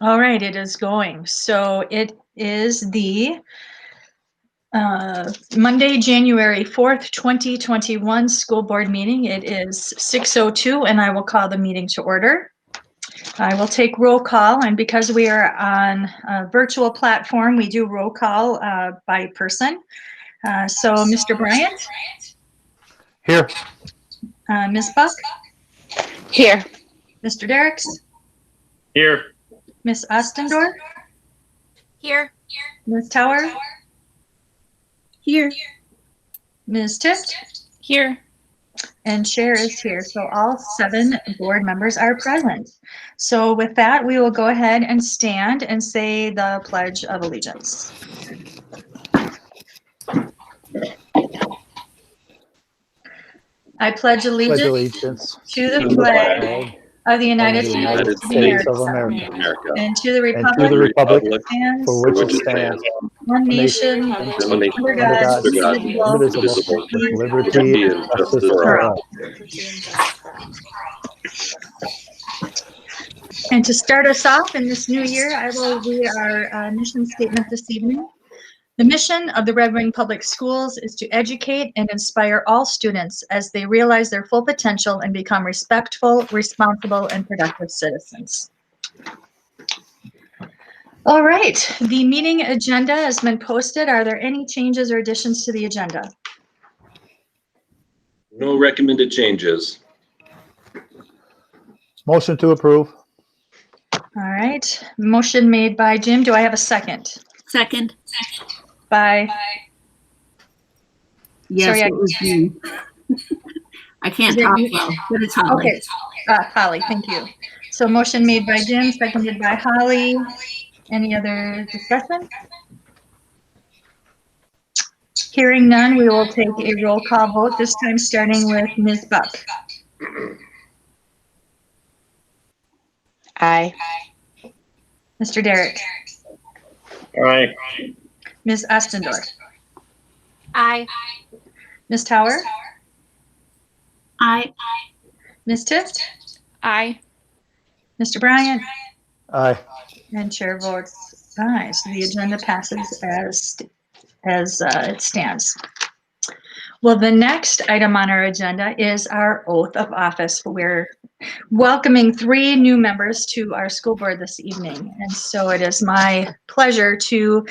All right, it is going. So it is the Monday, January 4th, 2021 school board meeting. It is 6:02 and I will call the meeting to order. I will take roll call, and because we are on a virtual platform, we do roll call by person. So Mr. Bryant? Here. Ms. Buck? Here. Mr. Derricks? Here. Ms. Ostendorf? Here. Ms. Tower? Here. Ms. Tift? Here. And Chair is here. So all 7 board members are present. So with that, we will go ahead and stand and say the Pledge of Allegiance. I pledge allegiance to the flag of the United States of America and to the republic for which it stands, one nation, under God, indivisible, with liberty and justice for all. And to start us off in this new year, I will read our mission statement this evening. The mission of the Red Wing Public Schools is to educate and inspire all students as they realize their full potential and become respectful, responsible, and productive citizens. All right, the meeting agenda has been posted. Are there any changes or additions to the agenda? No recommended changes. Motion to approve. All right, motion made by Jim. Do I have a second? Second. By? Yes, Sorry, it was me. I can't talk well, but it's Holly. Okay, Holly, thank you. So motion made by Jim, seconded by Holly. Any other discussion? Hearing none, we will take a roll call vote, this time starting with Ms. Buck. Aye. Mr. Derrick. Aye. Ms. Ostendorf. Aye. Ms. Tower. Aye. Ms. Tift. Aye. Mr. Bryant. Aye. And chair votes aye. So the agenda passes as it stands. Well, the next item on our agenda is our oath of office. We're welcoming 3 new members to our school board this evening. And so it is my pleasure to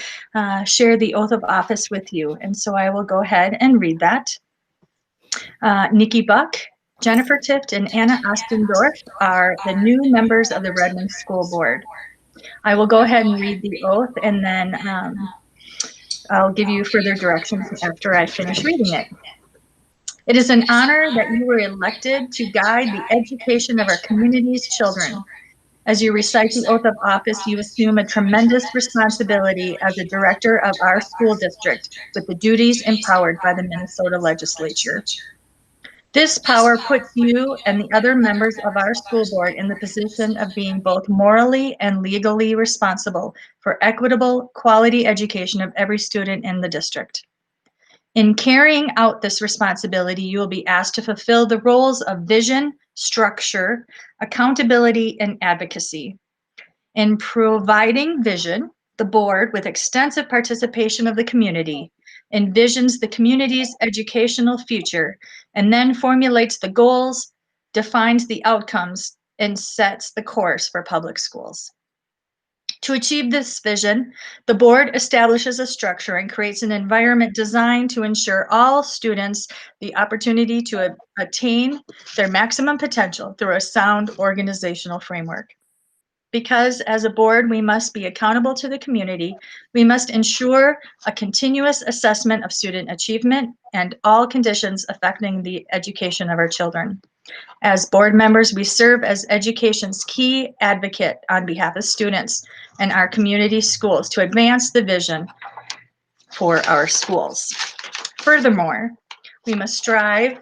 share the oath of office with you. And so I will go ahead and read that. Nikki Buck, Jennifer Tift, and Anna Ostendorf are the new members of the Red Wing School Board. I will go ahead and read the oath, and then I'll give you further directions after I finish reading it. It is an honor that you were elected to guide the education of our community's children. As you recite the oath of office, you assume a tremendous responsibility as a director of our school district with the duties empowered by the Minnesota legislature. This power puts you and the other members of our school board in the position of being both morally and legally responsible for equitable, quality education of every student in the district. In carrying out this responsibility, you will be asked to fulfill the roles of vision, structure, accountability, and advocacy. In providing vision, the board, with extensive participation of the community, envisions the community's educational future and then formulates the goals, defines the outcomes, and sets the course for public schools. To achieve this vision, the board establishes a structure and creates an environment designed to ensure all students the opportunity to attain their maximum potential through a sound organizational framework. Because as a board, we must be accountable to the community, we must ensure a continuous assessment of student achievement and all conditions affecting the education of our children. As board members, we serve as education's key advocate on behalf of students and our community schools to advance the vision for our schools. Furthermore, we must strive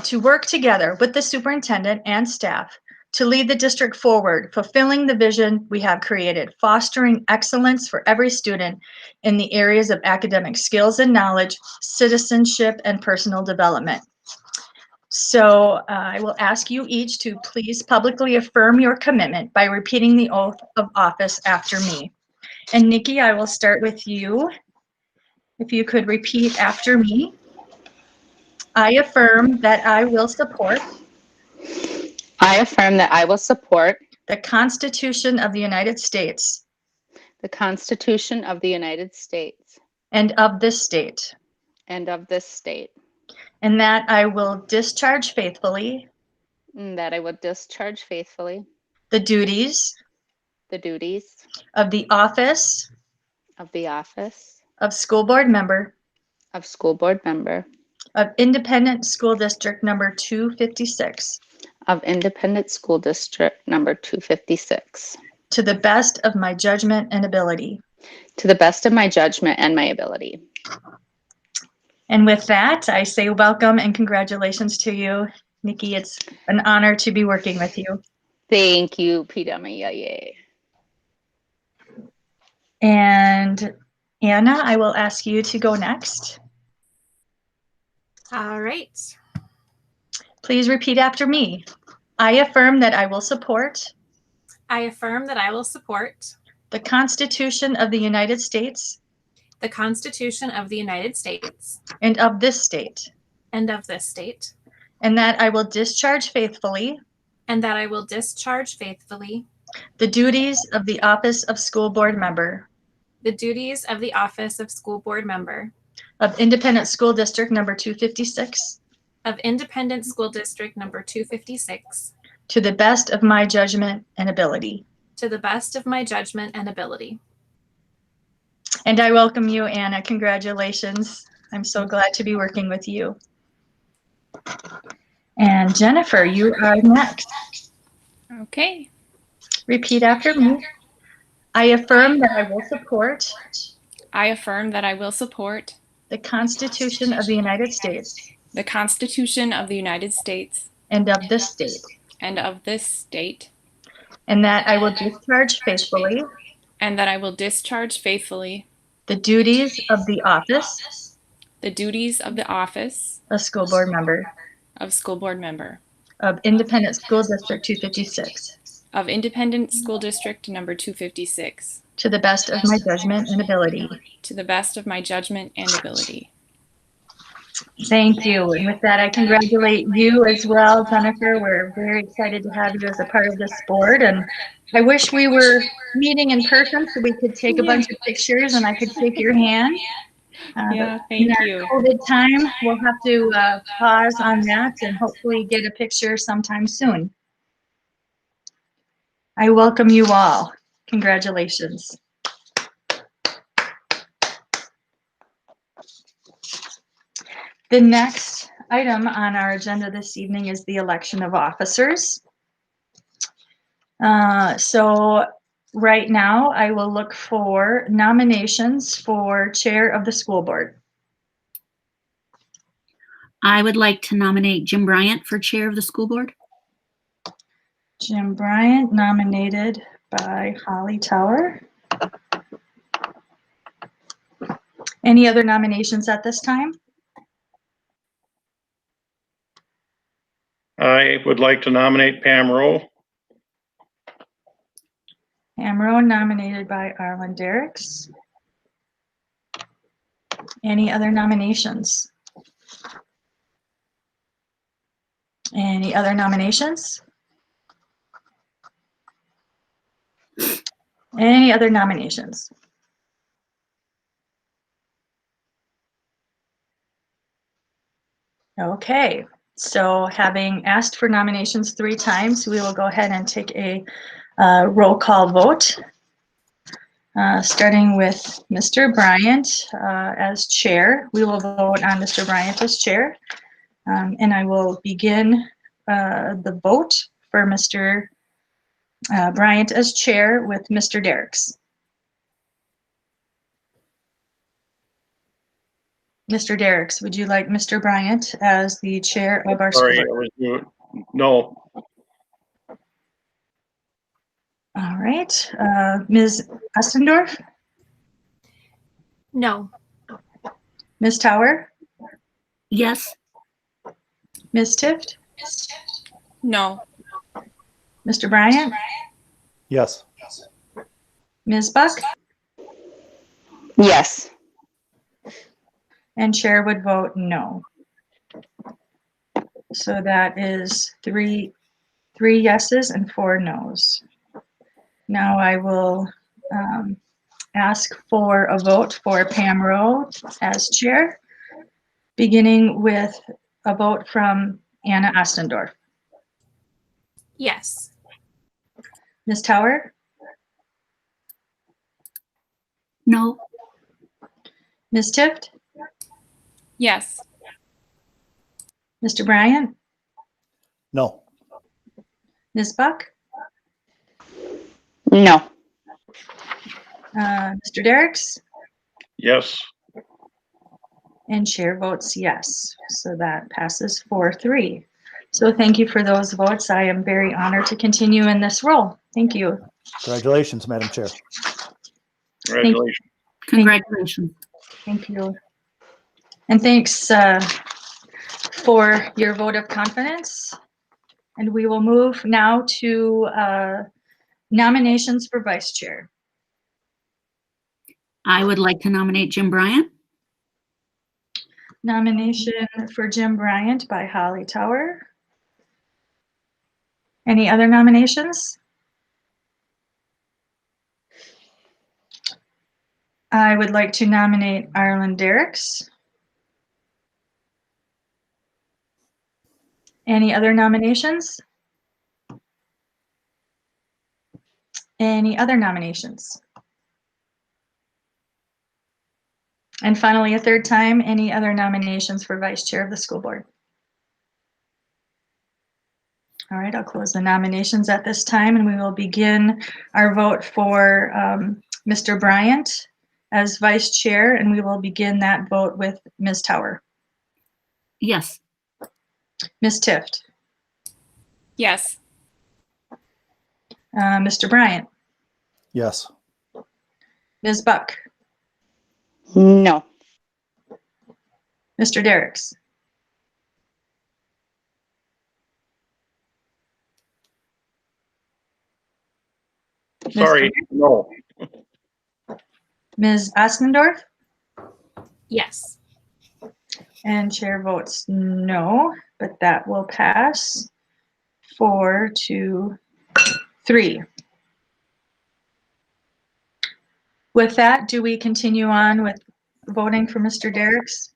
to work together with the superintendent and staff to lead the district forward, fulfilling the vision we have created, fostering excellence for every student in the areas of academic skills and knowledge, citizenship, and personal development. So I will ask you each to please publicly affirm your commitment by repeating the oath of office after me. And Nikki, I will start with you. If you could repeat after me. I affirm that I will support I affirm that I will support the Constitution of the United States the Constitution of the United States and of this state, and of this state, and that I will discharge faithfully and that I will discharge faithfully the duties the duties of the office of the office of school board member of school board member of Independent School District number 256 of Independent School District number 256 to the best of my judgment and ability. to the best of my judgment and my ability. And with that, I say welcome and congratulations to you, Nikki. It's an honor to be working with you. Thank you, PWIA. And Anna, I will ask you to go next. All right. Please repeat after me. I affirm that I will support I affirm that I will support the Constitution of the United States the Constitution of the United States and of this state, and of this state, and that I will discharge faithfully and that I will discharge faithfully the duties of the office of school board member the duties of the office of school board member of Independent School District number 256 of Independent School District number 256 to the best of my judgment and ability. to the best of my judgment and ability. And I welcome you, Anna. Congratulations. I'm so glad to be working with you. And Jennifer, you are next. Okay. Repeat after me. I affirm that I will support I affirm that I will support the Constitution of the United States the Constitution of the United States and of this state, and of this state, and that I will discharge faithfully and that I will discharge faithfully the duties of the office the duties of the office of school board member of school board member of Independent School District 256 of Independent School District number 256 to the best of my judgment and ability. to the best of my judgment and ability. Thank you. And with that, I congratulate you as well, Jennifer. We're very excited to have you as a part of this board. And I wish we were meeting in person so we could take a bunch of pictures and I could shake your hand. Yeah, but in thank our you. COVID time, we'll have to pause on that and hopefully get a picture sometime soon. I welcome you all. Congratulations. The next item on our agenda this evening is the election of officers. So right now I will look for nominations for chair of the school board. I would like to nominate Jim Bryant for chair of the school board. Jim Bryant, nominated by Holly Tower. Any other nominations at this time? I would like to nominate Pam Rowe. Amro, nominated by Arlen Derricks. Any other nominations? Any other nominations? Any other nominations? Okay, so having asked for nominations 3 times, we will go ahead and take a roll call vote. Starting with Mr. Bryant as chair. We will vote on Mr. Bryant as chair. And I will begin the vote for Mr. Bryant as chair with Mr. Derricks. Mr. Derricks, would you like Mr. Bryant as the chair of our Sorry, school? I was doing, no. All right, Ms. Ostendorf, No. Ms. Tower, Yes. Ms. Tift, No. Mr. Bryant, Yes. Ms. Buck, Yes. and Chair would vote no. So that is three yeses and 4 nos. Now I will ask for a vote for Pam Rowe as chair, beginning with a vote from Anna Ostendorf. Yes. Ms. Tower, No. Ms. Tift, Yes. Mr. Bryant, No. Ms. Buck, No. Mr. Derricks, yes, and chair votes yes. So that passes 4-3. So thank you for those votes. I am very honored to continue in this role. Thank you. Congratulations, Madam Chair. congratulations. Congratulations. Thank you. And thanks for your vote of confidence. And we will move now to nominations for vice chair. I would like to nominate Jim Bryant. Nomination for Jim Bryant by Holly Tower. Any other nominations? I would like to nominate Arlen Derricks. Any other nominations? Any other nominations? And finally, a third time, any other nominations for vice chair of the school board? All right, I'll close the nominations at this time and we will begin our vote for Mr. Bryant as vice chair, and we will begin that vote with Ms. Tower. Yes. Ms. Tift, Yes. Mr. Bryant, Yes. Ms. Buck, No. Mr. Derricks, Sorry, no, Ms. Ostendorf, Yes. and chair votes no, but that will pass 4-3. With that, do we continue on with voting for Mr. Derricks?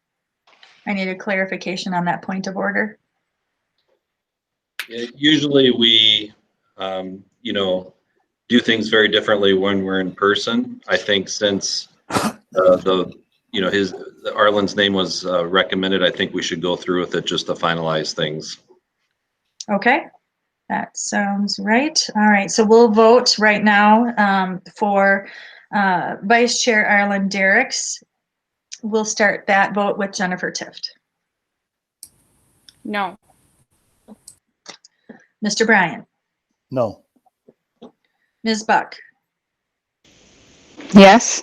I need a clarification on that point of order. Yeah, usually we, do things very differently when we're in person. I think since Arlen's name was recommended, I think we should go through with it just to finalize things. Okay, that sounds right. All right, so we'll vote right now for Vice Chair Arlen Derricks. We'll start that vote with Jennifer Tift. No. Mr. Bryant, No. Ms. Buck, Yes.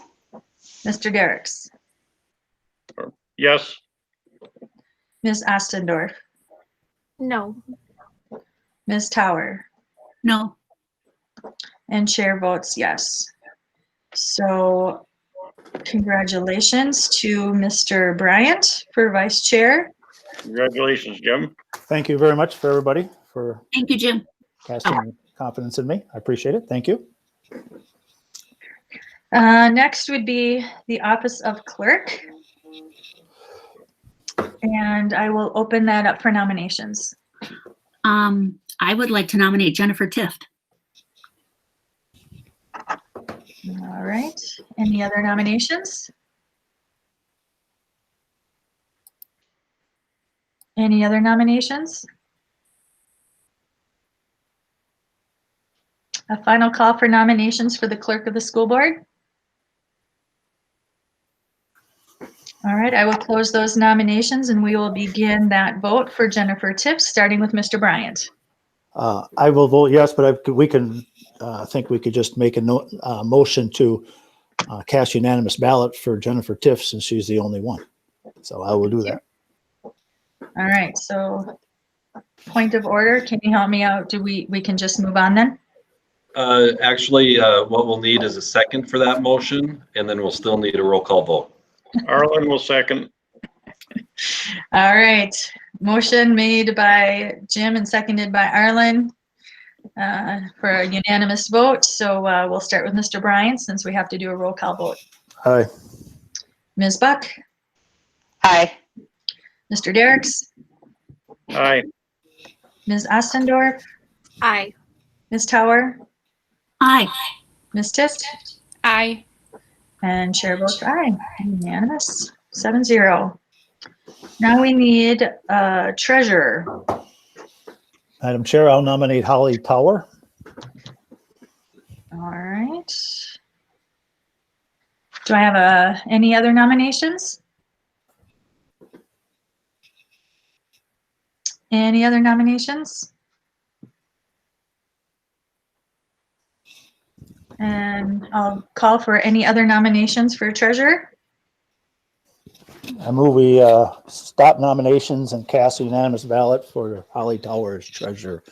Mr. Derricks, yes, Ms. Ostendorf, No. Ms. Tower, No. and chair votes yes. So congratulations to Mr. Bryant for vice chair. congratulations, Jim. Thank you very much for everybody for Thank you, Jim. casting confidence in me. I appreciate it. Thank you. Next would be the office of clerk. And I will open that up for nominations. I would like to nominate Jennifer Tift. All right, any other nominations? Any other nominations? A final call for nominations for the clerk of the school board. All right, I will close those nominations and we will begin that vote for Jennifer Tift, starting with Mr. Bryant. I will vote yes, but I think we could just make a motion to cast unanimous ballot for Jennifer Tiff since she's the only one. So I will do that. All right, so Point of order, can you help me out? We can just move on then? Actually, what we'll need is a second for that motion, and then we'll still need a roll call vote. Arlen will second. All right, motion made by Jim and seconded by Arlen for a unanimous vote. So we'll start with Mr. Bryant since we have to do a roll call vote. Aye. Ms. Buck, Aye. Mr. Derricks, Aye. Ms. Ostendorf, Aye. Ms. Tower, Aye. Ms. Tist, Aye. and chair votes aye. Unanimous, 7-0. Now we need a treasurer. Madam Chair, I'll nominate Holly Tower. All right. Do I have any other nominations? Any other nominations? And I'll call for any other nominations for treasurer. I move we stop nominations and cast a unanimous ballot for Holly Tower as treasurer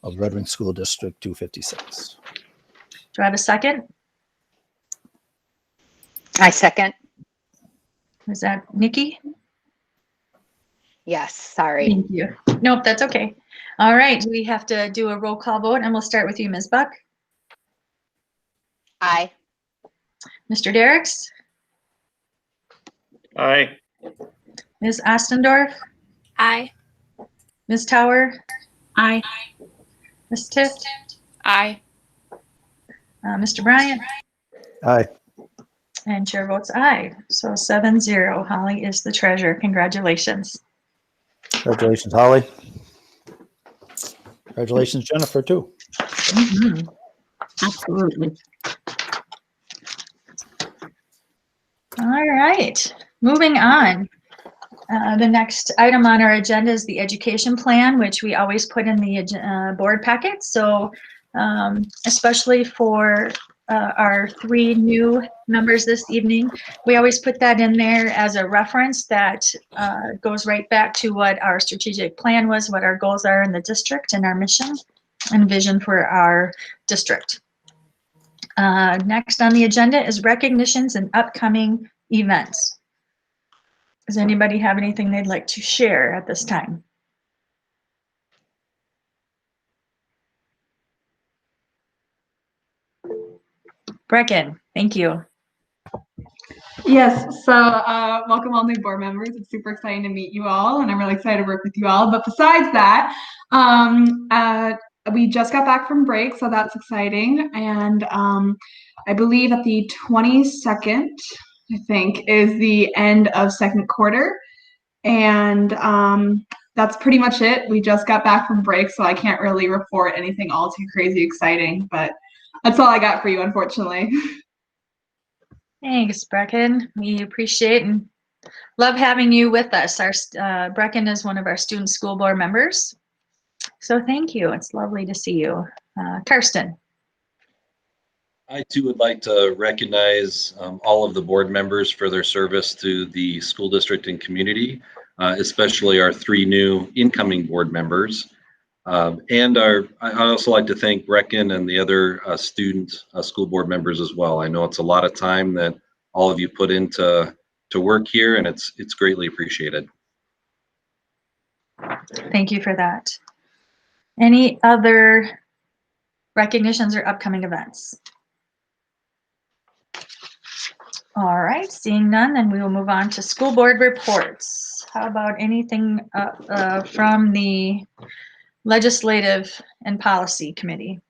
of Red Wing School District 256. Do I have a second? I second. Is that Nikki? Yes, sorry. Thank you. Nope, that's okay. All right, we have to do a roll call vote and we'll start with you, Ms. Buck. Aye. Mr. Derricks, Aye. Ms. Ostendorf, Aye. Ms. Tower, Aye. Ms. Tift, Aye. Mr. Bryant, Aye. and chair votes aye. So 7-0. Holly is the treasurer. Congratulations. Congratulations, Holly. Congratulations, Jennifer, too. Mhm. Absolutely. All right, moving on. The next item on our agenda is the education plan, which we always put in the board packet. So especially for our 3 new members this evening, we always put that in there as a reference that goes right back to what our strategic plan was, what our goals are in the district and our mission and vision for our district. Next on the agenda is recognitions and upcoming events. Does anybody have anything they'd like to share at this time? Brecken, thank you. Yes, so welcome all new board members. It's super exciting to meet you all, and I'm really excited to work with you all. But besides that, we just got back from break, so that's exciting. And I believe at the 22nd, I think, is the end of second quarter. And that's pretty much it. We just got back from break, so I can't really report anything all too crazy exciting, but that's all I got for you, unfortunately. Thanks, Brecken. We appreciate and love having you with us. Our Brecken is one of our student school board members. So thank you. It's lovely to see you. Karsten. I too would like to recognize all of the board members for their service to the school district and community, especially our 3 new incoming board members. I'd also like to thank Brecken and the other student school board members as well. I know it's a lot of time that all of you put into work here, and it's greatly appreciated. Thank you for that. Any other recognitions or upcoming events? All right, seeing none, then we will move on to school board reports. How about anything from the Legislative and Policy Committee?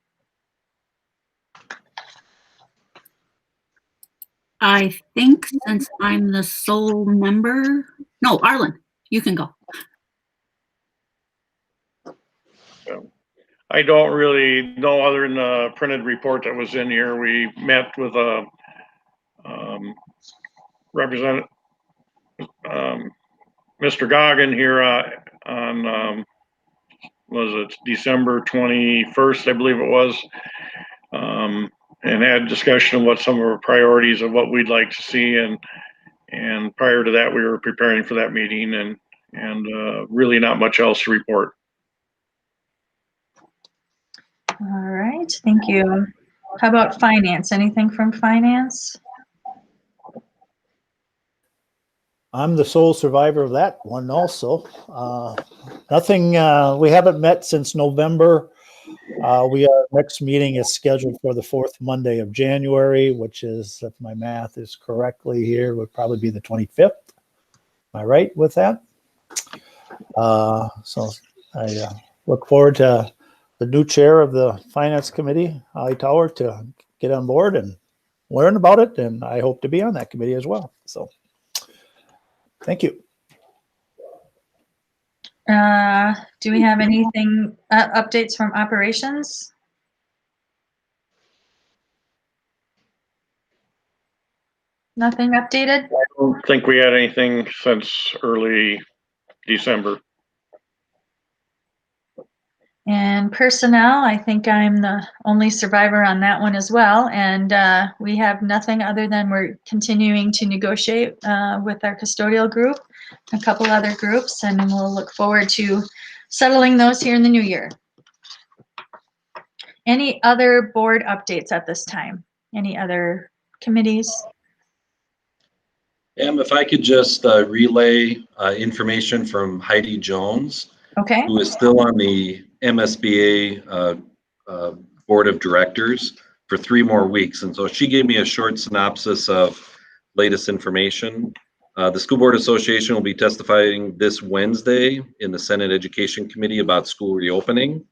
I think since I'm the sole member, no, Arlen, you can go. I don't really know other than the printed report that was in here. We met with a representative, Mr. Goggin here on was it December 21st, I believe it was, and had discussion of what some of our priorities of what we'd like to see, and prior to that, we were preparing for that meeting, and really not much else to report. All right, thank you. How about finance? Anything from finance? I'm the sole survivor of that one also. Nothing, we haven't met since November. Our next meeting is scheduled for the fourth Monday of January, which is, if my math is correctly here, would probably be the 25th. Am I right with that? So I look forward to the new chair of the Finance Committee, Holly Tower, to get on board and learn about it. And I hope to be on that committee as well. So thank you. Do we have anything, updates from operations? Nothing updated? I don't think we had anything since early December. And personnel, I think I'm the only survivor on that one as well. And we have nothing other than we're continuing to negotiate with our custodial group, a couple other groups, and we'll look forward to settling those here in the new year. Any other board updates at this time? Any other committees? If I could just relay information from Heidi Jones, Okay. who is still on the MSBA Board of Directors for 3 more weeks. And so she gave me a short synopsis of latest information. The School Board Association will be testifying this Wednesday in the Senate Education Committee about school reopening.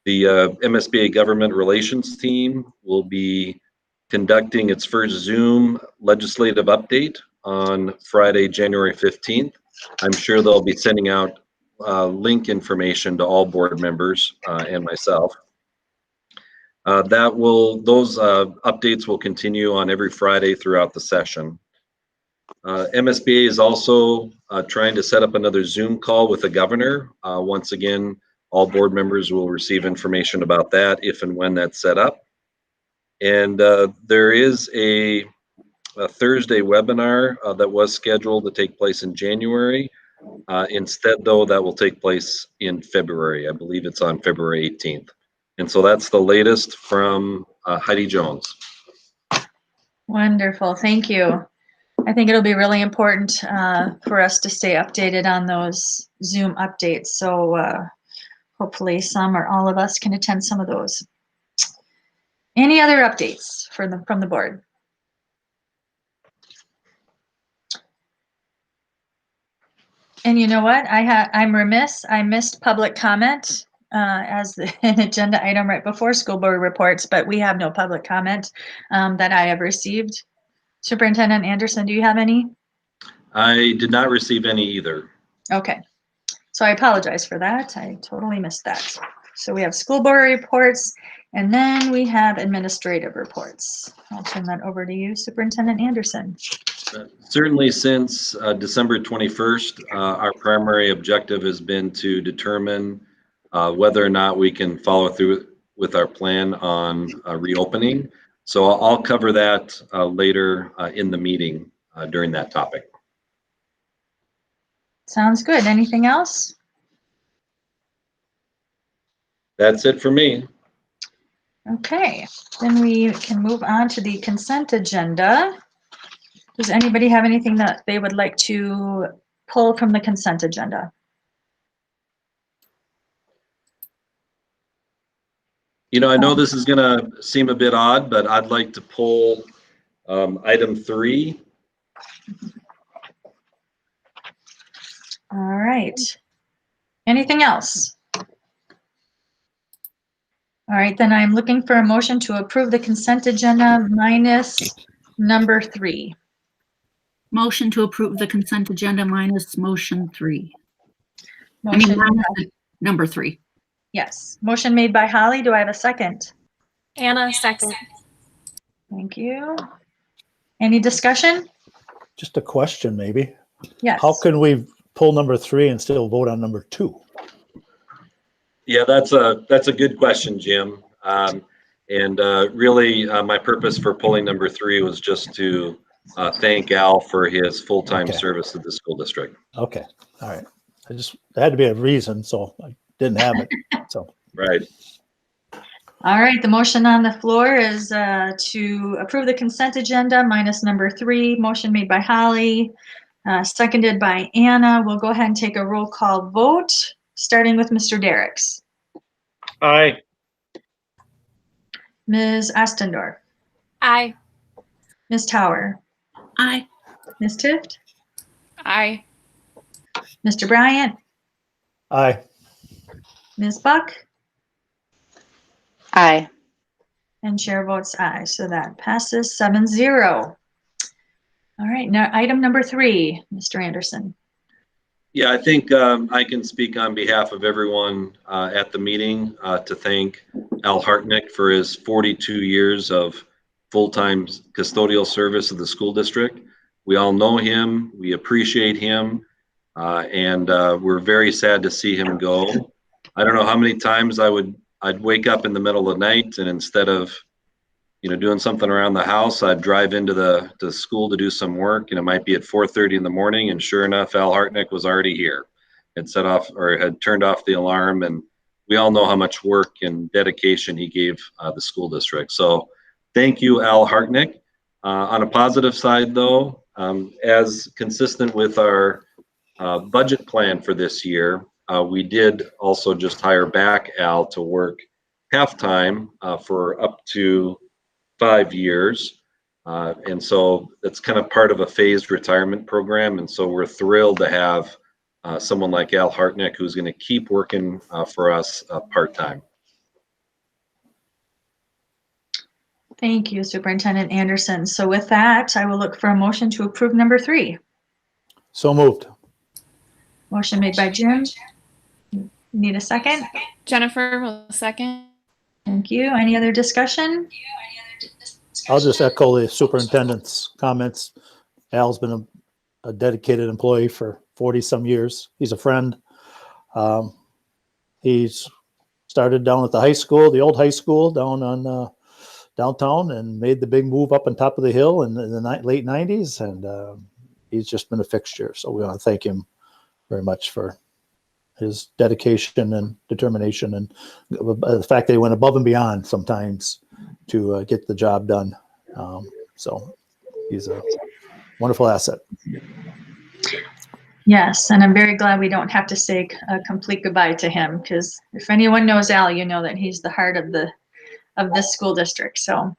The MSBA Government Relations Team will be conducting its first Zoom legislative update on Friday, January 15th. I'm sure they'll be sending out link information to all board members and myself. Those updates will continue on every Friday throughout the session. MSBA is also trying to set up another Zoom call with the governor. Once again, all board members will receive information about that if and when that's set up. And there is a Thursday webinar that was scheduled to take place in January. Instead, though, that will take place in February. I believe it's on February 18th. And so that's the latest from Heidi Jones. Wonderful, thank you. I think it'll be really important for us to stay updated on those Zoom updates. So hopefully some or all of us can attend some of those. Any other updates from the board? And you know what? I'm remiss. I missed public comment as an agenda item right before school board reports, but we have no public comment that I have received. Superintendent Anderson, do you have any? I did not receive any either. Okay. So I apologize for that. I totally missed that. So we have school board reports, and then we have administrative reports. I'll turn that over to you, Superintendent Anderson. Certainly since December 21st, our primary objective has been to determine whether or not we can follow through with our plan on reopening. So I'll cover that later in the meeting during that topic. Sounds good. Anything else? That's it for me. Okay, then we can move on to the consent agenda. Does anybody have anything that they would like to pull from the consent agenda? You know, I know this is going to seem a bit odd, but I'd like to pull item 3. All right. Anything else? All right, then I'm looking for a motion to approve the consent agenda minus number 3. Motion to approve the consent agenda minus motion 3. Motion, Minus number 3. yes. Motion made by Holly. Do I have a second? Anna, second. Thank you. Any discussion? Just a question, maybe. Yes. How can we pull number 3 and still vote on number 2? Yeah, that's a good question, Jim. Really, my purpose for pulling number 3 was just to thank Al for his full-time service to the school district. Okay, all right. There had to be a reason, so I didn't have it. So Right. All right, the motion on the floor is to approve the consent agenda minus number 3. Motion made by Holly, seconded by Anna. We'll go ahead and take a roll call vote, starting with Mr. Derricks. Aye. Ms. Ostendorf. Aye. Ms. Tower. Aye. Ms. Tift. Aye. Mr. Bryant. Aye. Ms. Buck. Aye. And chair votes aye, so that passes 7-0. All right, now item number 3, Mr. Anderson. Yeah, I think I can speak on behalf of everyone at the meeting to thank Al Hartnick for his 42 years of full-time custodial service of the school district. We all know him, we appreciate him, and we're very sad to see him go. I don't know how many times I'd wake up in the middle of the night, and instead of doing something around the house, I'd drive into the school to do some work, and it might be at 4:30 in the morning, and sure enough, Al Hartnick was already here. Had set off or had turned off the alarm, and we all know how much work and dedication he gave the school district. So thank you, Al Hartnick. On a positive side, though, as consistent with our budget plan for this year, we did also just hire back Al to work half-time for up to 5 years. And so that's kind of part of a phased retirement program. And so we're thrilled to have someone like Al Hartnick who's going to keep working for us part-time. Thank you, Superintendent Anderson. So with that, I will look for a motion to approve number 3. So moved. Motion made by Jim. Need a second? Jennifer will second. Thank you. Any other discussion? I'll just echo the superintendent's comments. Al's been a dedicated employee for 40-some years. He's a friend. He's started down at the high school, the old high school down on downtown, and made the big move up on top of the hill in the late 90s. And he's just been a fixture. So we want to thank him very much for his dedication and determination, and the fact that he went above and beyond sometimes to get the job done. So he's a wonderful asset. Yes, and I'm very glad we don't have to say a complete goodbye to him, because if anyone knows Al, you know that he's the heart of this school district. So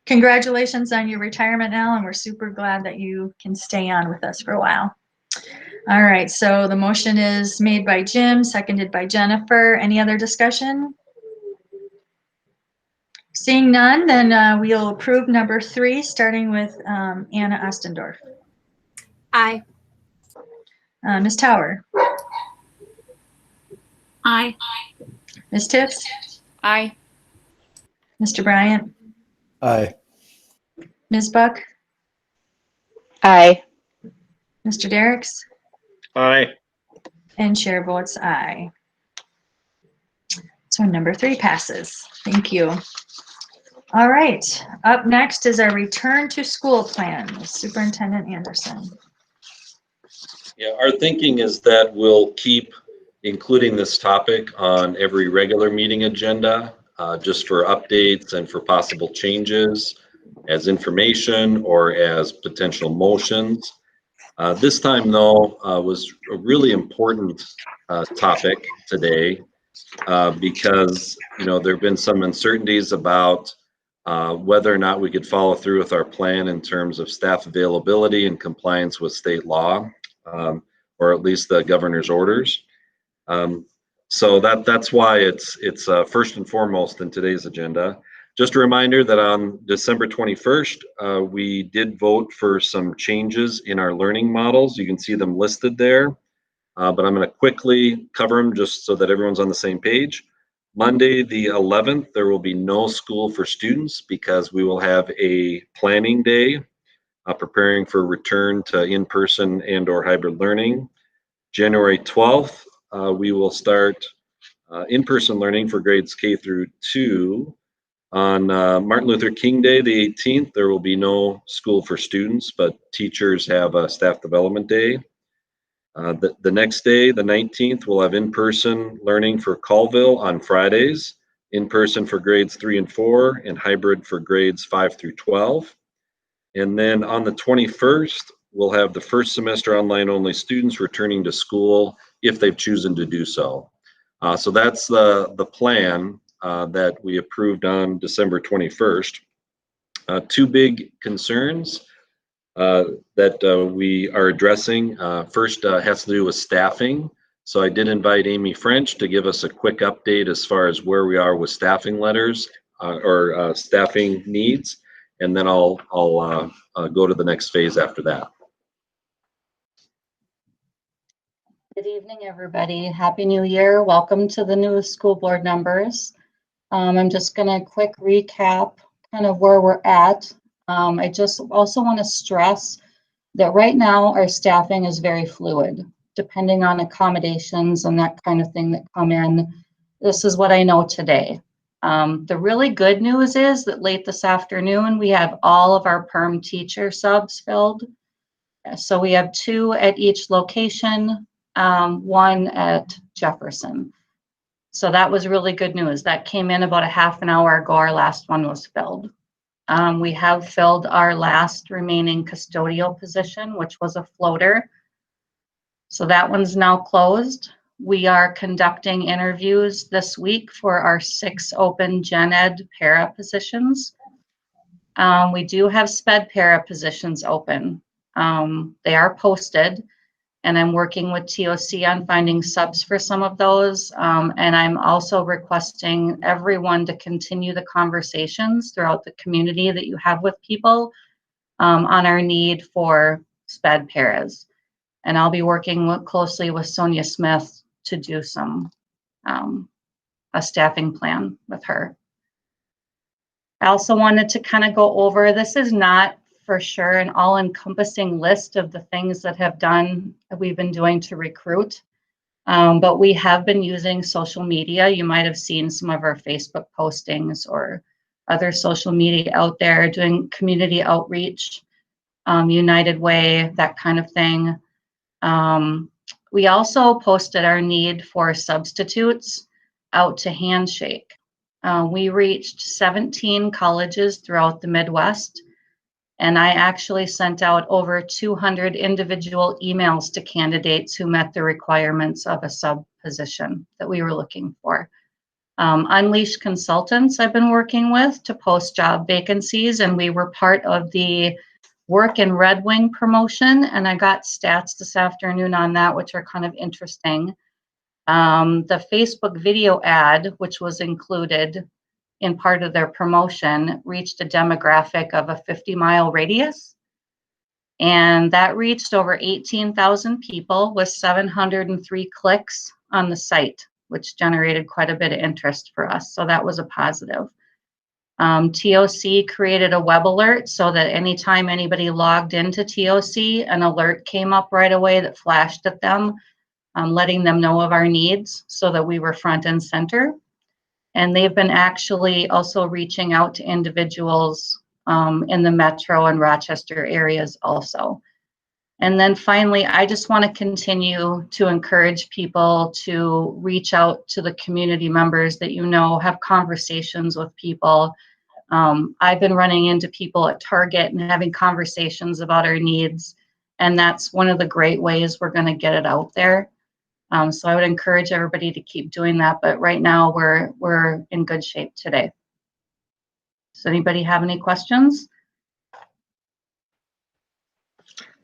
congratulations on your retirement, Al, and we're super glad that you can stay on with us for a while. All right, so the motion is made by Jim, seconded by Jennifer. Any other discussion? Seeing none, then we'll approve number 3, starting with Anna Ostendorf. Aye. Ms. Tower. Aye. Ms. Tips. Aye. Mr. Bryant. Aye. Ms. Buck. Aye. Mr. Derricks. Aye. And chair votes aye. So number 3 passes. Thank you. All right, up next is our return to school plan. Superintendent Anderson. Yeah, our thinking is that we'll keep including this topic on every regular meeting agenda, just for updates and for possible changes as information or as potential motions. This time, though, was a really important topic today because, there have been some uncertainties about whether or not we could follow through with our plan in terms of staff availability and compliance with state law, or at least the governor's orders. So that's why it's first and foremost in today's agenda. Just a reminder that on December 21st, we did vote for some changes in our learning models. You can see them listed there, but I'm going to quickly cover them just so that everyone's on the same page. Monday, the 11th, there will be no school for students because we will have a planning day preparing for return to in-person and or hybrid learning. January 12th, we will start in-person learning for grades K through 2. On Martin Luther King Day, the 18th, there will be no school for students, but teachers have a staff development day. The next day, the 19th, we'll have in-person learning for Colville on Fridays. in person for grades 3 and 4, and hybrid for grades 5 through 12. And then on the 21st, we'll have the first semester online only students returning to school if they've chosen to do so. So that's the plan that we approved on December 21st. Two big concerns that we are addressing. First has to do with staffing. So I did invite Amy French to give us a quick update as far as where we are with staffing letters or staffing needs, and then I'll go to the next phase after that. Good evening, everybody. Happy New Year. Welcome to the new school board members. I'm just going to quick recap kind of where we're at. I just also want to stress that right now our staffing is very fluid, depending on accommodations and that kind of thing that come in. This is what I know today. The really good news is that late this afternoon, we have all of our perm teacher subs filled. So we have 2 at each location, 1 at Jefferson. So that was really good news. That came in about a half an hour ago. Our last one was filled. We have filled our last remaining custodial position, which was a floater. So that one's now closed. We are conducting interviews this week for our 6 open gen ed para positions. We do have sped para positions open. They are posted, and I'm working with TOC on finding subs for some of those. And I'm also requesting everyone to continue the conversations throughout the community that you have with people on our need for sped paras. And I'll be working closely with Sonia Smith to do some a staffing plan with her. I also wanted to kind of go over, this is not for sure an all-encompassing list of the things that we've been doing to recruit, but we have been using social media. You might have seen some of our Facebook postings or other social media out there doing community outreach, United Way, that kind of thing. We also posted our need for substitutes out to Handshake. We reached 17 colleges throughout the Midwest, and I actually sent out over 200 individual emails to candidates who met the requirements of a sub position that we were looking for. Unleashed Consultants I've been working with to post job vacancies, and we were part of the Work in Red Wing promotion, and I got stats this afternoon on that, which are kind of interesting. The Facebook video ad, which was included in part of their promotion, reached a demographic of a 50-mile radius. And that reached over 18,000 people with 703 clicks on the site, which generated quite a bit of interest for us. So that was a positive. TOC created a web alert so that anytime anybody logged into TOC, an alert came up right away that flashed at them, letting them know of our needs so that we were front and center. And they've been actually also reaching out to individuals in the Metro and Rochester areas also. And then finally, I just want to continue to encourage people to reach out to the community members that you know, have conversations with people. I've been running into people at Target and having conversations about our needs, and that's one of the great ways we're going to get it out there. So I would encourage everybody to keep doing that, but right now we're in good shape today. Does anybody have any questions?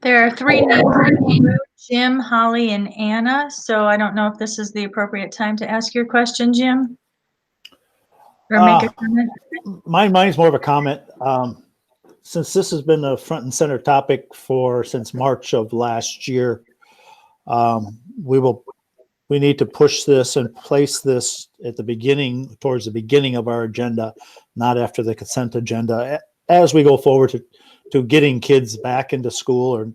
There are 3 names, Jim, Holly, and Anna. So I don't know if this is the appropriate time to ask your question, Jim, or make a comment. Mine's more of a comment. Since this has been a front and center topic since March of last year, we need to push this and place this at the beginning, towards the beginning of our agenda, not after the consent agenda, as we go forward to getting kids back into school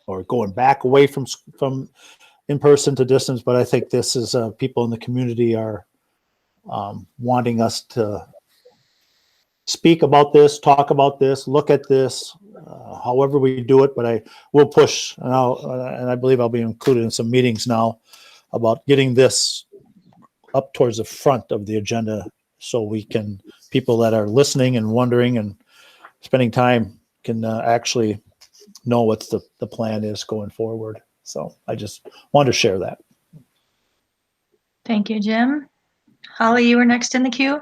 or going back away from in-person to distance. But I think this is people in the community are wanting us to speak about this, talk about this, look at this, however we do it. But I will push, and I believe I'll be included in some meetings now about getting this up towards the front of the agenda so we can, people that are listening and wondering and spending time can actually know what the plan is going forward. So I just wanted to share that. Thank you, Jim. Holly, you were next in the queue.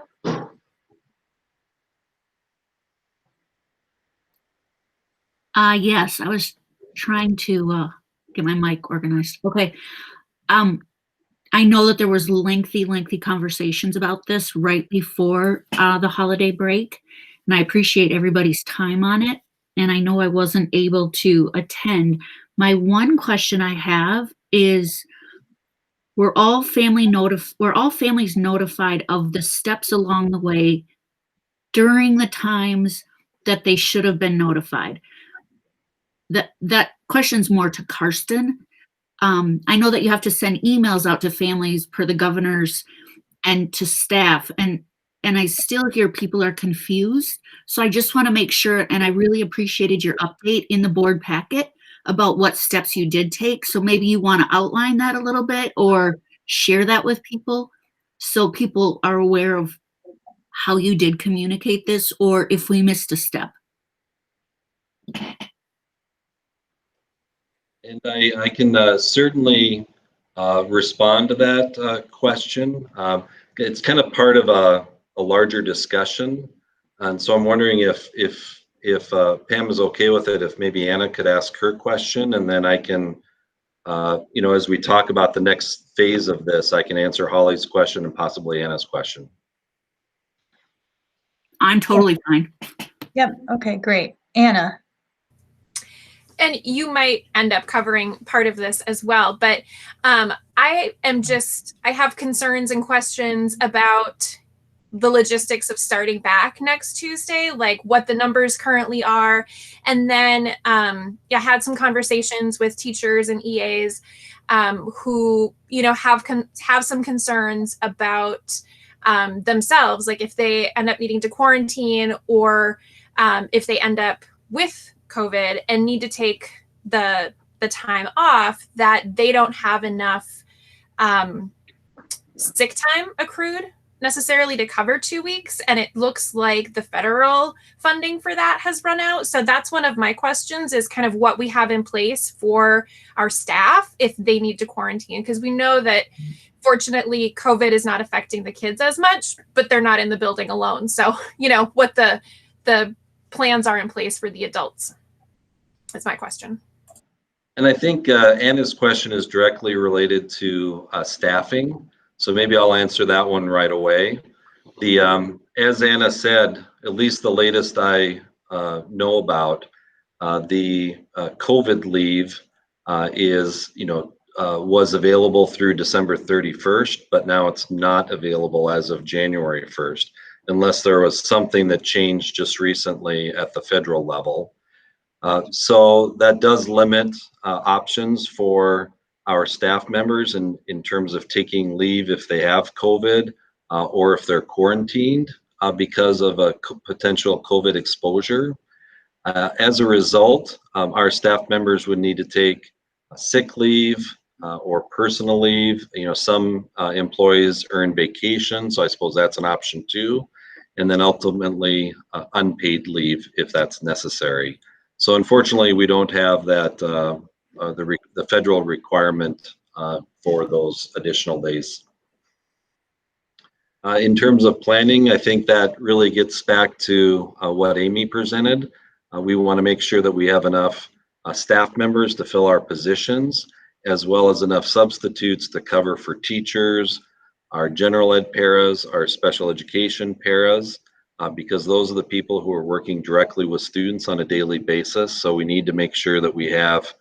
Yes, I was trying to get my mic organized. Okay. I know that there was lengthy conversations about this right before the holiday break, and I appreciate everybody's time on it. And I know I wasn't able to attend. My one question I have is, were all families notified of the steps along the way during the times that they should have been notified? That question's more to Karsten. I know that you have to send emails out to families per the governor's and to staff, and I still hear people are confused. So I just want to make sure, and I really appreciated your update in the board packet about what steps you did take. So maybe you want to outline that a little bit or share that with people so people are aware of how you did communicate this, or if we missed a step. And I can certainly respond to that question. It's kind of part of a larger discussion, and so I'm wondering if Pam is okay with it, if maybe Anna could ask her question, and then I can, as we talk about the next phase of this, I can answer Holly's question and possibly Anna's question. I'm totally fine. Yep. Okay, great. Anna. And you might end up covering part of this as well, but I have concerns and questions about the logistics of starting back next Tuesday, like what the numbers currently are. And then I had some conversations with teachers and EAs who, have some concerns about themselves, like if they end up needing to quarantine or if they end up with COVID and need to take the time off, that they don't have enough sick time accrued necessarily to cover 2 weeks. And it looks like the federal funding for that has run out. So that's one of my questions, is kind of what we have in place for our staff if they need to quarantine, because we know that fortunately COVID is not affecting the kids as much, but they're not in the building alone. So, what the plans are in place for the adults. That's my question. And I think Anna's question is directly related to staffing. So maybe I'll answer that one right away. As Anna said, at least the latest I know about, the COVID leave was available through December 31st, but now it's not available as of January 1st, unless there was something that changed just recently at the federal level. So that does limit options for our staff members in terms of taking leave if they have COVID or if they're quarantined because of a potential COVID exposure. As a result, our staff members would need to take sick leave or personal leave. Some employees earn vacation, so I suppose that's an option too. And then ultimately unpaid leave if that's necessary. So unfortunately, we don't have that the federal requirement for those additional days. In terms of planning, I think that really gets back to what Amy presented. We want to make sure that we have enough staff members to fill our positions, as well as enough substitutes to cover for teachers, our general ed paras, our special education paras, because those are the people who are working directly with students on a daily basis. So we need to make sure that we have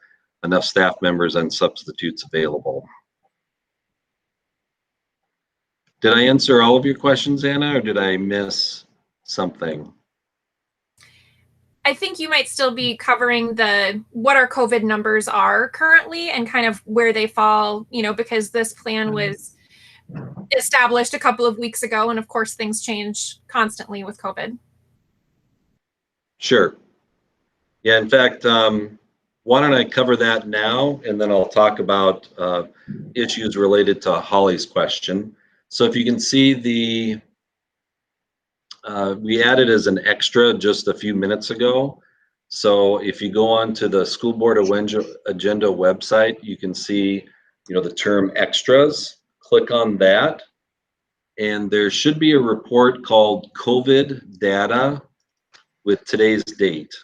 enough staff members and substitutes available. Did I answer all of your questions, Anna, or did I miss something? I think you might still be covering what our COVID numbers are currently and kind of where they fall, because this plan was established a couple of weeks ago. And of course, things change constantly with COVID. Sure. Yeah, in fact, why don't I cover that now, and then I'll talk about issues related to Holly's question. So if you can see the we added as an extra just a few minutes ago. So if you go on to the school board agenda website, you can see, the term extras. Click on that, and there should be a report called COVID data with today's date.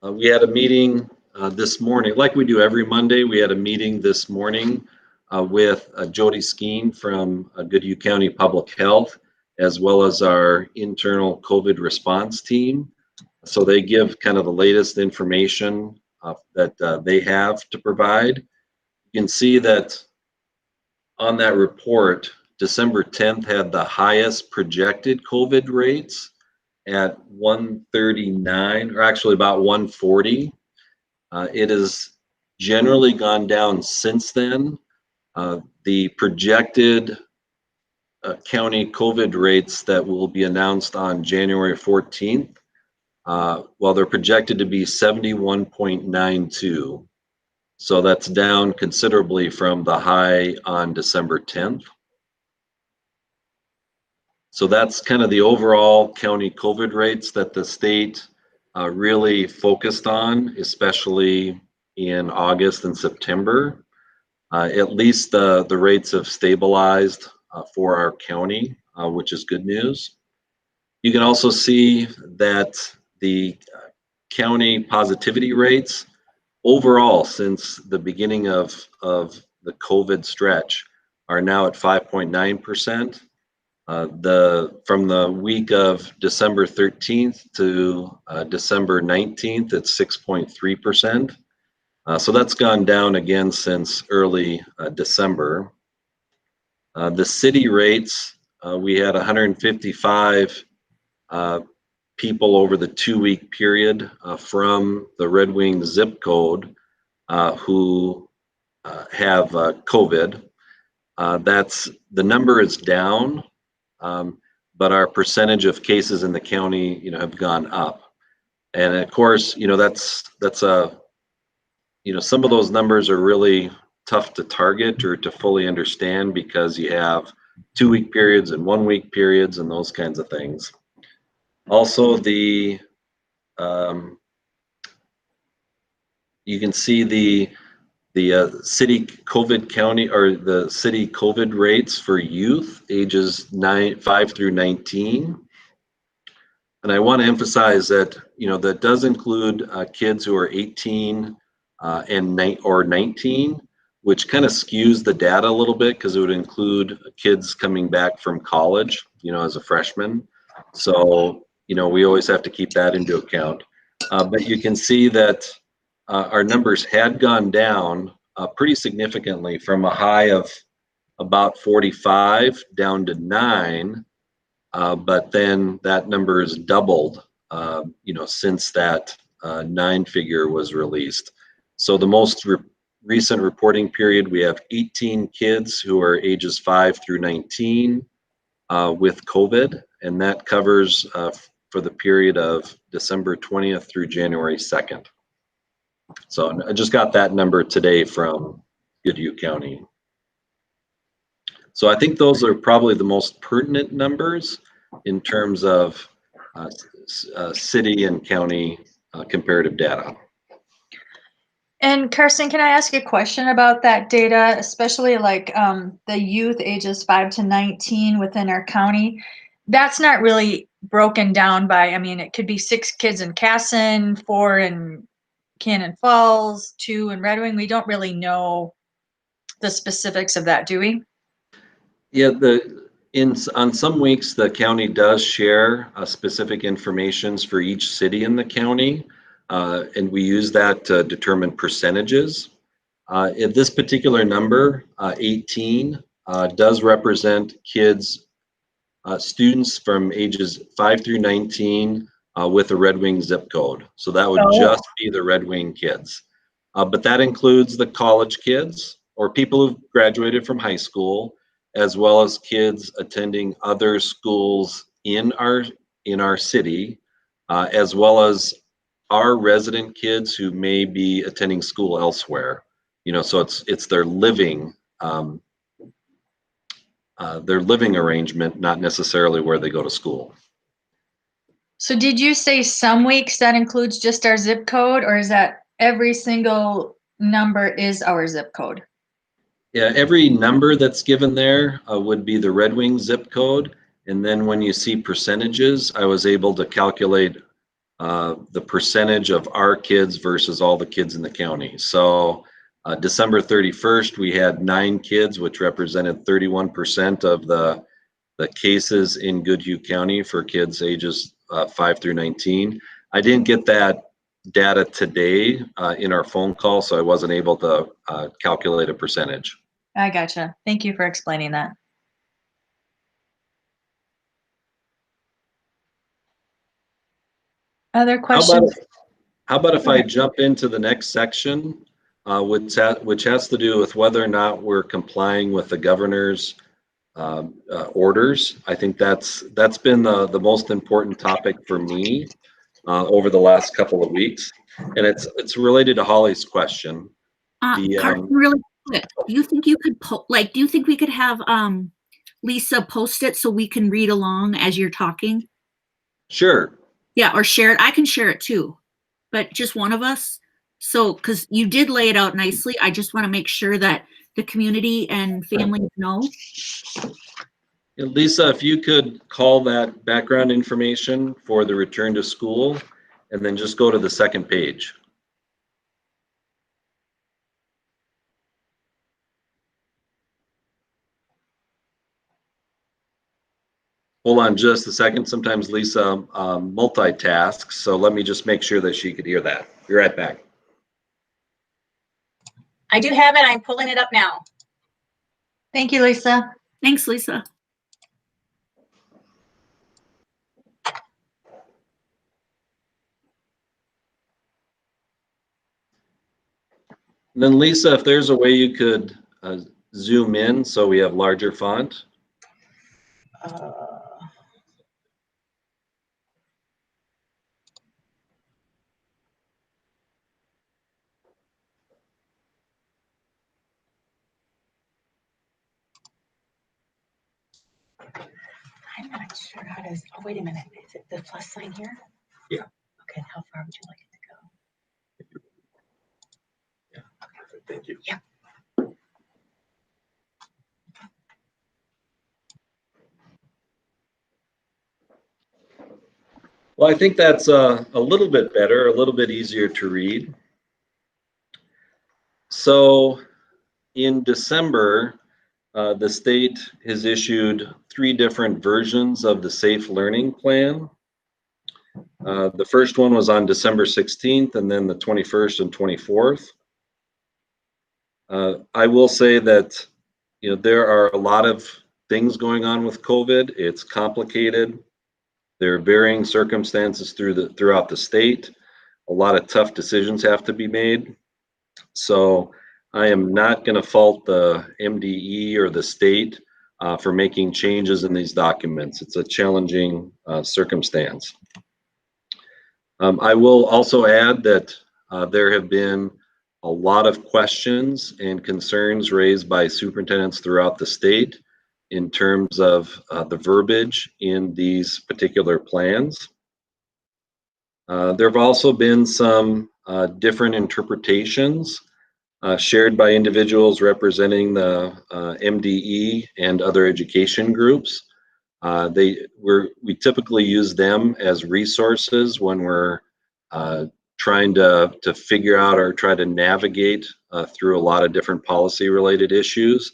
We had a meeting this morning, like we do every Monday. We had a meeting this morning with Jody Skeen from Goodhue County Public Health, as well as our internal COVID response team. So they give kind of the latest information that they have to provide. You can see that on that report, December 10th had the highest projected COVID rates at 139, or actually about 140. It has generally gone down since then. The projected county COVID rates that will be announced on January 14th, well, they're projected to be 71.92. So that's down considerably from the high on December 10th. So that's kind of the overall county COVID rates that the state really focused on, especially in August and September. At least the rates have stabilized for our county, which is good news. You can also see that the county positivity rates overall since the beginning of the COVID stretch are now at 5.9%. From the week of December 13th to December 19th, it's 6.3%. So that's gone down again since early December. The city rates, we had 155 people over the 2-week period from the Red Wing zip code who have COVID. The number is down, but our percentage of cases in the county, have gone up. And of course, that's some of those numbers are really tough to target or to fully understand because you have 2-week periods and 1-week periods and those kinds of things. Also, you can see the city COVID county or the city COVID rates for youth ages 5 through 19. And I want to emphasize that, that does include kids who are 18 or 19, which kind of skews the data a little bit because it would include kids coming back from college, as a freshman. So, we always have to keep that into account. But you can see that our numbers had gone down pretty significantly from a high of about 45 down to 9. But then that number has doubled, since that 9 figure was released. So the most recent reporting period, we have 18 kids who are ages 5 through 19 with COVID, and that covers for the period of December 20th through January 2nd. So I just got that number today from Goodhue County. So I think those are probably the most pertinent numbers in terms of city and county comparative data. And Carson, can I ask a question about that data, especially like the youth ages 5 to 19 within our county? That's not really broken down by, it could be 6 kids in Casson, 4 in Cannon Falls, 2 in Red Wing. We don't really know the specifics of that, do we? Yeah, on some weeks, the county does share specific information for each city in the county, and we use that to determine percentages. In this particular number, 18, does represent kids, students from ages 5 through 19 with a Red Wing zip code. So that would just be the Red Wing kids. But that includes the college kids or people who've graduated from high school, as well as kids attending other schools in our city, as well as our resident kids who may be attending school elsewhere. So it's their living their living arrangement, not necessarily where they go to school. So did you say some weeks that includes just our zip code, or is that every single number is our zip code? Yeah, every number that's given there would be the Red Wing zip code. And then when you see percentages, I was able to calculate the percentage of our kids versus all the kids in the county. So December 31st, we had 9 kids, which represented 31% of the cases in Goodhue County for kids ages 5 through 19. I didn't get that data today in our phone call, so I wasn't able to calculate a percentage. I gotcha. Thank you for explaining that. Other questions? How about if I jump into the next section, which has to do with whether or not we're complying with the governor's orders. I think that's been the most important topic for me over the last couple of weeks, and it's related to Holly's question. Carson, really quick, do you think you could do you think we could have Lisa post it so we can read along as you're talking? Sure. Yeah, or share it. I can share it too, but just one of us. So, because you did lay it out nicely, I just want to make sure that the community and families know. Lisa, if you could call that background information for the return to school, and then just go to the second page. Hold on just a second. Sometimes Lisa multitasks, so let me just make sure that she could hear that. Be right back. I do have it. I'm pulling it up now. Thank you, Lisa. Thanks, Lisa. And then Lisa, if there's a way you could zoom in so we have larger font. I'm not sure how to. Oh, wait a minute. Is it the plus sign here? Yeah. Okay. How far would you like it to go? Yeah. Thank you. Yeah. Well, I think that's a little bit better, a little bit easier to read. So in December, the state has issued 3 different versions of the Safe Learning Plan. The first one was on December 16th, and then the 21st and 24th. I will say that, there are a lot of things going on with COVID. It's complicated. There are varying circumstances throughout the state. A lot of tough decisions have to be made. So I am not going to fault the MDE or the state for making changes in these documents. It's a challenging circumstance. I will also add that there have been a lot of questions and concerns raised by superintendents throughout the state in terms of the verbiage in these particular plans. There have also been some different interpretations shared by individuals representing the MDE and other education groups. We typically use them as resources when we're trying to figure out or try to navigate through a lot of different policy related issues.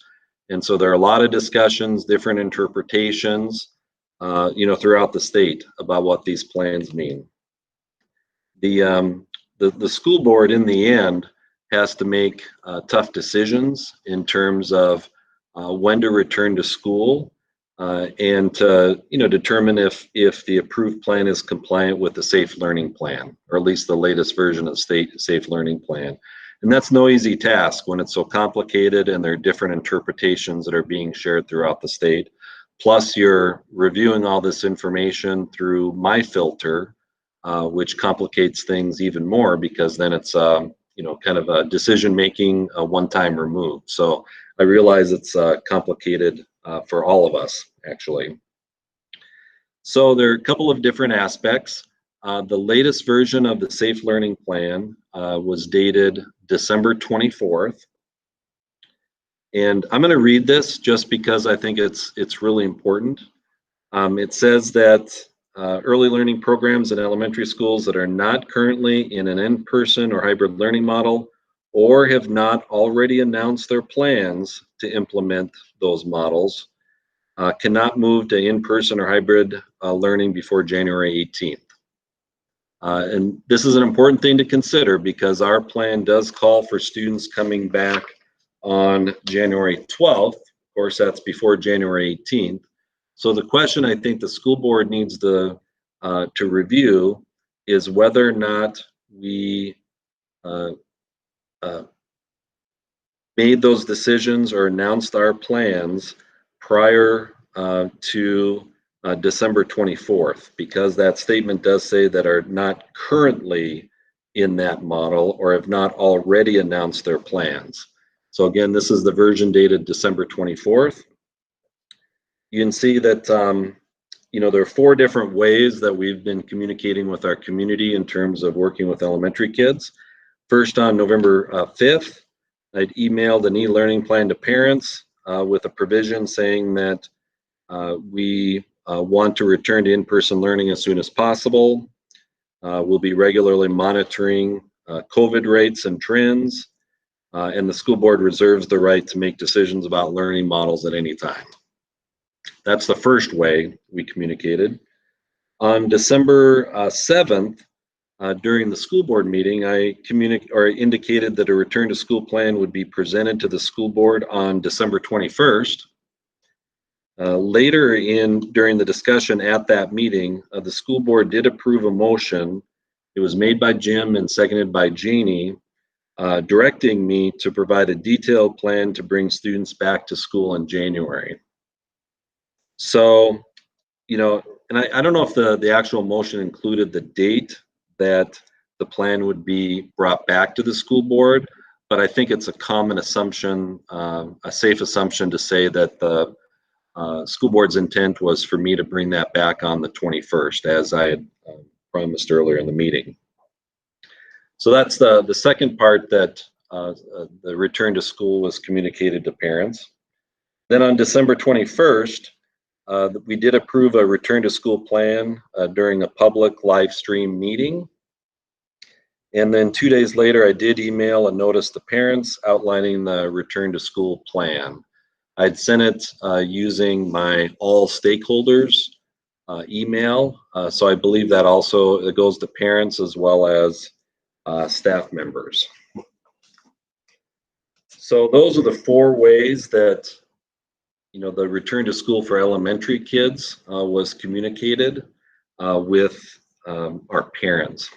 And so there are a lot of discussions, different interpretations, throughout the state about what these plans mean. The school board in the end has to make tough decisions in terms of when to return to school and to determine if the approved plan is compliant with the Safe Learning Plan, or at least the latest version of state Safe Learning Plan. And that's no easy task when it's so complicated and there are different interpretations that are being shared throughout the state. Plus you're reviewing all this information through my filter, which complicates things even more because then it's kind of a decision making, a one-time remove. So I realize it's complicated for all of us, actually. So there are a couple of different aspects. The latest version of the Safe Learning Plan was dated December 24th. And I'm going to read this just because I think it's really important. It says that early learning programs in elementary schools that are not currently in an in-person or hybrid learning model or have not already announced their plans to implement those models cannot move to in-person or hybrid learning before January 18th. And this is an important thing to consider because our plan does call for students coming back on January 12th. Of course, that's before January 18th. So the question I think the school board needs to review is whether or not we made those decisions or announced our plans prior to December 24th, because that statement does say that are not currently in that model or have not already announced their plans. So again, this is the version dated December 24th. You can see that there are 4 different ways that we've been communicating with our community in terms of working with elementary kids. First, on November 5th, I'd emailed an e-learning plan to parents with a provision saying that we want to return to in-person learning as soon as possible. We'll be regularly monitoring COVID rates and trends, and the school board reserves the right to make decisions about learning models at any time. That's the first way we communicated. On December 7th, during the school board meeting, I indicated that a return to school plan would be presented to the school board on December 21st. Later during the discussion at that meeting, the school board did approve a motion. It was made by Jim and seconded by Janie, directing me to provide a detailed plan to bring students back to school in January. So, and I don't know if the actual motion included the date that the plan would be brought back to the school board, but I think it's a common assumption, a safe assumption to say that the school board's intent was for me to bring that back on the 21st, as I had promised earlier in the meeting. So that's the second part, that the return to school was communicated to parents. Then on December 21st, we did approve a return to school plan during a public live stream meeting. And then 2 days later, I did email a notice to parents outlining the return to school plan. I'd sent it using my all stakeholders email. So I believe that also it goes to parents as well as staff members. So those are the 4 ways that the return to school for elementary kids was communicated with our parents.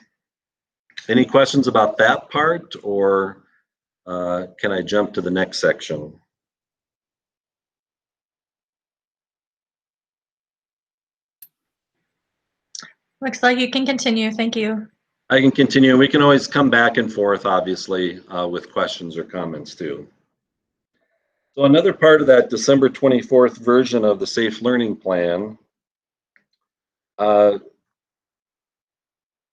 Any questions about that part, or can I jump to the next section? Looks like you can continue. Thank you. I can continue. We can always come back and forth, obviously, with questions or comments too. So another part of that December 24th version of the Safe Learning Plan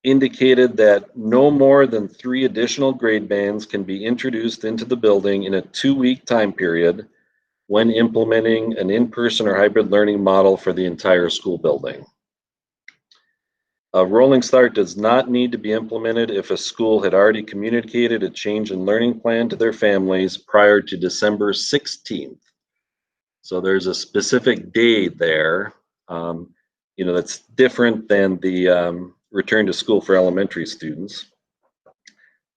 indicated that no more than 3 additional grade bands can be introduced into the building in a 2-week time period when implementing an in-person or hybrid learning model for the entire school building. A rolling start does not need to be implemented if a school had already communicated a change in learning plan to their families prior to December 16th. So there's a specific date there, that's different than the return to school for elementary students.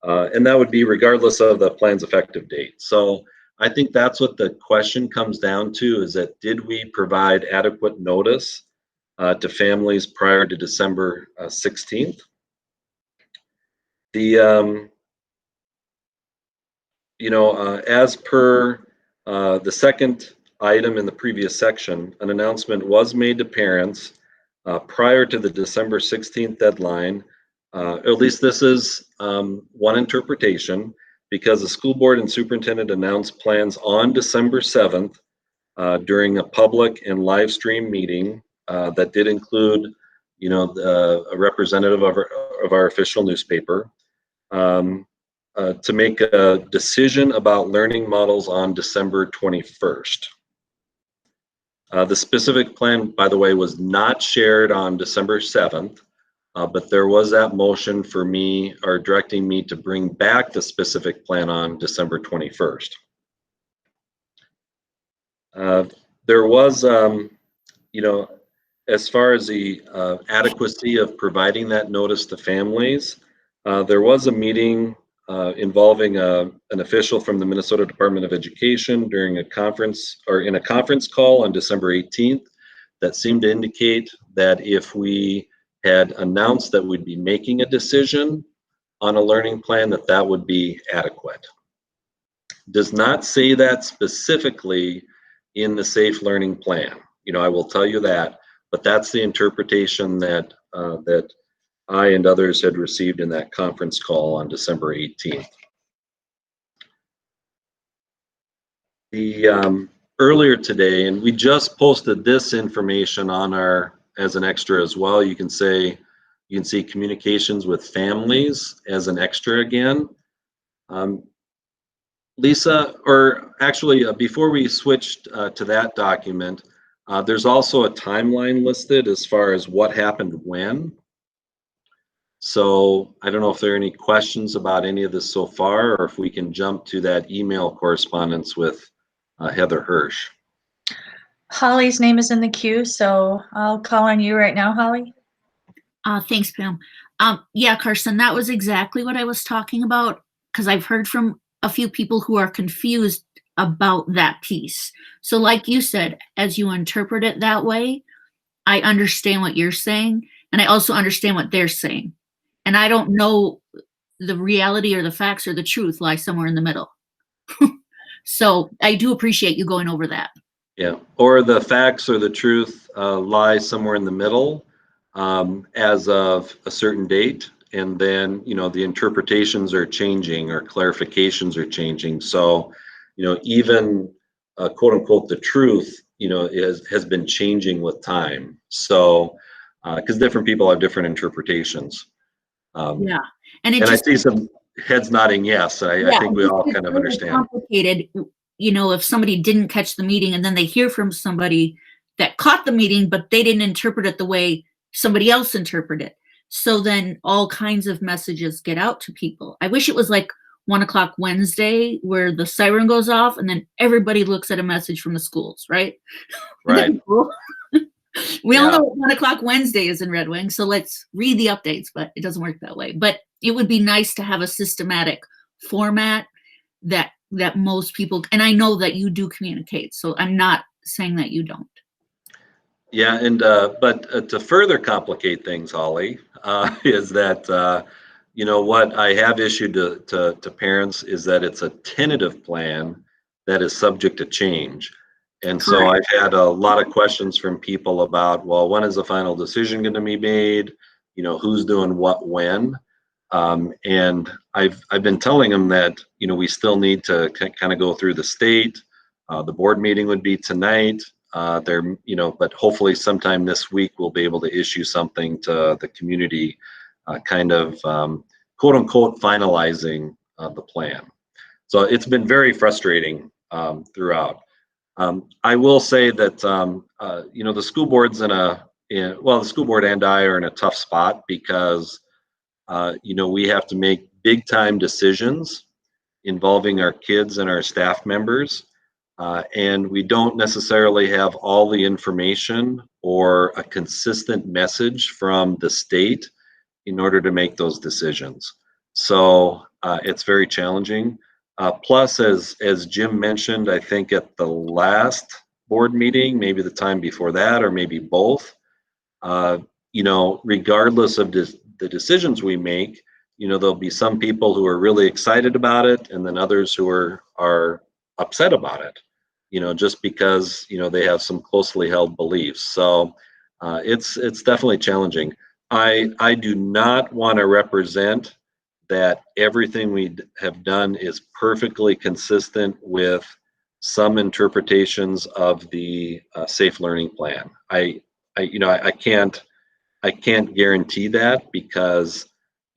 And that would be regardless of the plan's effective date. So I think that's what the question comes down to, is that did we provide adequate notice to families prior to December 16th. As per the second item in the previous section, an announcement was made to parents prior to the December 16th deadline. At least this is one interpretation, because the school board and superintendent announced plans on December 7th. during a public and live stream meeting that did include, a representative of our official newspaper, to make a decision about learning models on December 21st. The specific plan, by the way, was not shared on December 7th, but there was that motion for me, or directing me, to bring back the specific plan on December 21st. There was, as far as the adequacy of providing that notice to families, there was a meeting involving an official from the Minnesota Department of Education during a conference, or in a conference call on December 18th, that seemed to indicate that if we had announced that we'd be making a decision on a learning plan, that would be adequate. Does not say that specifically in the Safe Learning Plan. I will tell you that, but that's the interpretation that that I and others had received in that conference call on December 18th. The earlier today, and we just posted this information on our, as an extra as well. You can see communications with families as an extra again. Lisa, or actually before we switched to that document, there's also a timeline listed as far as what happened when. So I don't know if there are any questions about any of this so far, or if we can jump to that email correspondence with Heather Hirsch. Holly's name is in the queue, so I'll call on you right now, Holly. Thanks, Pam. Yeah, Carson, that was exactly what I was talking about, because I've heard from a few people who are confused about that piece. So like you said, as you interpret it that way, I understand what you're saying, and I also understand what they're saying. And I don't know, the reality or the facts or the truth lie somewhere in the middle. So I do appreciate you going over that. Yeah, or the facts or the truth lie somewhere in the middle as of a certain date. And then, the interpretations are changing or clarifications are changing. So, even quote unquote, the truth, has been changing with time. So, because different people have different interpretations. Yeah. And I see some heads nodding yes. I think we all kind of understand. Complicated, if somebody didn't catch the meeting and then they hear from somebody that caught the meeting, but they didn't interpret it the way somebody else interpreted it. So then all kinds of messages get out to people. I wish it was like 1 o'clock Wednesday where the siren goes off and then everybody looks at a message from the schools, right? Right. We all know what 1 o'clock Wednesday is in Red Wing, so let's read the updates, but it doesn't work that way. But it would be nice to have a systematic format that most people, and I know that you do communicate, so I'm not saying that you don't. Yeah, and but to further complicate things, Holly, is that what I have issued to parents is that it's a tentative plan that is subject to change. And so I've had a lot of questions from people about, well, when is the final decision going to be made? Who's doing what when? And I've been telling them that we still need to kind of go through the state. The board meeting would be tonight. But hopefully sometime this week we'll be able to issue something to the community, kind of quote unquote finalizing the plan. So it's been very frustrating throughout. I will say that the school board's the school board and I are in a tough spot because we have to make big time decisions involving our kids and our staff members. And we don't necessarily have all the information or a consistent message from the state in order to make those decisions. So it's very challenging. Plus, as Jim mentioned, I think at the last board meeting, maybe the time before that, or maybe both, regardless of the decisions we make, there'll be some people who are really excited about it, and then others who are upset about it, just because, they have some closely held beliefs. So it's definitely challenging. I do not want to represent that everything we have done is perfectly consistent with some interpretations of the safe learning plan. I can't guarantee that because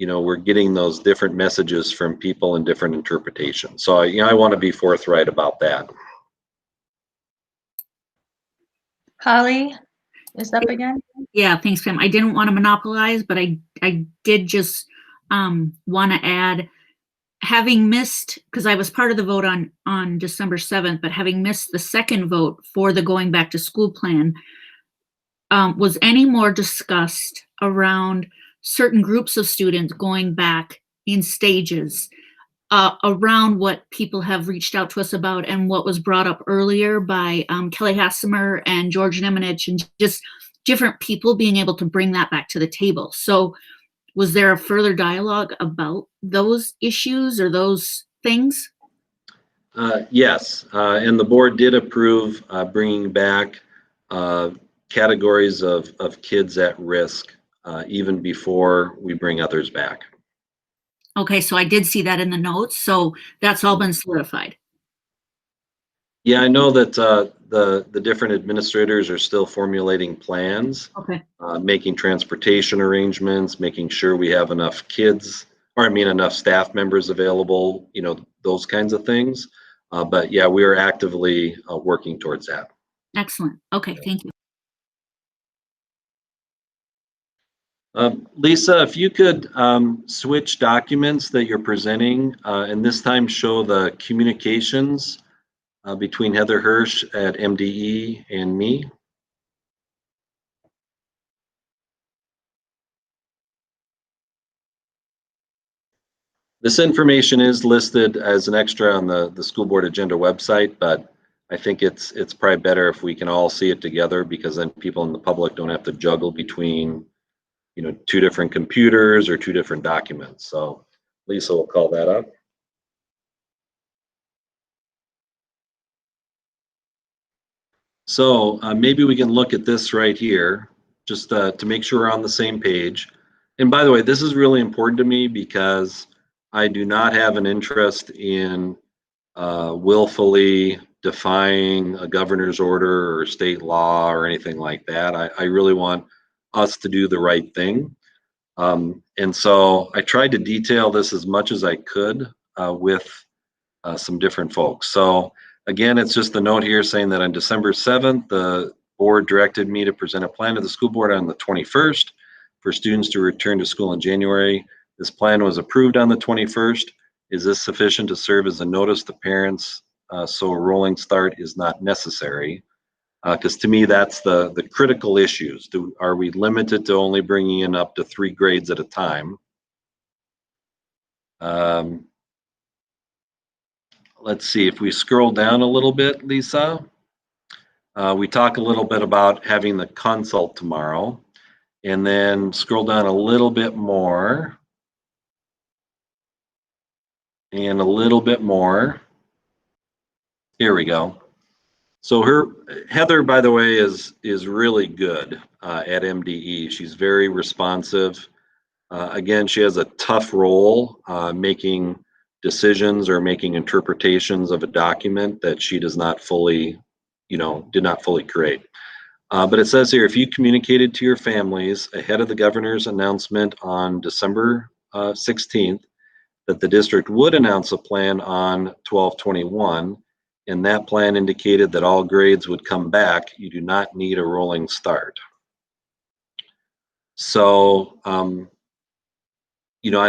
we're getting those different messages from people in different interpretations. So I want to be forthright about that. Holly is up again. Yeah, thanks, Pam. I didn't want to monopolize, but I did just want to add, having missed, because I was part of the vote on December 7th, but having missed the second vote for the going back to school plan, was any more discussed around certain groups of students going back in stages, around what people have reached out to us about and what was brought up earlier by Kelly Hassemer and George Nemenich, and just different people being able to bring that back to the table. So was there a further dialogue about those issues or those things? Yes, and the board did approve bringing back categories of kids at risk even before we bring others back. Okay, so I did see that in the notes, so that's all been solidified. Yeah, I know that the different administrators are still formulating plans, Okay. making transportation arrangements, making sure we have enough kids, or enough staff members available, those kinds of things. But yeah, we are actively working towards that. Excellent. Okay, thank you. Lisa, if you could switch documents that you're presenting, and this time show the communications between Heather Hirsch at MDE and me. This information is listed as an extra on the school board agenda website, but I think it's probably better if we can all see it together, because then people in the public don't have to juggle between two different computers or two different documents. So Lisa will call that up. So maybe we can look at this right here, just to make sure we're on the same page. And by the way, this is really important to me because I do not have an interest in willfully defying a governor's order or state law or anything like that. I really want us to do the right thing. And so I tried to detail this as much as I could with some different folks. So again, it's just the note here saying that on December 7th, the board directed me to present a plan to the school board on the 21st for students to return to school in January. This plan was approved on the 21st. Is this sufficient to serve as a notice to parents so a rolling start is not necessary? Because to me, that's the critical issues. Are we limited to only bringing in up to 3 grades at a time? Let's see, if we scroll down a little bit, Lisa, we talk a little bit about having the consult tomorrow, and then scroll down a little bit more, and a little bit more. Here we go. So Heather, by the way, is really good at MDE. She's very responsive. Again, she has a tough role making decisions or making interpretations of a document that she does not fully, did not fully create. But it says here, if you communicated to your families ahead of the governor's announcement on December 16th that the district would announce a plan on 12/21, and that plan indicated that all grades would come back, you do not need a rolling start. So, I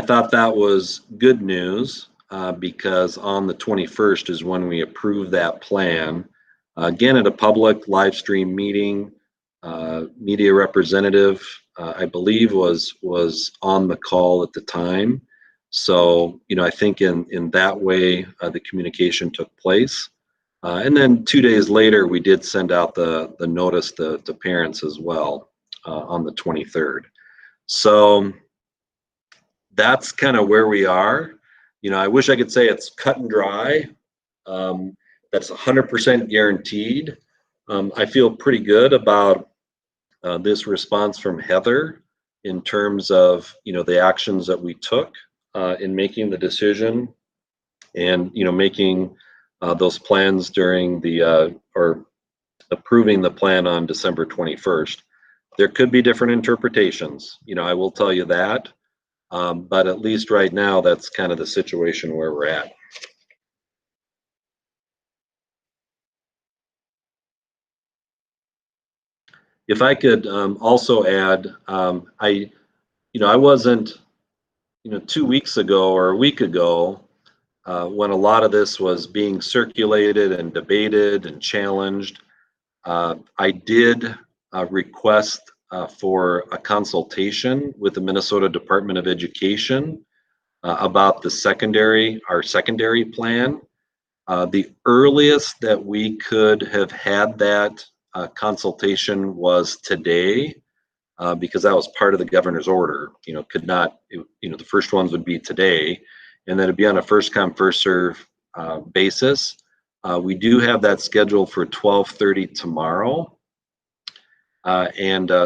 thought that was good news because on the 21st is when we approved that plan. Again, at a public live stream meeting, media representative, I believe, was on the call at the time. So, I think in that way, the communication took place. And then 2 days later, we did send out the notice to parents as well on the 23rd. So that's kind of where we are. I wish I could say it's cut and dry. That's 100% guaranteed. I feel pretty good about this response from Heather in terms of, the actions that we took in making the decision and, making those plans during the, or approving the plan on December 21st. There could be different interpretations, I will tell you that. But at least right now, that's kind of the situation where we're at. If I could also add, I wasn't, 2 weeks ago or a week ago, when a lot of this was being circulated and debated and challenged, I did request for a consultation with the Minnesota Department of Education about our secondary plan. The earliest that we could have had that consultation was today, because that was part of the governor's order. Could not, the first ones would be today, and then it'd be on a first come, first serve basis. We do have that scheduled for 12:30 tomorrow.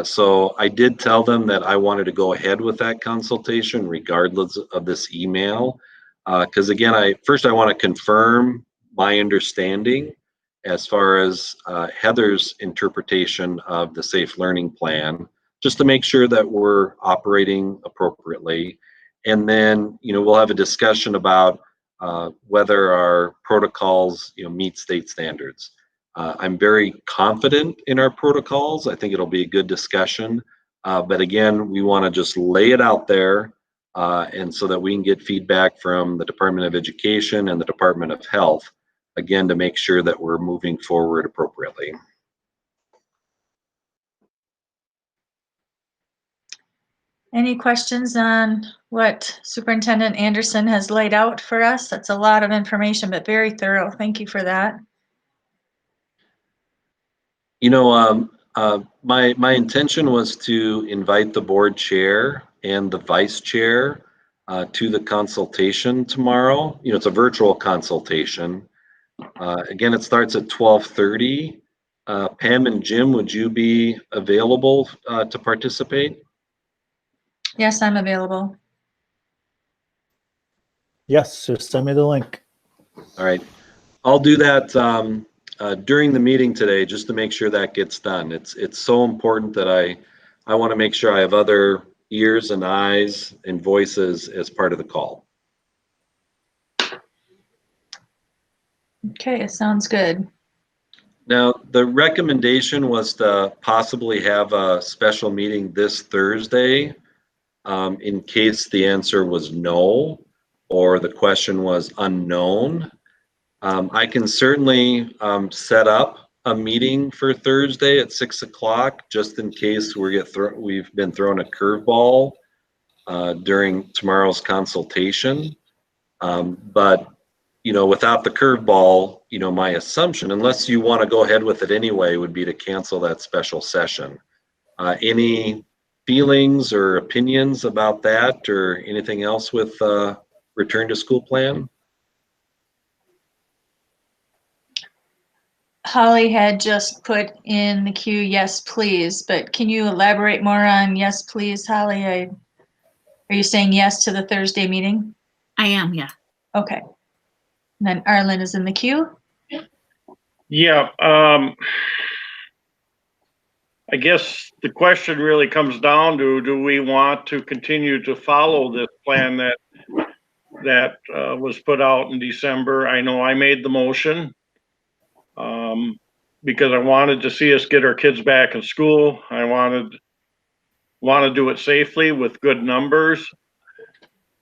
So I did tell them that I wanted to go ahead with that consultation regardless of this email. Because again, I want to confirm my understanding as far as Heather's interpretation of the Safe Learning Plan, just to make sure that we're operating appropriately. And then, we'll have a discussion about whether our protocols, meet state standards. I'm very confident in our protocols. I think it'll be a good discussion. But again, we want to just lay it out there, and so that we can get feedback from the Department of Education and the Department of Health, again, to make sure that we're moving forward appropriately. Any questions on what Superintendent Anderson has laid out for us? That's a lot of information, but very thorough. Thank you for that. My intention was to invite the board chair and the vice chair to the consultation tomorrow. It's a virtual consultation. Again, it starts at 12:30. Pam and Jim, would you be available to participate? Yes, I'm available. Yes, just send me the link. All right. I'll do that during the meeting today, just to make sure that gets done. It's so important that I want to make sure I have other ears and eyes and voices as part of the call. Okay, it sounds good. Now, the recommendation was to possibly have a special meeting this Thursday, in case the answer was no, or the question was unknown. I can certainly set up a meeting for Thursday at 6 o'clock, just in case we've been thrown a curveball during tomorrow's consultation. But without the curveball, my assumption, unless you want to go ahead with it anyway, would be to cancel that special session. Any feelings or opinions about that, or anything else with return to school plan? Holly had just put in the queue, yes, please, but can you elaborate more on yes, please, Holly? Are you saying yes to the Thursday meeting? I am, yeah. Okay. And then Arlen is in the queue. Yeah, I guess the question really comes down to, do we want to continue to follow this plan that was put out in December? I know I made the motion because I wanted to see us get our kids back in school. I want to do it safely with good numbers.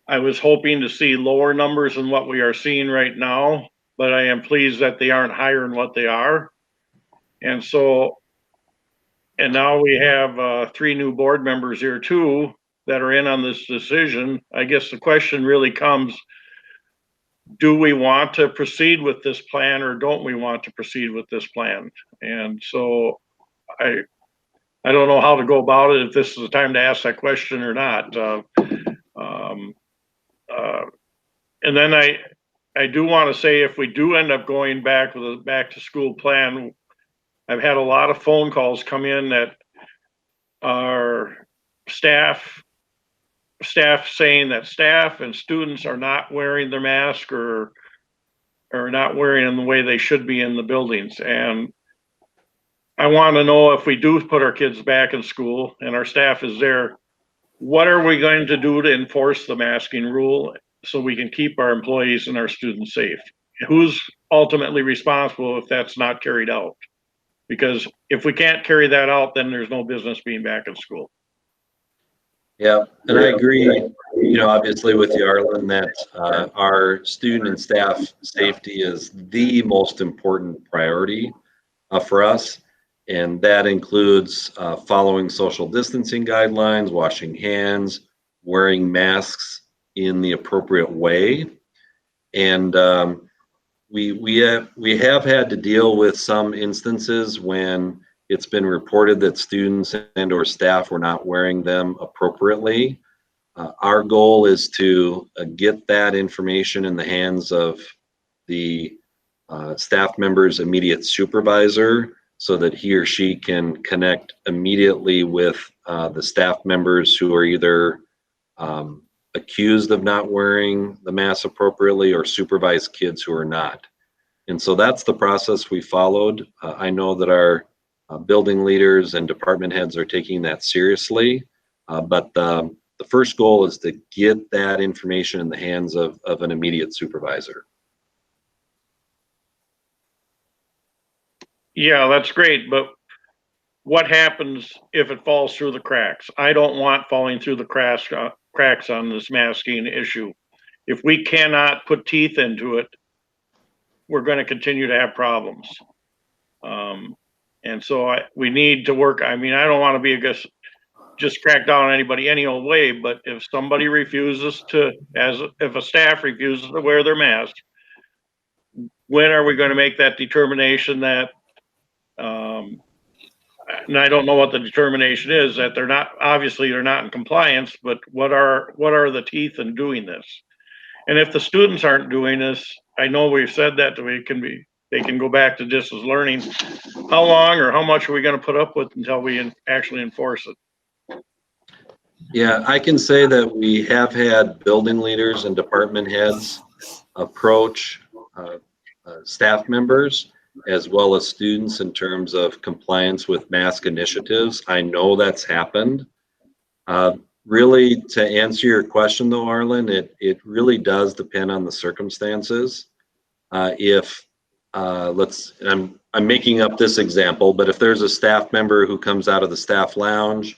I was hoping to see lower numbers than what we are seeing right now, but I am pleased that they aren't higher than what they are. And now we have 3 new board members here too that are in on this decision. I guess the question really comes, do we want to proceed with this plan or don't we want to proceed with this plan? And so I don't know how to go about it, if this is the time to ask that question or not. And then I do want to say, if we do end up going back with a back to school plan, I've had a lot of phone calls come in that are staff saying that staff and students are not wearing their mask, or or not wearing them the way they should be in the buildings. And I want to know, if we do put our kids back in school and our staff is there, what are we going to do to enforce the masking rule so we can keep our employees and our students safe? Who's ultimately responsible if that's not carried out? Because if we can't carry that out, then there's no business being back in school. Yeah, and I agree, you know, obviously with you, Arlen, that our student and staff safety is the most important priority for us. And that includes following social distancing guidelines, washing hands, wearing masks in the appropriate way. And we have had to deal with some instances when it's been reported that students and or staff were not wearing them appropriately. Our goal is to get that information in the hands of the staff member's immediate supervisor so that he or she can connect immediately with the staff members who are either accused of not wearing the mask appropriately or supervise kids who are not. And so that's the process we followed. I know that our building leaders and department heads are taking that seriously, but the first goal is to get that information in the hands of an immediate supervisor. Yeah, that's great, but what happens if it falls through the cracks? I don't want falling through the cracks on this masking issue. If we cannot put teeth into it, we're going to continue to have problems. And so we need to work. I mean, I don't want to be just crack down on anybody any old way, but if somebody refuses to, if a staff refuses to wear their mask, when are we going to make that determination that, and I don't know what the determination is, that they're not, obviously they're not in compliance, but what are the teeth in doing this? And if the students aren't doing this, I know we've said that they can go back to distance learning. How long or how much are we going to put up with until we actually enforce it? Yeah, I can say that we have had building leaders and department heads approach staff members as well as students in terms of compliance with mask initiatives. I know that's happened. Really, to answer your question though, Arlen, it really does depend on the circumstances. I'm making up this example, but if there's a staff member who comes out of the staff lounge,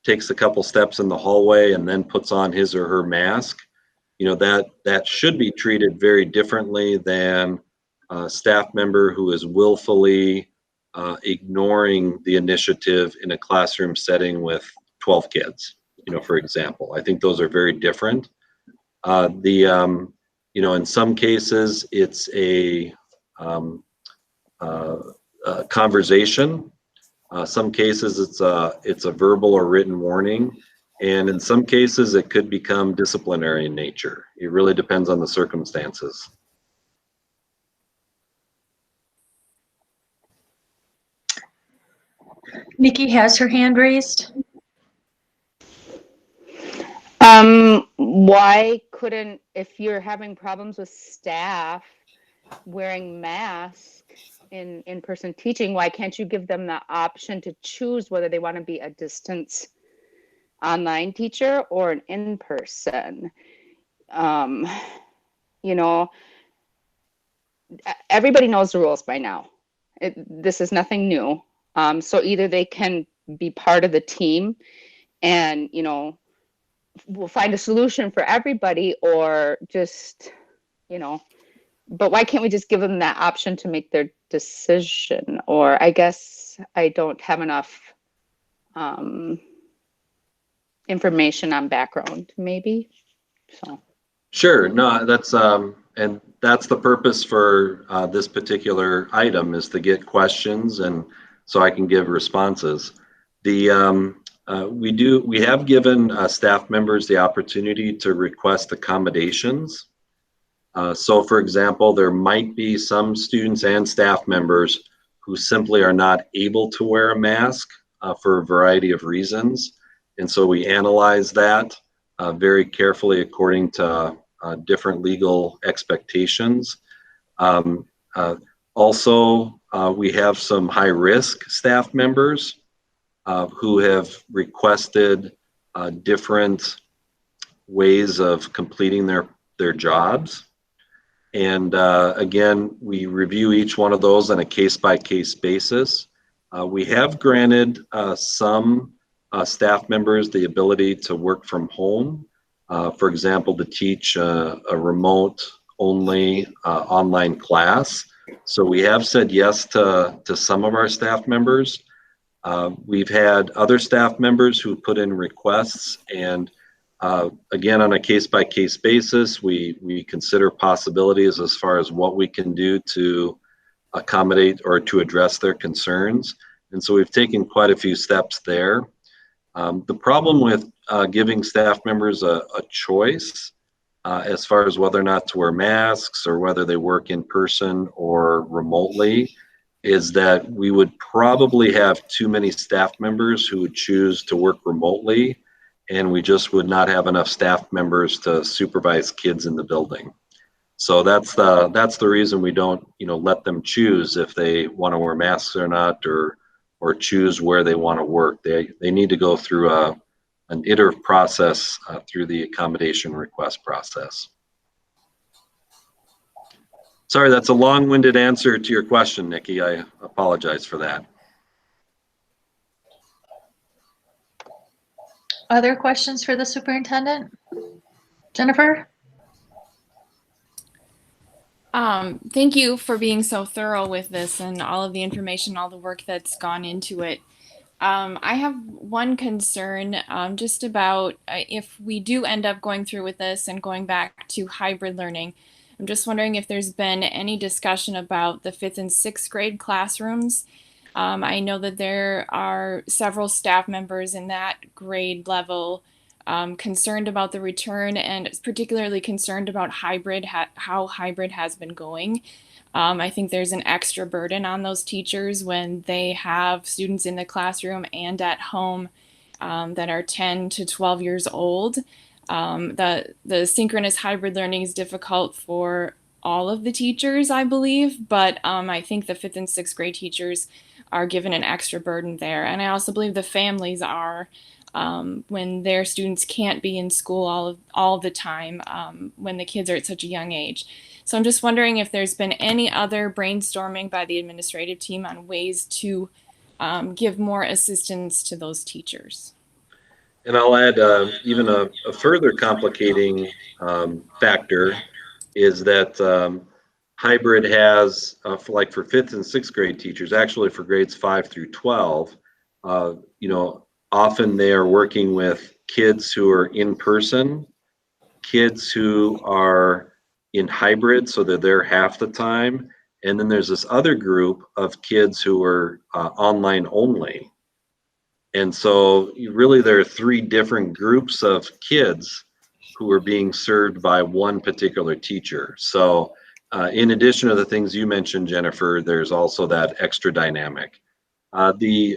takes a couple steps in the hallway and then puts on his or her mask, you know, that should be treated very differently than a staff member who is willfully ignoring the initiative in a classroom setting with 12 kids, you know, for example. I think those are very different. You know, in some cases it's a conversation. Some cases it's a verbal or written warning, and in some cases it could become disciplinary in nature. It really depends on the circumstances. Nikki has her hand raised. Why couldn't, if you're having problems with staff wearing masks in in-person teaching, why can't you give them the option to choose whether they want to be a distance online teacher or an in-person? You know, everybody knows the rules by now. This is nothing new. So either they can be part of the team and, you know, we'll find a solution for everybody, or just, you know, but why can't we just give them that option to make their decision? Or I guess I don't have enough information on background, maybe. So. Sure, no, that's and that's the purpose for this particular item, is to get questions and so I can give responses. We have given staff members the opportunity to request accommodations. So for example, there might be some students and staff members who simply are not able to wear a mask for a variety of reasons. And so we analyze that very carefully according to different legal expectations. Also, we have some high-risk staff members who have requested different ways of completing their jobs. And again, we review each one of those on a case-by-case basis. We have granted some staff members the ability to work from home, for example, to teach a remote-only online class. So we have said yes to some of our staff members. We've had other staff members who put in requests, and again, on a case-by-case basis, we consider possibilities as far as what we can do to accommodate or to address their concerns. And so we've taken quite a few steps there. The problem with giving staff members a choice as far as whether or not to wear masks or whether they work in person or remotely is that we would probably have too many staff members who would choose to work remotely, and we just would not have enough staff members to supervise kids in the building. So that's the reason we don't, let them choose if they want to wear masks or not, or choose where they want to work. They need to go through an iterative process through the accommodation request process. Sorry, that's a long-winded answer to your question, Nikki. I apologize for that. Other questions for the superintendent? Jennifer? Thank you for being so thorough with this and all of the information, all the work that's gone into it. I have one concern just about if we do end up going through with this and going back to hybrid learning. I'm just wondering if there's been any discussion about the 5th and 6th grade classrooms. I know that there are several staff members in that grade level concerned about the return, and particularly concerned about hybrid, how hybrid has been going. I think there's an extra burden on those teachers when they have students in the classroom and at home that are 10 to 12 years old. The synchronous hybrid learning is difficult for all of the teachers, I believe, but I think the 5th and 6th grade teachers are given an extra burden there. And I also believe the families are when their students can't be in school all the time when the kids are at such a young age. So I'm just wondering if there's been any other brainstorming by the administrative team on ways to give more assistance to those teachers. And I'll add even a further complicating factor is that hybrid has, like for 5th and 6th grade teachers, actually for grades 5 through 12, often they are working with kids who are in person, kids who are in hybrid, so they're there half the time. And then there's this other group of kids who are online only. And so really there are 3 different groups of kids who are being served by one particular teacher. So in addition to the things you mentioned, Jennifer, there's also that extra dynamic. As you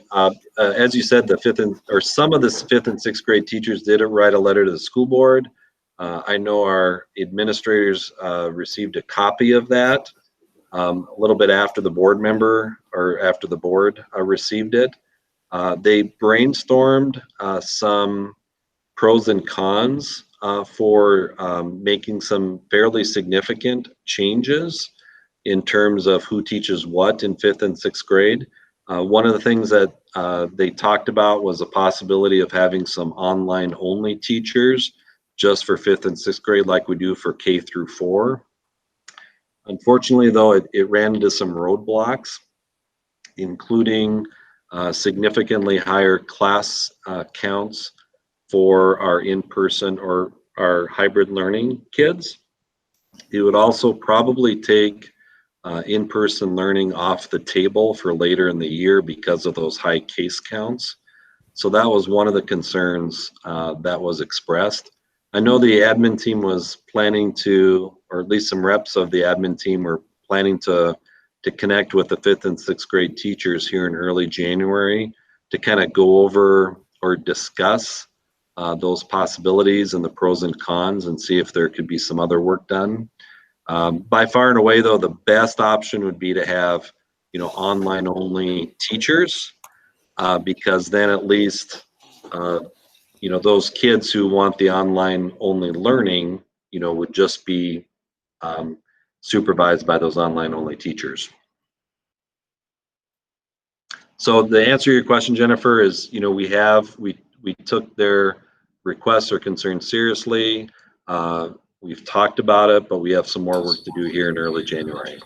said, some of the 5th and 6th grade teachers did write a letter to the school board. I know our administrators received a copy of that a little bit after the board received it. They brainstormed some pros and cons for making some fairly significant changes in terms of who teaches what in 5th and 6th grade. One of the things that they talked about was a possibility of having some online only teachers just for 5th and 6th grade like we do for K through 4. Unfortunately, though, it ran into some roadblocks, including significantly higher class counts for our in-person or our hybrid learning kids. It would also probably take in-person learning off the table for later in the year because of those high case counts. So that was one of the concerns that was expressed. I know the admin team was planning to, or at least some reps of the admin team were planning to connect with the 5th and 6th grade teachers here in early January to kind of go over or discuss those possibilities and the pros and cons and see if there could be some other work done. By far and away, though, the best option would be to have, online only teachers, because then at least, those kids who want the online only learning, would just be supervised by those online only teachers. So the answer to your question, Jennifer, is, we took their requests or concerns seriously. We've talked about it, but we have some more work to do here in early January.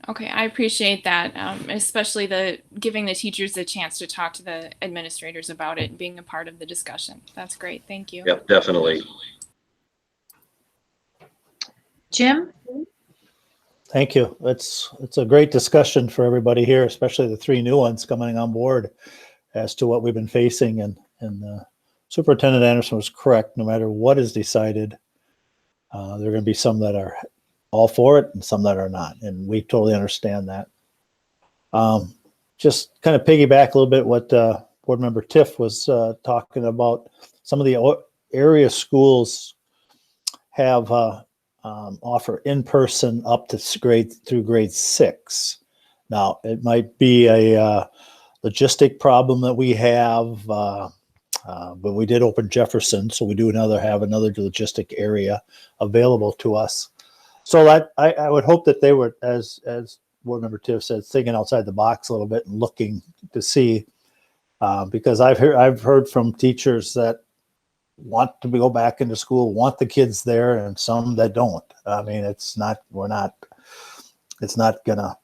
Okay, I appreciate that, especially the giving the teachers the chance to talk to the administrators about it and being a part of the discussion. That's great. Thank you. Yep, definitely. Jim? Thank you. It's a great discussion for everybody here, especially the three new ones coming on board as to what we've been facing. And Superintendent Anderson was correct. No matter what is decided, there are going to be some that are all for it and some that are not. And we totally understand that. Just kind of piggyback a little bit what Board Member Tiff was talking about. Some of the area schools have offer in-person up to grade 6. Now, it might be a logistic problem that we have, but we did open Jefferson, so we do have another logistic area available to us. So I would hope that they were, as Board Member Tiff said, thinking outside the box a little bit and looking to see, because I've heard from teachers that want to go back into school, want the kids there, and some that don't. I mean, it's not gonna,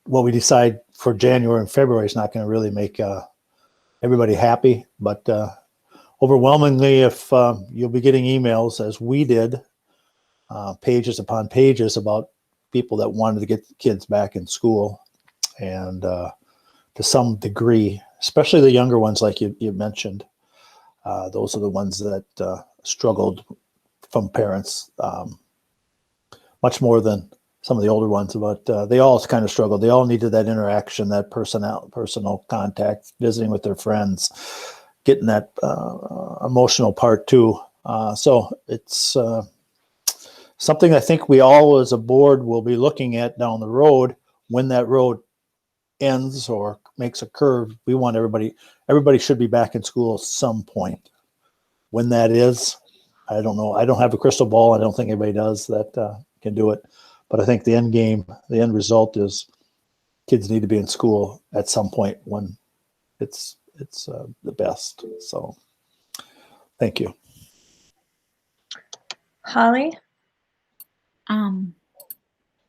what we decide for January and February is not gonna really make everybody happy, but overwhelmingly, if you'll be getting emails, as we did, pages upon pages about people that wanted to get the kids back in school, and to some degree, especially the younger ones, like you mentioned, those are the ones that struggled from parents much more than some of the older ones, but they all kind of struggled. They all needed that interaction, that personal contact, visiting with their friends, getting that emotional part too. So it's something I think we all as a board will be looking at down the road. When that road ends or makes a curve, we want everybody should be back in school at some point. When that is, I don't know. I don't have a crystal ball. I don't think anybody does that can do it. But I think the end game, the end result is kids need to be in school at some point when it's the best. So thank you. Holly?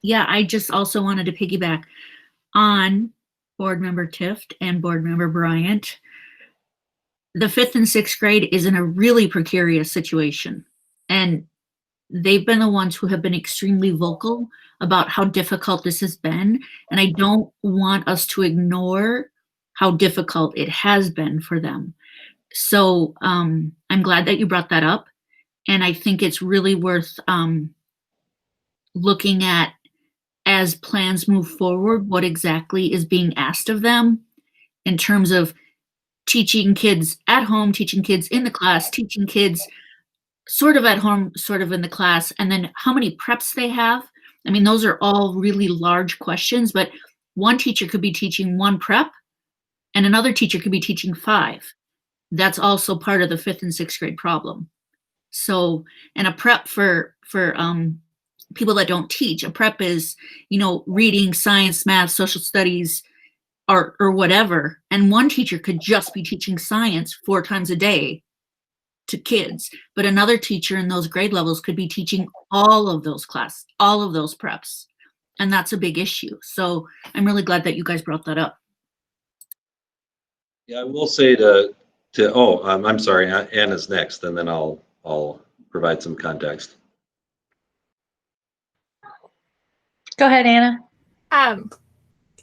Yeah, I just also wanted to piggyback on Board Member Tift and Board Member Bryant. The 5th and 6th grade is in a really precarious situation, and they've been the ones who have been extremely vocal about how difficult this has been, and I don't want us to ignore how difficult it has been for them. So I'm glad that you brought that up, and I think it's really worth looking at as plans move forward, what exactly is being asked of them in terms of teaching kids at home, teaching kids in the class, teaching kids sort of at home, sort of in the class, and then how many preps they have. I mean, those are all really large questions, but one teacher could be teaching 1 prep and another teacher could be teaching 5. That's also part of the 5th and 6th grade problem. So, and a prep for people that don't teach, a prep is, reading, science, math, social studies, or whatever. And one teacher could just be teaching science 4 times a day to kids, but another teacher in those grade levels could be teaching all of those preps. And that's a big issue. So I'm really glad that you guys brought that up. Yeah, I will say I'm sorry, Anna's next, and then I'll provide some context. Go ahead, Anna.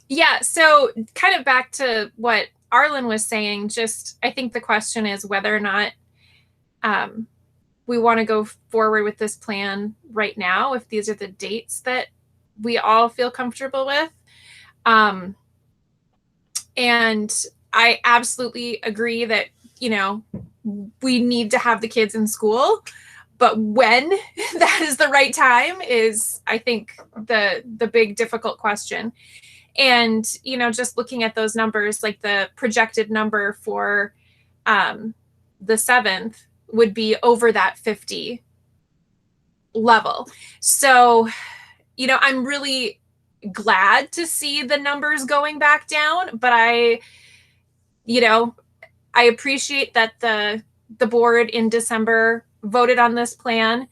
Yeah, so kind of back to what Arlen was saying, I think the question is whether or not we want to go forward with this plan right now, if these are the dates that we all feel comfortable with. And I absolutely agree that, we need to have the kids in school, but when that is the right time is, I think, the big difficult question. And, just looking at those numbers, like the projected number for the 7th would be over that 50 level. So, I'm really glad to see the numbers going back down, but I appreciate that the board in December voted on this plan.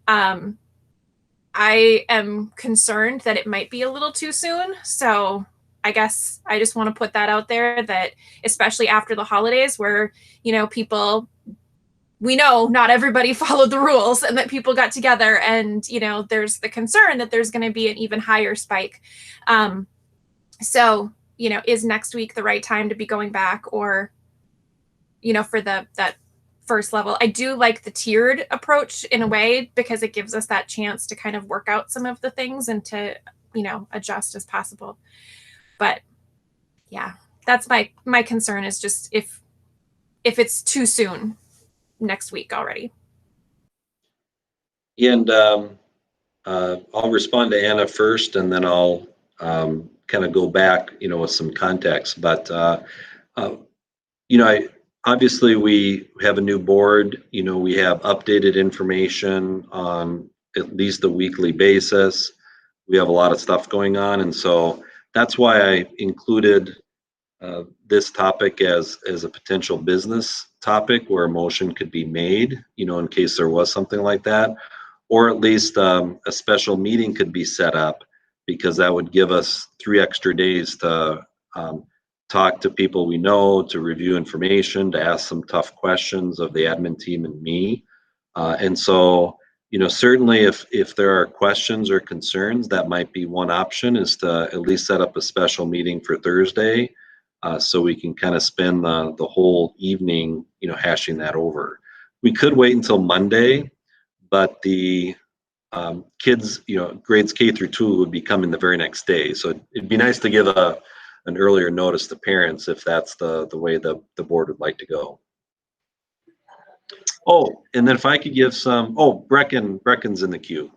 I am concerned that it might be a little too soon. So I guess I just want to put that out there, that especially after the holidays where, people, we know not everybody followed the rules, and that people got together, and, there's the concern that there's going to be an even higher spike. So, is next week the right time to be going back, or, for that first level? I do like the tiered approach in a way, because it gives us that chance to kind of work out some of the things and to, adjust as possible. But yeah, that's my concern, is just if it's too soon next week already. And I'll respond to Anna first, and then I'll kind of go back, with some context. But obviously we have a new board. We have updated information on at least a weekly basis. We have a lot of stuff going on, and so that's why I included this topic as a potential business topic where a motion could be made, in case there was something like that, or at least a special meeting could be set up, because that would give us 3 extra days to talk to people we know, to review information, to ask some tough questions of the admin team and me. And so, certainly if there are questions or concerns, that might be one option, is to at least set up a special meeting for Thursday, so we can kind of spend the whole evening, hashing that over. We could wait until Monday, but the kids, grades K through 2 would be coming the very next day. So it'd be nice to give an earlier notice to parents if that's the way the board would like to go. Oh, and then if I could give some, Brecken's in the queue.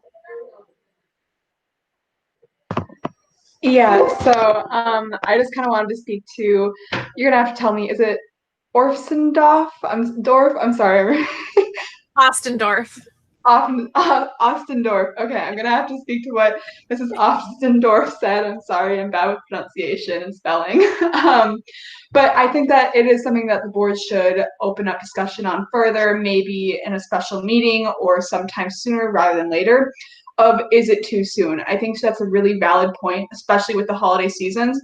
Yeah, so I just kind of wanted to speak to, you're gonna have to tell me, is it Orfsendorf? I'm sorry. Ostendorf. Ostendorf. Okay, I'm gonna have to speak to what Mrs. Ostendorf said. I'm sorry, I'm bad with pronunciation and spelling. But I think that it is something that the board should open up discussion on further, maybe in a special meeting or sometime sooner rather than later, of is it too soon? I think that's a really valid point, especially with the holiday seasons.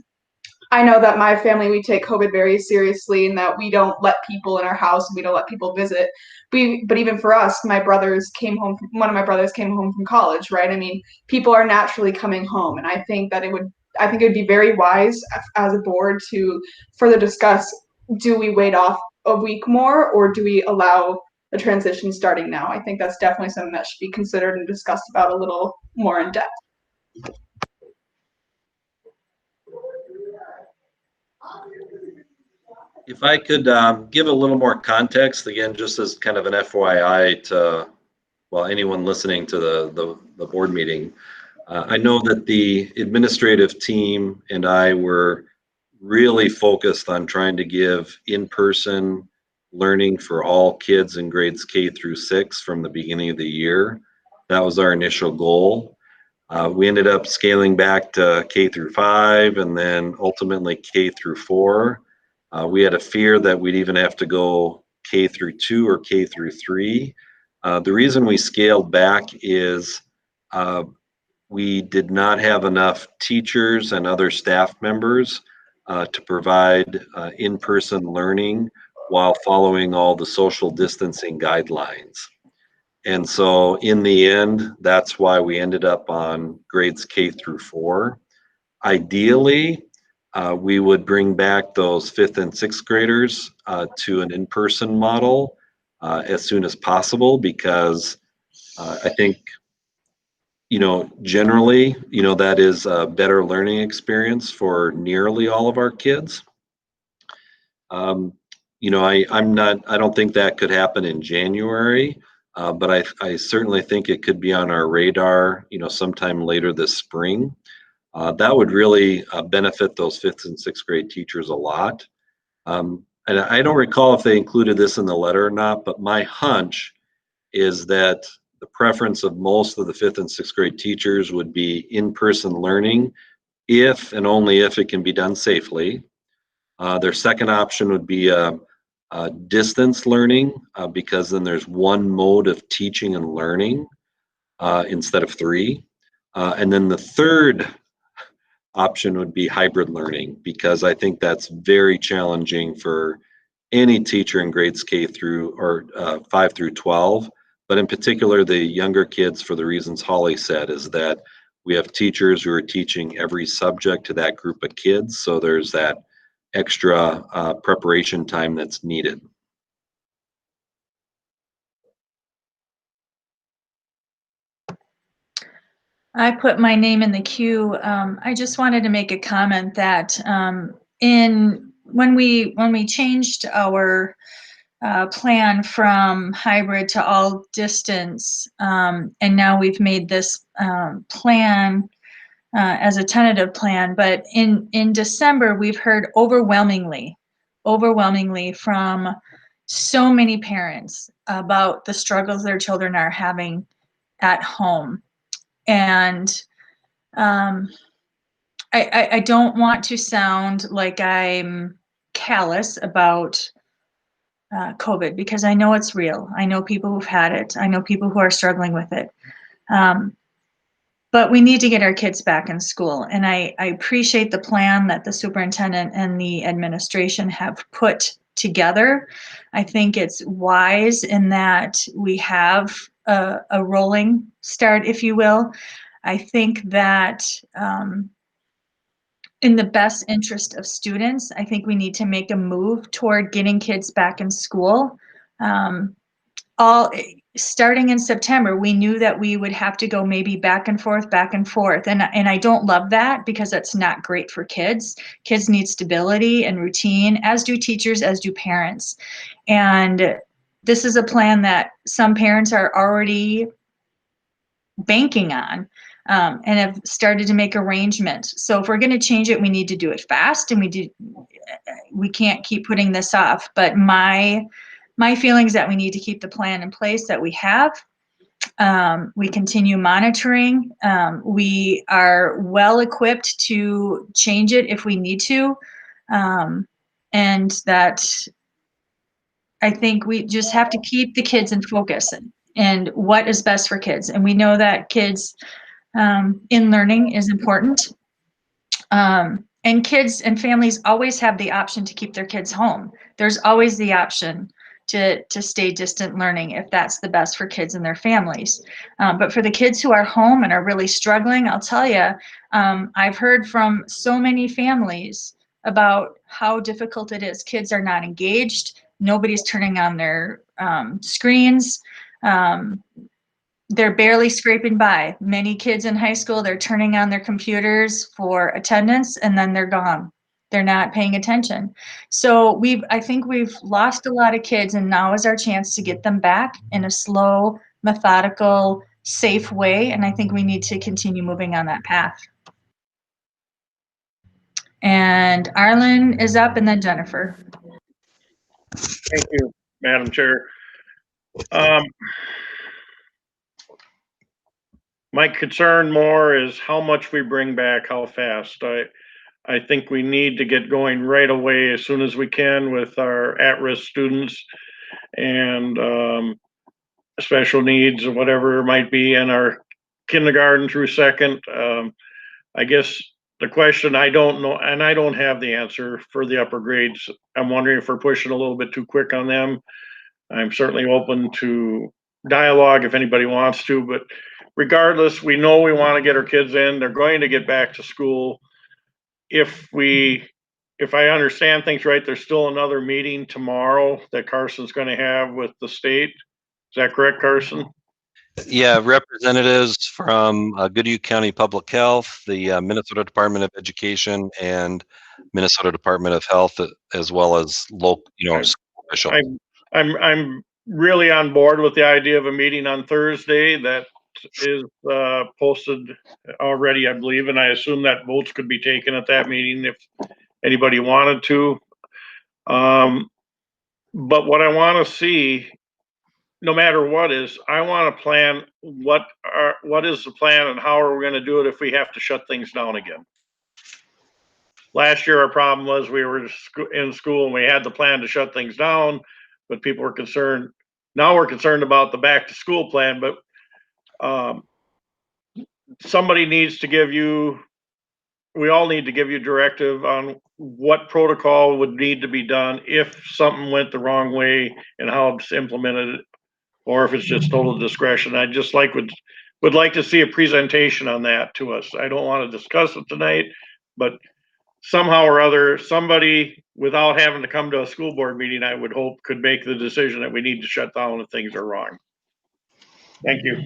I know that my family, we take COVID very seriously, and that we don't let people in our house and we don't let people visit. But even for us, one of my brothers came home from college, right? I mean, people are naturally coming home. And I think it would be very wise as a board to further discuss, do we wait off a week more, or do we allow the transition starting now? I think that's definitely something that should be considered and discussed about a little more in depth. If I could give a little more context, again, just as kind of an FYI to, anyone listening to the board meeting, I know that the administrative team and I were really focused on trying to give in-person learning for all kids in grades K through 6 from the beginning of the year. That was our initial goal. We ended up scaling back to K through 5 and then ultimately K through 4. We had a fear that we'd even have to go K through 2 or K through 3. The reason we scaled back is we did not have enough teachers and other staff members to provide in-person learning while following all the social distancing guidelines. And so in the end, that's why we ended up on grades K through 4. Ideally, we would bring back those 5th and 6th graders to an in-person model as soon as possible, because I think, generally, that is a better learning experience for nearly all of our kids. I don't think that could happen in January. but I certainly think it could be on our radar, sometime later this spring. That would really benefit those 5th and 6th grade teachers a lot. And I don't recall if they included this in the letter or not, but my hunch is that the preference of most of the 5th and 6th grade teachers would be in-person learning if and only if it can be done safely. Their second option would be distance learning because then there's one mode of teaching and learning instead of 3. And then the third option would be hybrid learning because I think that's very challenging for any teacher in grades K through or 5 through 12, but in particular the younger kids for the reasons Holly said is that we have teachers who are teaching every subject to that group of kids, so there's that extra preparation time that's needed. I put my name in the queue. I just wanted to make a comment that when we changed our plan from hybrid to all distance, and now we've made this plan as a tentative plan. But in December, we've heard overwhelmingly from so many parents about the struggles their children are having at home. And I don't want to sound like I'm callous about COVID because I know it's real. I know people who've had it. I know people who are struggling with it. But we need to get our kids back in school. And I appreciate the plan that the superintendent and the administration have put together. I think it's wise in that we have a rolling start, if you will. I think that in the best interest of students, I think we need to make a move toward getting kids back in school. Starting in September, we knew that we would have to go maybe back and forth. And I don't love that because that's not great for kids. Kids need stability and routine, as do teachers, as do parents. And this is a plan that some parents are already banking on and have started to make arrangements. So if we're going to change it, we need to do it fast, and we can't keep putting this off. But my feeling is that we need to keep the plan in place that we have. We continue monitoring. We are well equipped to change it if we need to. And that I think we just have to keep the kids in focus and what is best for kids. And we know that kids in learning is important. And kids and families always have the option to keep their kids home. There's always the option to stay distant learning if that's the best for kids and their families. But for the kids who are home and are really struggling, I'll tell you, I've heard from so many families about how difficult it is. Kids are not engaged. Nobody's turning on their screens. They're barely scraping by. Many kids in high school, they're turning on their computers for attendance and then they're gone. They're not paying attention. So I think we've lost a lot of kids, and now is our chance to get them back in a slow, methodical, safe way. And I think we need to continue moving on that path. And Arlen is up, and then Jennifer. Thank you, Madam Chair. My concern more is how much we bring back, how fast. I think we need to get going right away as soon as we can with our at-risk students and special needs or whatever it might be in our kindergarten through second. I guess the question, I don't know, and I don't have the answer for the upper grades. I'm wondering if we're pushing a little bit too quick on them. I'm certainly open to dialogue if anybody wants to, but regardless, we know we want to get our kids in. They're going to get back to school. If I understand things right, there's still another meeting tomorrow that Carson's going to have with the state. Is that correct, Carson? Yeah, representatives from Goodhue County Public Health, the Minnesota Department of Education, and Minnesota Department of Health, as well as local, school officials. I'm really on board with the idea of a meeting on Thursday that is posted already, I believe, and I assume that votes could be taken at that meeting if anybody wanted to. But what I want to see, no matter what, is I want to plan what is the plan and how are we going to do it if we have to shut things down again. Last year, our problem was we were in school and we had the plan to shut things down, but people were concerned. Now we're concerned about the back to school plan, but somebody needs to give you, we all need to give you directive on what protocol would need to be done if something went the wrong way and how it's implemented, or if it's just total discretion. I just would like to see a presentation on that to us. I don't want to discuss it tonight, but somehow or other, somebody, without having to come to a school board meeting, I would hope could make the decision that we need to shut down if things are wrong. Thank you.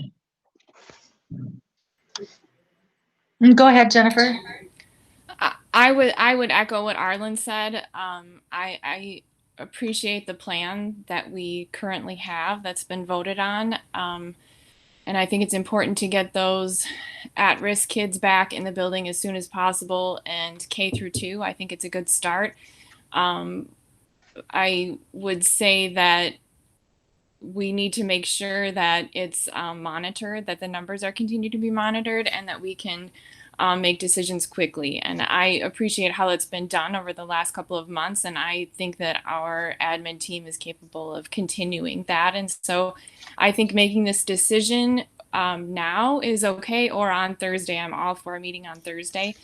Go ahead, Jennifer. I would echo what Arlen said. I appreciate the plan that we currently have that's been voted on. And I think it's important to get those at-risk kids back in the building as soon as possible, and K through 2, I think it's a good start. I would say that we need to make sure that it's monitored, that the numbers are continued to be monitored, and that we can make decisions quickly. And I appreciate how it's been done over the last couple of months, and I think that our admin team is capable of continuing that. And so I think making this decision now is okay, or on Thursday. I'm all for a meeting on Thursday.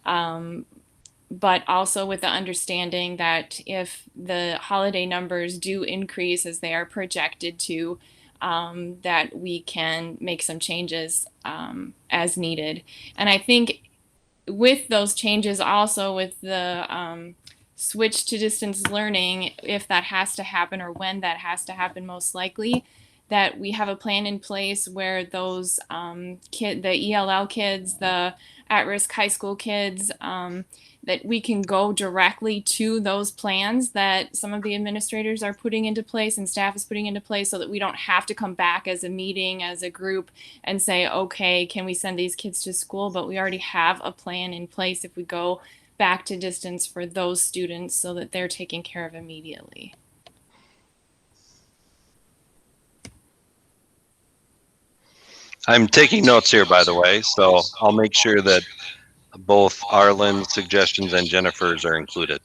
But also with the understanding that if the holiday numbers do increase as they are projected to, that we can make some changes as needed. And I think with those changes, also with the switch to distance learning, if that has to happen or when that has to happen, most likely, that we have a plan in place where those the ELL kids, the at-risk high school kids, that we can go directly to those plans that some of the administrators are putting into place and staff is putting into place, so that we don't have to come back as a meeting, as a group, and say, okay, can we send these kids to school? But we already have a plan in place if we go back to distance for those students, so that they're taken care of immediately. I'm taking notes here, by the way, so I'll make sure that both Arlen's suggestions and Jennifer's are included.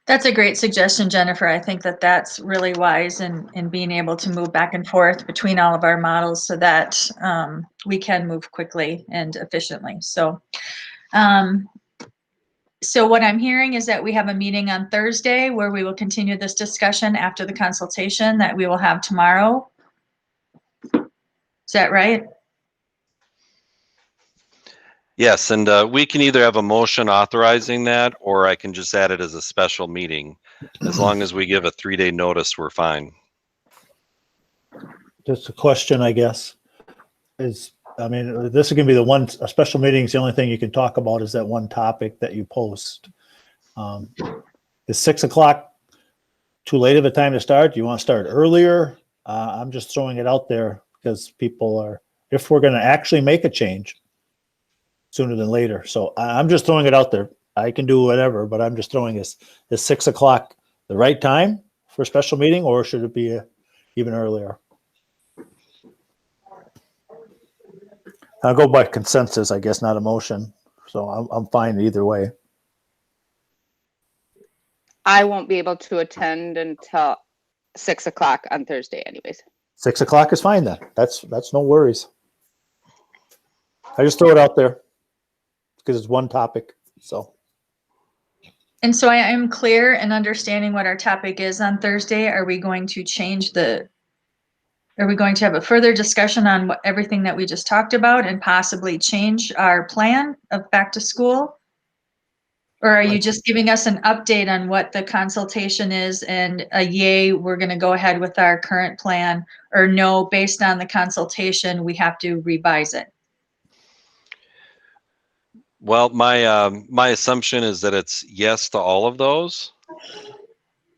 That's a great suggestion, Jennifer. I think that that's really wise in being able to move back and forth between all of our models so that we can move quickly and efficiently. So, so what I'm hearing is that we have a meeting on Thursday where we will continue this discussion after the consultation that we will have tomorrow. Is that right? Yes, and we can either have a motion authorizing that, or I can just add it as a special meeting. As long as we give a 3-day notice, we're fine. Just a question, I guess, is, I mean, this is going to be the one, a special meeting is the only thing you can talk about is that one topic that you post. Is 6 o'clock too late of a time to start? Do you want to start earlier? I'm just throwing it out there because people are, if we're going to actually make a change, sooner than later. So I'm just throwing it out there. I can do whatever, but I'm just throwing this. Is 6 o'clock the right time for a special meeting, or should it be even earlier? I'll go by consensus, I guess, not a motion. So I'm fine either way. I won't be able to attend until 6 o'clock on Thursday anyways. 6 o'clock is fine then. That's no worries. I just throw it out there because it's one topic. So. And so I am clear in understanding what our topic is on Thursday. Are we going to change are we going to have a further discussion on everything that we just talked about and possibly change our plan of back to school? Or are you just giving us an update on what the consultation is and a yay, we're going to go ahead with our current plan, or no, based on the consultation, we have to revise it? Well, my assumption is that it's yes to all of those.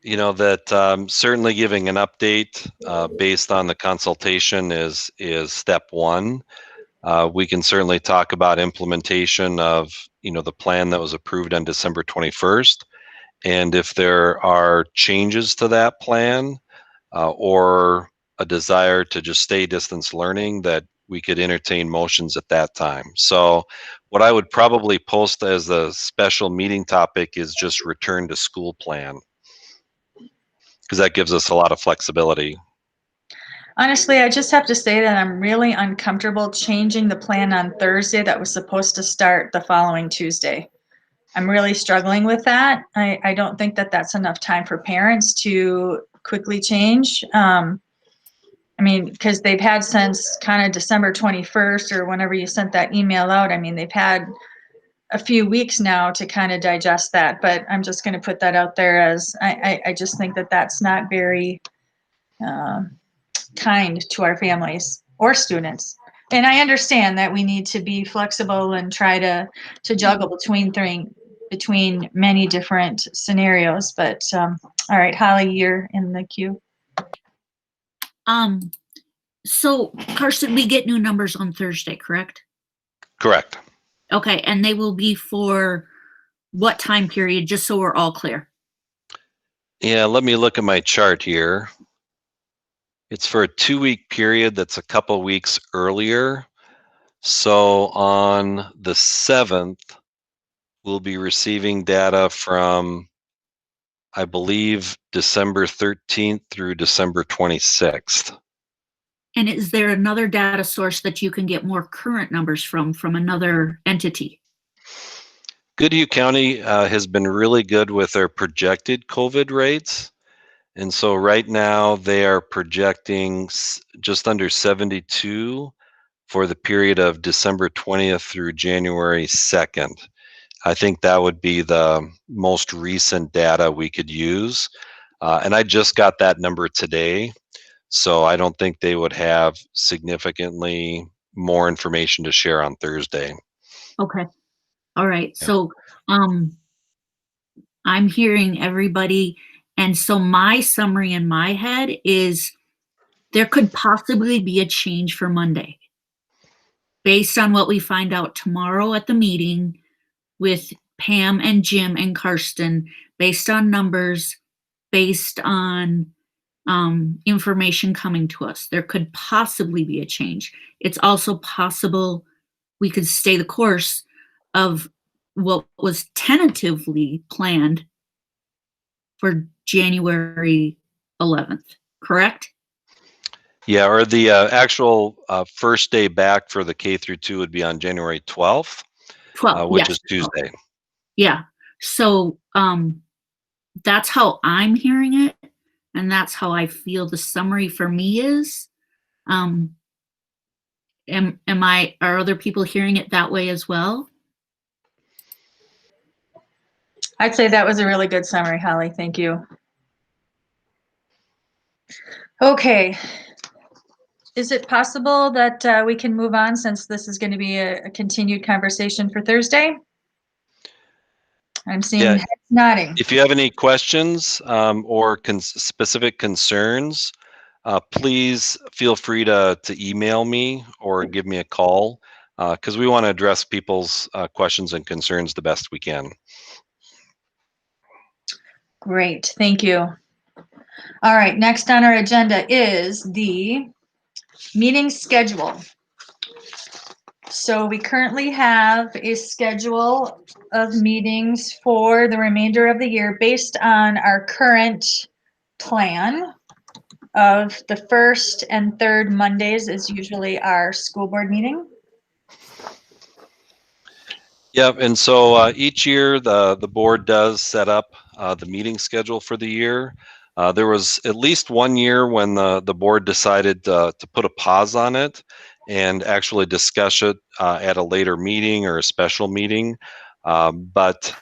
You know, that certainly giving an update based on the consultation is step one. We can certainly talk about implementation of, the plan that was approved on December 21st. And if there are changes to that plan or a desire to just stay distance learning, that we could entertain motions at that time. So what I would probably post as a special meeting topic is just return to school plan, because that gives us a lot of flexibility. Honestly, I just have to say that I'm really uncomfortable changing the plan on Thursday that was supposed to start the following Tuesday. I'm really struggling with that. I don't think that that's enough time for parents to quickly change. I mean, because they've had since kind of December 21st or whenever you sent that email out. I mean, they've had a few weeks now to kind of digest that, but I'm just going to put that out there as I just think that that's not very kind to our families or students. And I understand that we need to be flexible and try to juggle between many different scenarios. But all right, Holly, you're in the queue. So Carson, we get new numbers on Thursday, correct? Correct. Okay, and they will be for what time period, just so we're all clear? Yeah, let me look at my chart here. It's for a 2-week period that's a couple weeks earlier. So on the 7th, we'll be receiving data from, I believe, December 13th through December 26th. And is there another data source that you can get more current numbers from another entity? Goodhue County has been really good with their projected COVID rates. And so right now they are projecting just under 72 for the period of December 20th through January 2nd. I think that would be the most recent data we could use. And I just got that number today. So I don't think they would have significantly more information to share on Thursday. Okay. All right. Yeah. So I'm hearing everybody. And so my summary in my head is there could possibly be a change for Monday based on what we find out tomorrow at the meeting with Pam and Jim and Karsten, based on numbers, based on information coming to us. There could possibly be a change. It's also possible we could stay the course of what was tentatively planned for January 11th, correct? Yeah, or the actual first day back for the K through 2 would be on January 12th, which is Tuesday. Yeah, so that's how I'm hearing it, and that's how I feel the summary for me is. Are other people hearing it that way as well? I'd say that was a really good summary, Holly. Thank you. Okay. Is it possible that we can move on since this is going to be a continued conversation for Thursday? I'm seeing heads nodding. If you have any questions or specific concerns, please feel free to email me or give me a call because we want to address people's questions and concerns the best we can. Great, thank you. All right, next on our agenda is the meeting schedule. So we currently have a schedule of meetings for the remainder of the year based on our current plan of the first and third Mondays is usually our school board meeting. Yep, and so each year the board does set up the meeting schedule for the year. There was at least one year when the board decided to put a pause on it and actually discuss it at a later meeting or a special meeting. But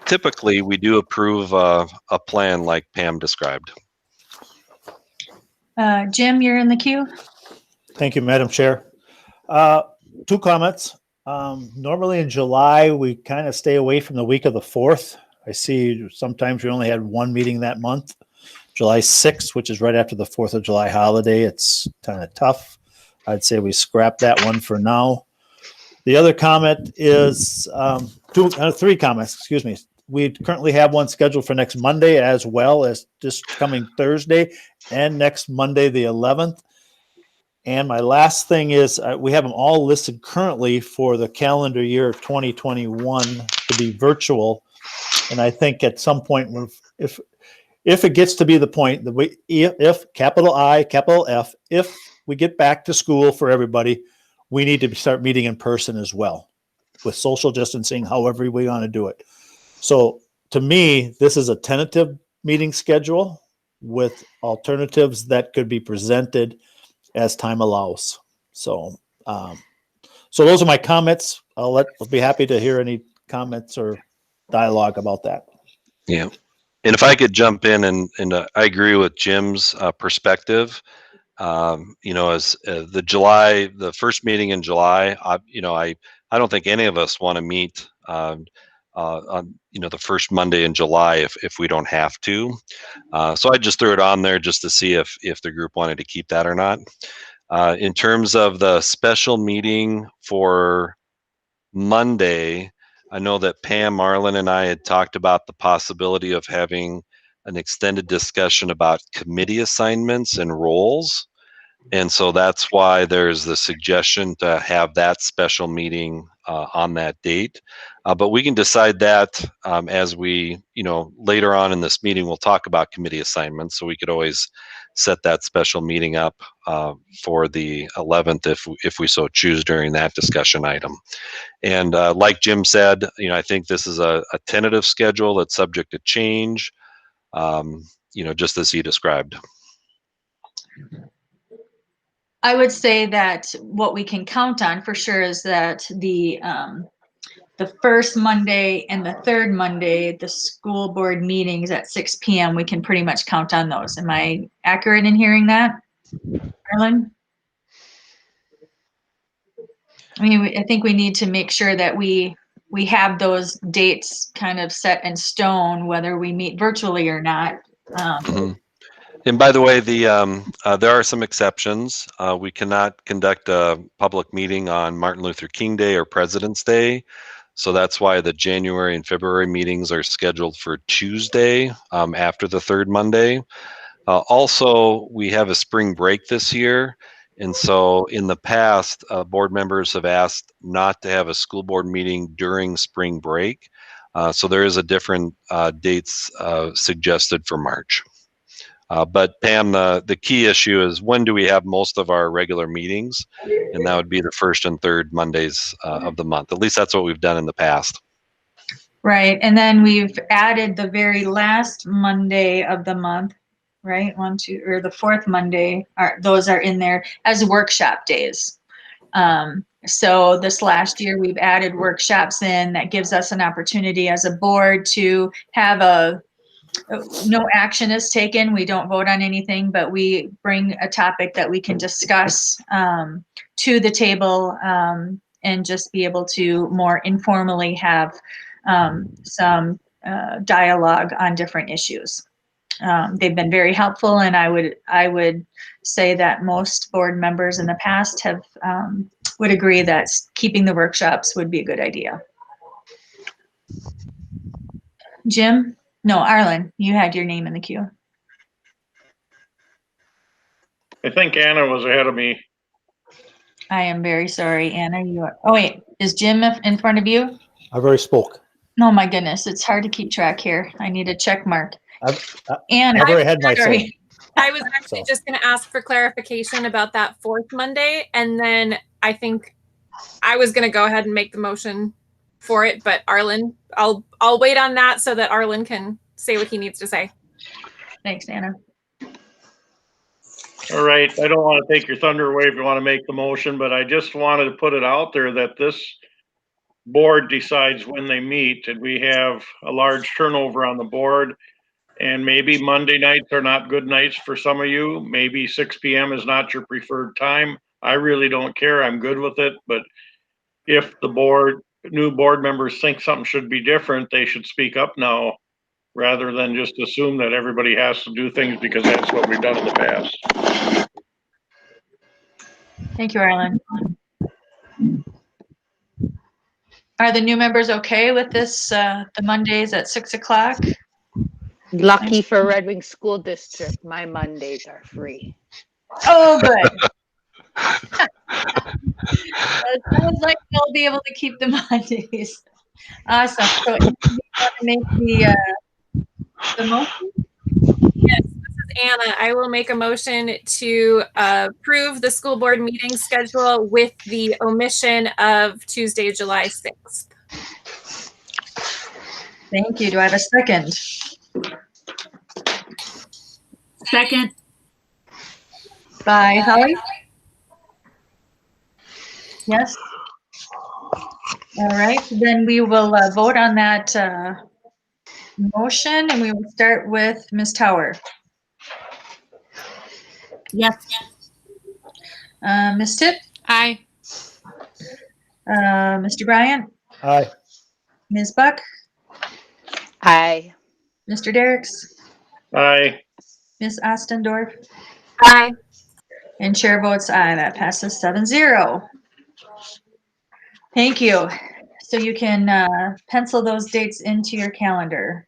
typically we do approve a plan like Pam described. Jim, you're in the queue. Thank you, Madam Chair. 2 comments. Normally in July, we kind of stay away from the week of the 4th. I see sometimes we only had one meeting that month. July 6th, which is right after the 4th of July holiday, it's kind of tough. I'd say we scrap that one for now. The other comment is three comments, excuse me. We currently have one scheduled for next Monday as well as this coming Thursday and next Monday, the 11th. And my last thing is we have them all listed currently for the calendar year 2021 to be virtual. And I think at some point, if it gets to be the point that if capital I, capital F, if we get back to school for everybody, we need to start meeting in person as well with social distancing, however we want to do it. So to me, this is a tentative meeting schedule with alternatives that could be presented as time allows. So those are my comments. I'll be happy to hear any comments or dialogue about that. Yeah. And if I could jump in and I agree with Jim's perspective. As the first meeting in July, I don't think any of us want to meet on the first Monday in July if we don't have to. So I just threw it on there just to see if the group wanted to keep that or not. In terms of the special meeting for Monday, I know that Pam, Marlin, and I had talked about the possibility of having an extended discussion about committee assignments and roles. And so that's why there's the suggestion to have that special meeting on that date. But we can decide that as we, later on in this meeting, we'll talk about committee assignments. So we could always set that special meeting up for the 11th if we so choose during that discussion item. And like Jim said, I think this is a tentative schedule that's subject to change, just as he described. I would say that what we can count on for sure is that the first Monday and the third Monday, the school board meetings at 6 p.m., we can pretty much count on those. Am I accurate in hearing that, Arlen? I mean, I think we need to make sure that we have those dates kind of set in stone, whether we meet virtually or not. And by the way, there are some exceptions. We cannot conduct a public meeting on Martin Luther King Day or President's Day. So that's why the January and February meetings are scheduled for Tuesday after the third Monday. Also, we have a spring break this year. And so in the past, board members have asked not to have a school board meeting during spring break. So there is a different dates suggested for March. But Pam, the key issue is when do we have most of our regular meetings? And that would be the first and third Mondays of the month. At least that's what we've done in the past. Right. And then we've added the very last Monday of the month, right? Or the fourth Monday, those are in there as workshop days. So this last year we've added workshops in that gives us an opportunity as a board to have no action is taken. We don't vote on anything, but we bring a topic that we can discuss to the table and just be able to more informally have some dialogue on different issues. They've been very helpful, and I would say that most board members in the past have would agree that keeping the workshops would be a good idea. Jim? No, Arlen, you had your name in the queue. I think Anna was ahead of me. I am very sorry, Anna. Oh wait, is Jim in front of you? I've already spoke. Oh my goodness, it's hard to keep track here. I need a check mark. Anna, I've already had myself. I was actually just going to ask for clarification about that fourth Monday, and then I think I was going to go ahead and make the motion for it, but Arlen, I'll wait on that so that Arlen can say what he needs to say. Thanks, Anna. All right, I don't want to take your thunder away if you want to make the motion, but I just wanted to put it out there that this board decides when they meet, and we have a large turnover on the board, and maybe Monday nights are not good nights for some of you. Maybe 6 p.m. is not your preferred time. I really don't care. I'm good with it, but if the new board members think something should be different, they should speak up now rather than just assume that everybody has to do things because that's what we've done in the past. Thank you, Arlen. Are the new members okay with this, the Mondays at 6 o'clock? Lucky for Red Wing School District, my Mondays are free. Oh, good. It sounds like they'll be able to keep the Mondays. Awesome. So you want to make the motion? Yes, this is Anna. I will make a motion to approve the school board meeting schedule with the omission of Tuesday, July 6th. Thank you. Do I have a second? Second. By Holly? Yes? All right, then we will vote on that motion, and we will start with Ms. Tower. Yes. Ms. Tipp? Aye. Mr. Bryant? Aye. Ms. Buck? Aye. Mr. Derricks? Aye. Ms. Ostendorf? Aye. And chair votes aye. That passes 7-0. Thank you. So you can pencil those dates into your calendar.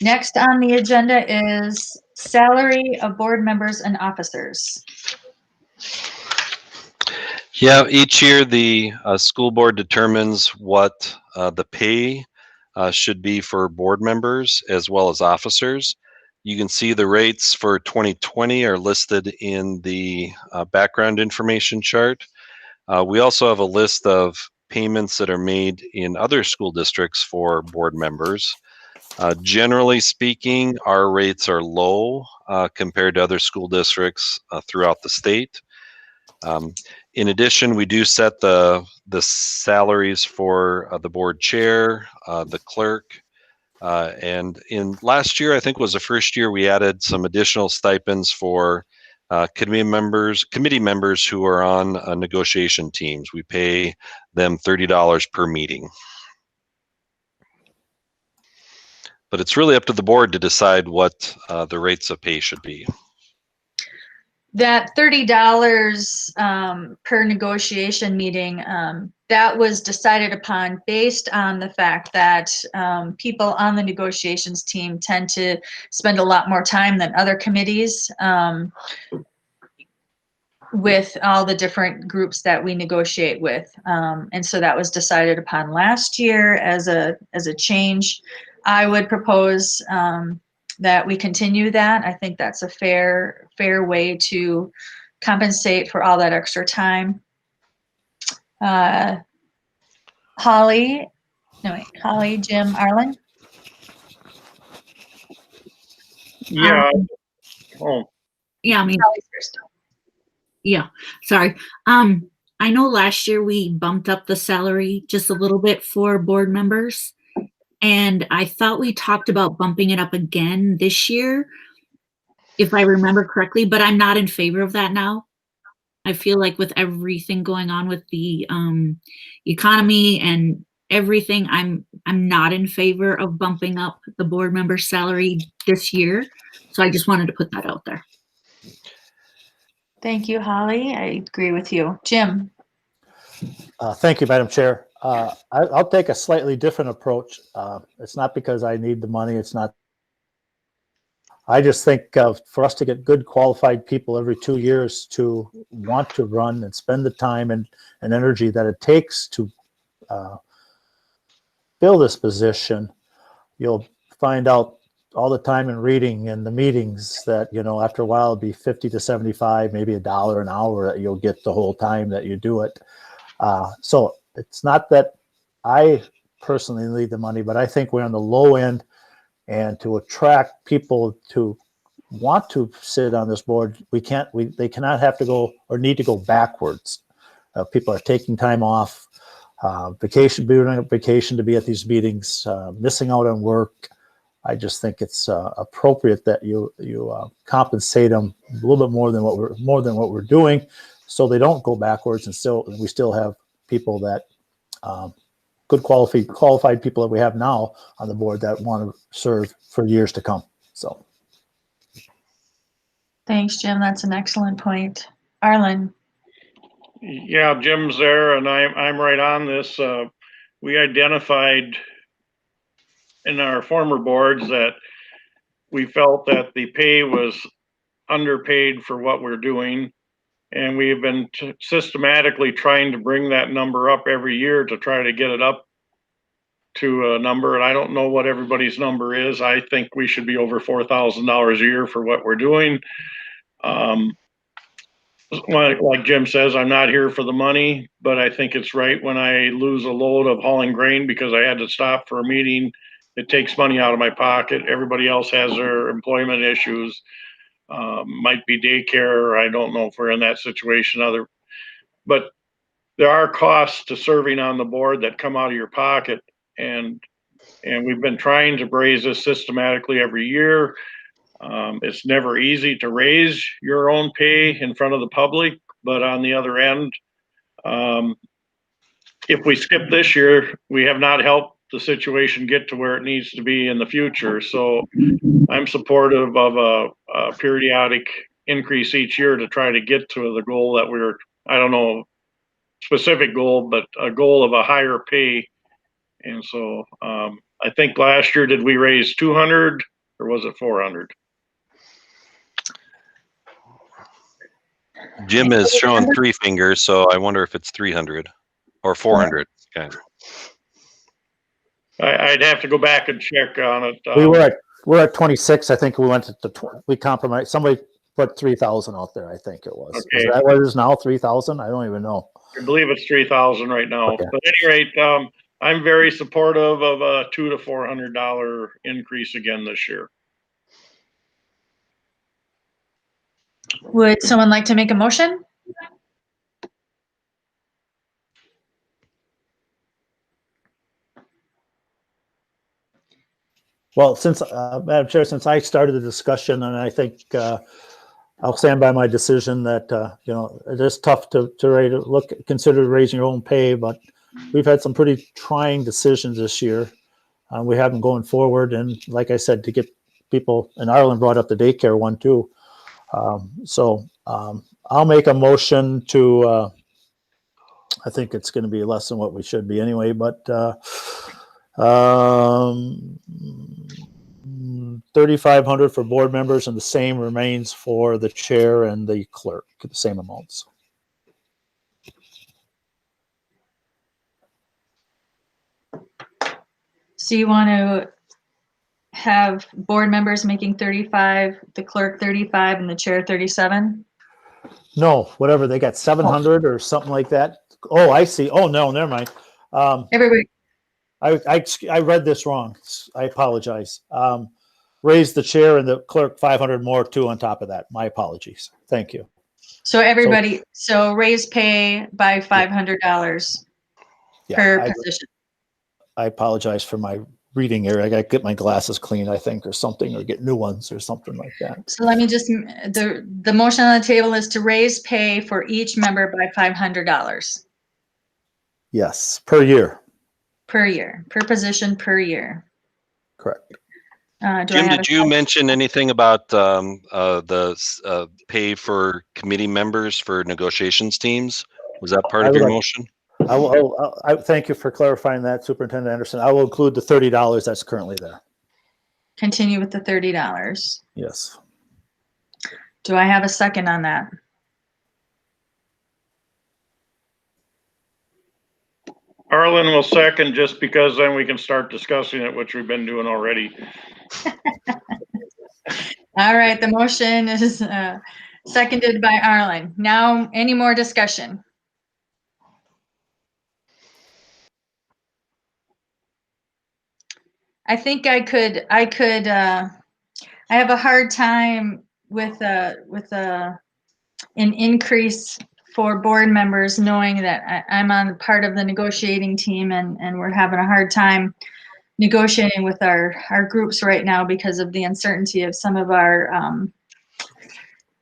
Next on the agenda is salary of board members and officers. Yeah, each year the school board determines what the pay should be for board members as well as officers. You can see the rates for 2020 are listed in the background information chart. We also have a list of payments that are made in other school districts for board members. Generally speaking, our rates are low compared to other school districts throughout the state. In addition, we do set the salaries for the board chair, the clerk, and in last year, I think was the first year we added some additional stipends for committee members who are on negotiation teams. We pay them $30 per meeting. But it's really up to the board to decide what the rates of pay should be. That $30 per negotiation meeting, that was decided upon based on the fact that people on the negotiations team tend to spend a lot more time than other committees with all the different groups that we negotiate with. And so that was decided upon last year as a change. I would propose that we continue that. I think that's a fair way to compensate for all that extra time. Holly, Jim, Arlen? Yeah. Yeah, I mean, yeah, sorry. I know last year we bumped up the salary just a little bit for board members. And I thought we talked about bumping it up again this year, if I remember correctly, but I'm not in favor of that now. I feel like with everything going on with the economy and everything, I'm not in favor of bumping up the board member salary this year. So I just wanted to put that out there. Thank you, Holly. I agree with you. Jim? Thank you, Madam Chair. I'll take a slightly different approach. It's not because I need the money. It's not. I just think for us to get good qualified people every 2 years to want to run and spend the time and energy that it takes to fill this position, you'll find out all the time in reading and the meetings that, after a while it'll be 50 to 75, maybe $1 an hour that you'll get the whole time that you do it. So it's not that I personally need the money, but I think we're on the low end, and to attract people to want to sit on this board, they cannot have to go or need to go backwards. People are taking time off, vacation to be at these meetings, missing out on work. I just think it's appropriate that you compensate them a little bit more than what we're doing, so they don't go backwards, and we still have people that good qualified people that we have now on the board that want to serve for years to come. So Thanks, Jim. That's an excellent point. Arlen. Yeah, Jim's there, and I'm right on this. We identified in our former boards that we felt that the pay was underpaid for what we're doing. And we have been systematically trying to bring that number up every year to try to get it up to a number. And I don't know what everybody's number is. I think we should be over $4,000 a year for what we're doing. Like Jim says, I'm not here for the money, but I think it's right when I lose a load of hauling grain because I had to stop for a meeting. It takes money out of my pocket. Everybody else has their employment issues. Might be daycare. I don't know if we're in that situation. But there are costs to serving on the board that come out of your pocket, and we've been trying to raise this systematically every year. It's never easy to raise your own pay in front of the public, but on the other end, if we skip this year, we have not helped the situation get to where it needs to be in the future. So I'm supportive of a periodic increase each year to try to get to the goal that I don't know, specific goal, but a goal of a higher pay. And so I think last year, did we raise 200 or was it 400? Jim is showing 3 fingers, so I wonder if it's 300 or 400. Okay. I'd have to go back and check on it. We're at 26. I think we went to we compromised. Somebody put 3,000 out there. I think it was. Okay. Is that what it is now? 3,000? I don't even know. I believe it's 3,000 right now. Okay. But at any rate, I'm very supportive of a $200 to $400 increase again this year. Would someone like to make a motion? Well, since Madam Chair, since I started the discussion, and I think I'll stand by my decision that it is tough to consider raising your own pay, but we've had some pretty trying decisions this year. We have them going forward, and like I said, to get people, and Arlen brought up the daycare one too. So I'll make a motion to. I think it's going to be less than what we should be anyway, but. 3,500 for board members, and the same remains for the chair and the clerk, the same amounts. So you want to have board members making 35, the clerk 35, and the chair 37? No, whatever, they got 700 or something like that. Oh, I see. Oh, no, never mind. Everybody. I read this wrong. I apologize. Raise the chair and the clerk 500 more too on top of that. My apologies. Thank you. So everybody, so raise pay by $500 per position. I apologize for my reading here. I got to get my glasses clean, I think, or something, or get new ones or something like that. So let me just, the motion on the table is to raise pay for each member by $500. Yes, per year. Per year, per position, per year. Correct. Jim, did you mention anything about the pay for committee members for negotiations teams? Was that part of your motion? I thank you for clarifying that, Superintendent Anderson. I will include the $30 that's currently there. Continue with the $30. Yes. Do I have a second on that? Arlen will second, just because then we can start discussing it, which we've been doing already. All right, the motion is seconded by Arlen. Now, any more discussion? I think I have a hard time with an increase for board members, knowing that I'm on part of the negotiating team, and we're having a hard time negotiating with our groups right now because of the uncertainty of some of our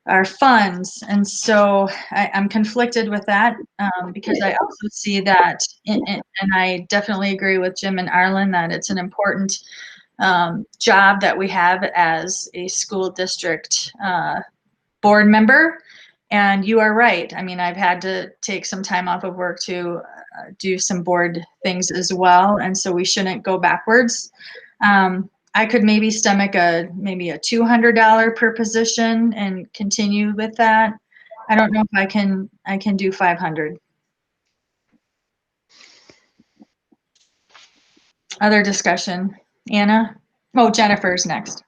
our funds. And so I'm conflicted with that because I also see that, and I definitely agree with Jim and Arlen that it's an important job that we have as a school district board member. And you are right. I mean, I've had to take some time off of work to do some board things as well. And so we shouldn't go backwards. I could maybe stomach maybe a $200 per position and continue with that. I don't know if I can do 500. Other discussion. Anna? Oh, Jennifer's next.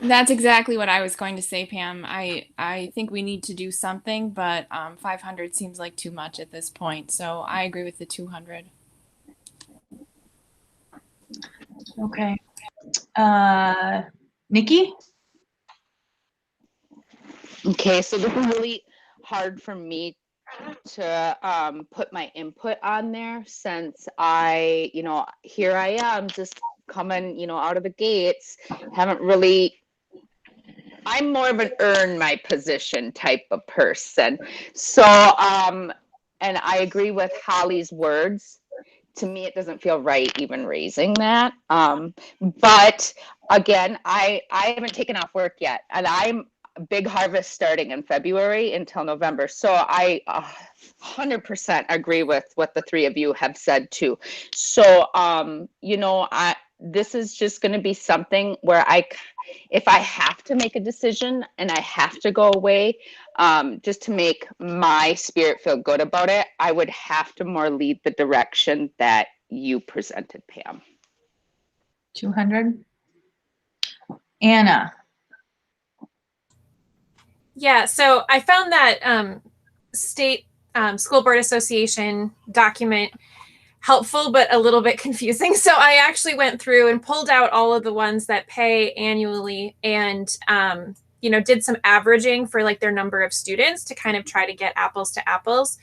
That's exactly what I was going to say, Pam. I think we need to do something, but 500 seems like too much at this point. So I agree with the 200. Okay. Nikki? Okay, so this is really hard for me to put my input on there since I, here I am just coming, out of the gates, haven't really, I'm more of an earn my position type of person. So, and I agree with Holly's words. To me, it doesn't feel right even raising that. But again, I haven't taken off work yet, and I'm big harvest starting in February until November. So I 100% agree with what the three of you have said too. So, this is just going to be something where if I have to make a decision and I have to go away, just to make my spirit feel good about it, I would have to more lead the direction that you presented, Pam. 200. Anna? Yeah, so I found that state school board association document helpful, but a little bit confusing. So I actually went through and pulled out all of the ones that pay annually and, did some averaging for like their number of students to kind of try to get apples to apples.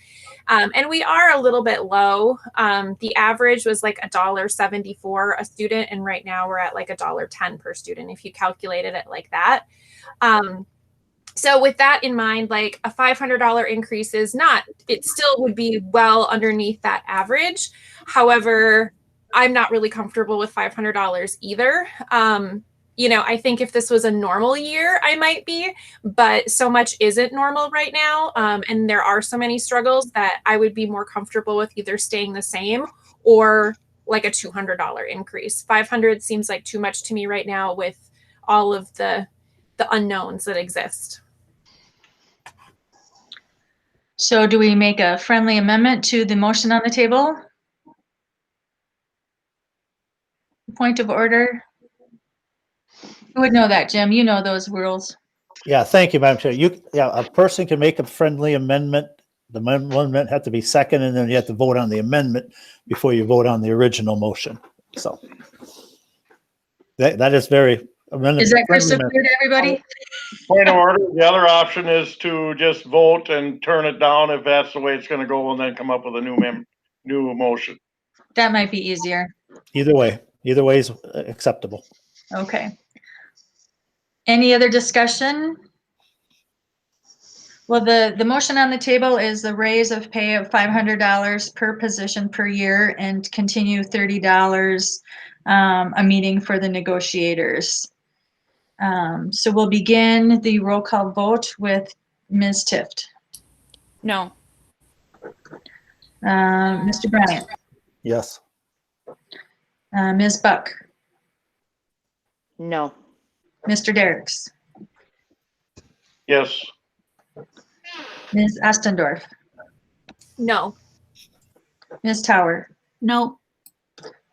And we are a little bit low. The average was like $1.74 a student. And right now we're at like $1.10 per student, if you calculated it like that. So with that in mind, like a $500 increase is not, it still would be well underneath that average. However, I'm not really comfortable with $500 either. I think if this was a normal year, I might be, but so much isn't normal right now. And there are so many struggles that I would be more comfortable with either staying the same or like a $200 increase. 500 seems like too much to me right now with all of the unknowns that exist. So do we make a friendly amendment to the motion on the table? Point of order. Who would know that, Jim? You know those rules. Yeah, thank you, Madam Chair. A person can make a friendly amendment. The amendment had to be second, and then you have to vote on the amendment before you vote on the original motion. So that is very. Is that crystal clear to everybody? Point of order. The other option is to just vote and turn it down if that's the way it's going to go, and then come up with a new motion. That might be easier. Either way is acceptable. Okay. Any other discussion? Well, the motion on the table is the raise of pay of $500 per position per year and continue $30 a meeting for the negotiators. So we'll begin the roll call vote with Ms. Tift. No. Mr. Bryant. Yes. Ms. Buck. No. Mr. Derricks. Yes. Ms. Ostendorf. No. Ms. Tower. No.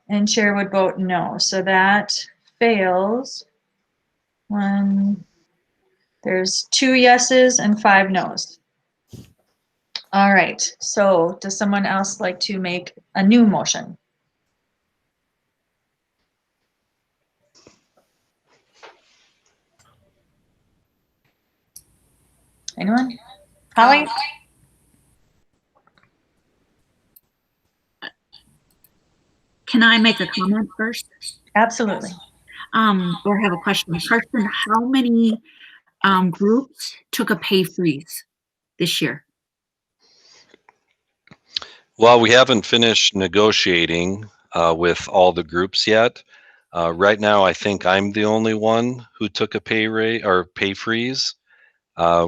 And Chair would vote no. So that fails. There's 2 yeses and 5 noes. All right. So does someone else like to make a new motion? Anyone? Holly? Can I make a comment first? Absolutely. Or have a question? Carson, how many groups took a pay freeze this year? Well, we haven't finished negotiating with all the groups yet. Right now, I think I'm the only one who took a pay rate or pay freeze.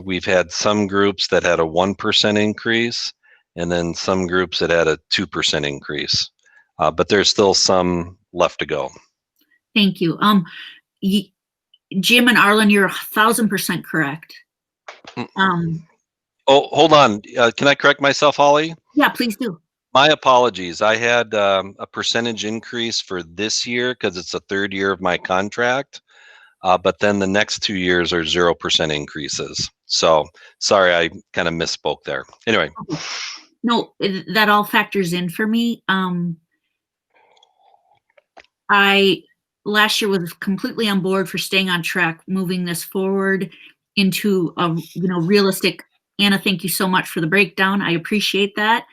We've had some groups that had a 1% increase, and then some groups that had a 2% increase. But there's still some left to go. Thank you. Jim and Arlen, you're 1,000% correct. Oh, hold on. Can I correct myself, Holly? Yeah, please do. My apologies. I had a percentage increase for this year because it's the third year of my contract. But then the next 2 years are 0% increases. So sorry, I kind of misspoke there. Anyway. No, that all factors in for me. I last year was completely on board for staying on track, moving this forward into a realistic. Anna, thank you so much for the breakdown. I appreciate that.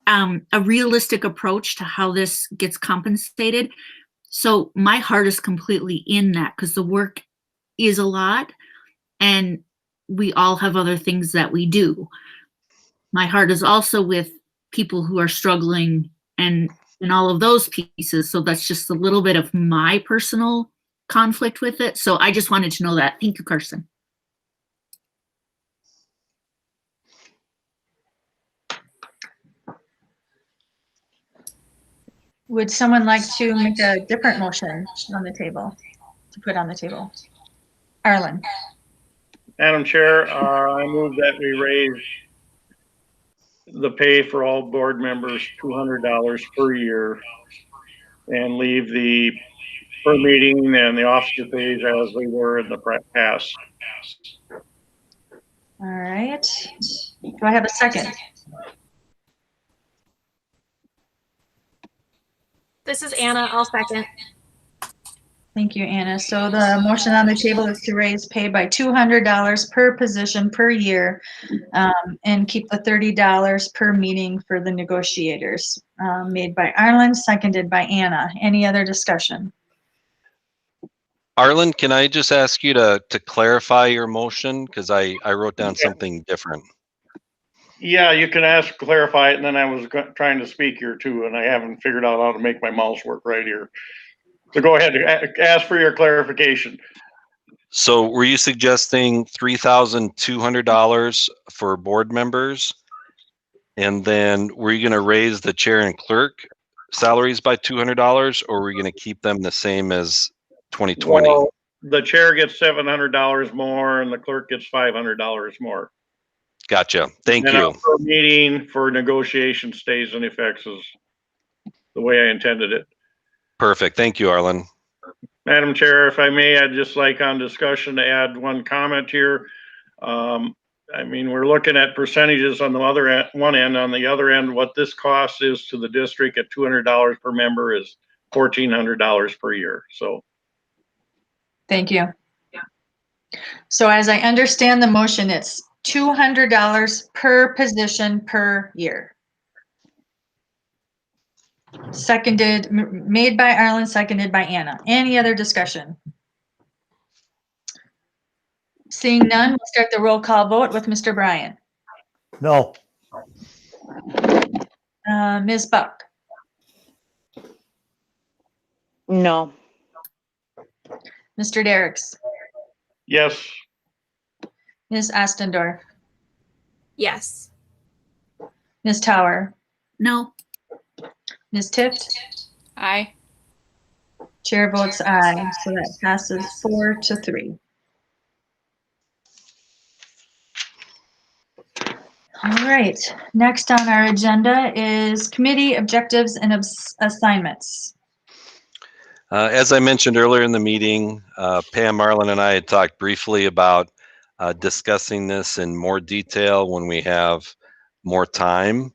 A realistic approach to how this gets compensated. So my heart is completely in that because the work is a lot and we all have other things that we do. My heart is also with people who are struggling and all of those pieces. So that's just a little bit of my personal conflict with it. So I just wanted to know that. Thank you, Carson. Would someone like to make a different motion on the table, to put on the table? Arlen. Madam Chair, I move that we raise the pay for all board members $200 per year and leave the per meeting and the officer pays as they were in the past. All right. Do I have a second? This is Anna. I'll second. Thank you, Anna. So the motion on the table is to raise pay by $200 per position per year and keep the $30 per meeting for the negotiators. Made by Arlen, seconded by Anna. Any other discussion? Arlen, can I just ask you to clarify your motion? Because I wrote down something different. Yeah, you can clarify it, and then I was trying to speak here too, and I haven't figured out how to make my mouse work right here. So go ahead, ask for your clarification. So were you suggesting $3,200 for board members? And then were you going to raise the chair and clerk salaries by $200, or were you going to keep them the same as 2020? Well, the chair gets $700 more and the clerk gets $500 more. Gotcha. Thank you. And our meeting for negotiation stays in effect as the way I intended it. Perfect. Thank you, Arlen. Madam Chair, if I may, I'd just like on discussion to add one comment here. I mean, we're looking at percentages on the other end, one end. On the other end, what this cost is to the district at $200 per member is $1,400 per year. So. Thank you. So as I understand the motion, it's $200 per position per year. Seconded, made by Arlen, seconded by Anna. Any other discussion? Seeing none, we'll start the roll call vote with Mr. Bryan. No. Ms. Buck. No. Mr. Derricks. Yes. Ms. Ostendorf. Yes. Ms. Tower. No. Ms. Tift. Aye. Chair votes aye, so that passes 4-3. All right, next on our agenda is committee objectives and assignments. As I mentioned earlier in the meeting, Pam, Arlen, and I had talked briefly about discussing this in more detail when we have more time.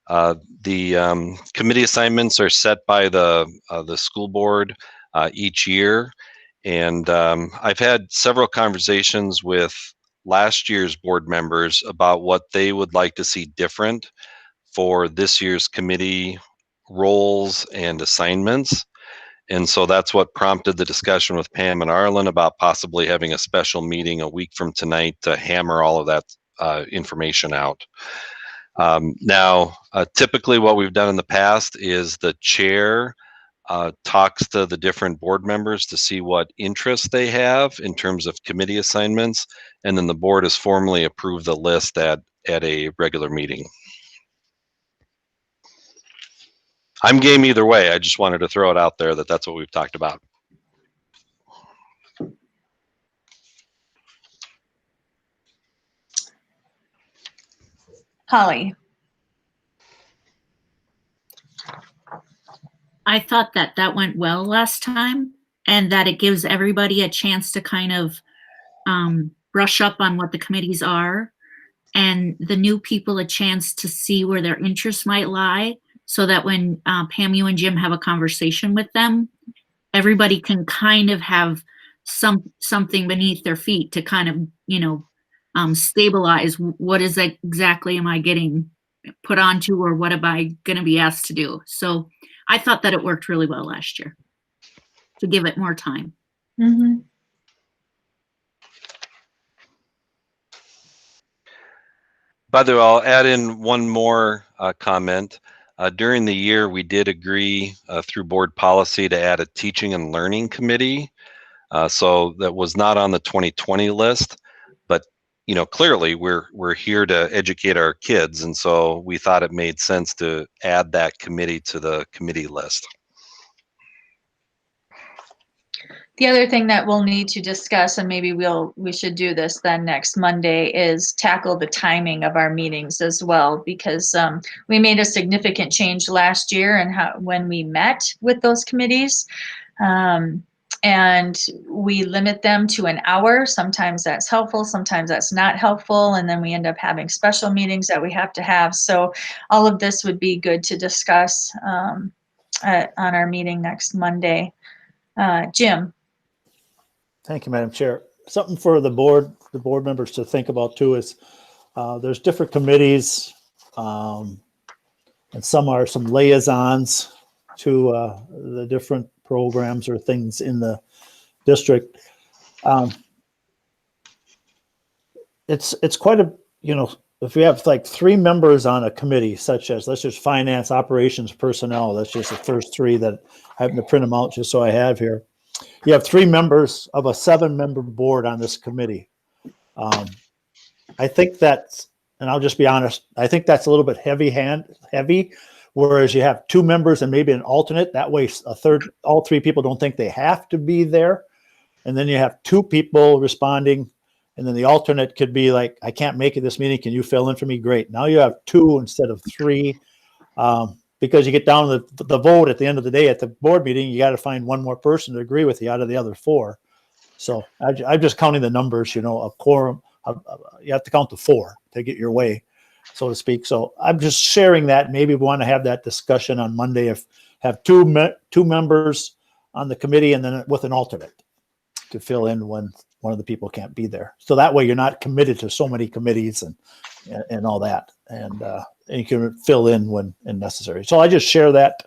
The committee assignments are set by the school board each year, and I've had several conversations with last year's board members about what they would like to see different for this year's committee roles and assignments. And so that's what prompted the discussion with Pam and Arlen about possibly having a special meeting a week from tonight to hammer all of that information out. Now, typically what we've done in the past is the chair talks to the different board members to see what interests they have in terms of committee assignments, and then the board has formally approved the list at a regular meeting. I'm game either way. I just wanted to throw it out there that that's what we've talked about. Holly. I thought that went well last time, and that it gives everybody a chance to kind of brush up on what the committees are, and the new people a chance to see where their interests might lie, so that when Pam, you and Jim have a conversation with them, everybody can kind of have something beneath their feet to kind of, you know, stabilize what is exactly am I getting put onto, or what am I going to be asked to do. So I thought that it worked really well last year to give it more time. Mm-hmm. By the way, I'll add in one more comment. During the year, we did agree through board policy to add a teaching and learning committee. So that was not on the 2020 list, but you know, clearly we're here to educate our kids, and so we thought it made sense to add that committee to the committee list. The other thing that we'll need to discuss, and maybe we should do this then next Monday, is tackle the timing of our meetings as well, because we made a significant change last year in when we met with those committees. And we limit them to an hour. Sometimes that's helpful, sometimes that's not helpful, and then we end up having special meetings that we have to have. So all of this would be good to discuss on our meeting next Monday. Jim. Thank you, Madam Chair. Something for the board members to think about too is there's different committees, and some are some liaisons to the different programs or things in the district. It's quite a, you know, if we have like 3 members on a committee, such as, let's just finance, operations, personnel, that's just the first 3 that I happen to print them out just so I have here. You have 3 members of a 7-member board on this committee. I think that's, and I'll just be honest, I think that's a little bit heavy, whereas you have 2 members and maybe an alternate. That way all 3 people don't think they have to be there. And then you have 2 people responding, and then the alternate could be like, I can't make it this meeting. Can you fill in for me? Great. Now you have 2 instead of 3. Because you get down to the vote at the end of the day at the board meeting, you got to find 1 more person to agree with you out of the other 4. So I'm just counting the numbers, you know, a quorum, you have to count to 4 to get your way, so to speak. So I'm just sharing that. Maybe we want to have that discussion on Monday, if have 2 members on the committee and then with an alternate to fill in when one of the people can't be there. So that way you're not committed to so many committees and all that. And you can fill in when necessary. So I just share that.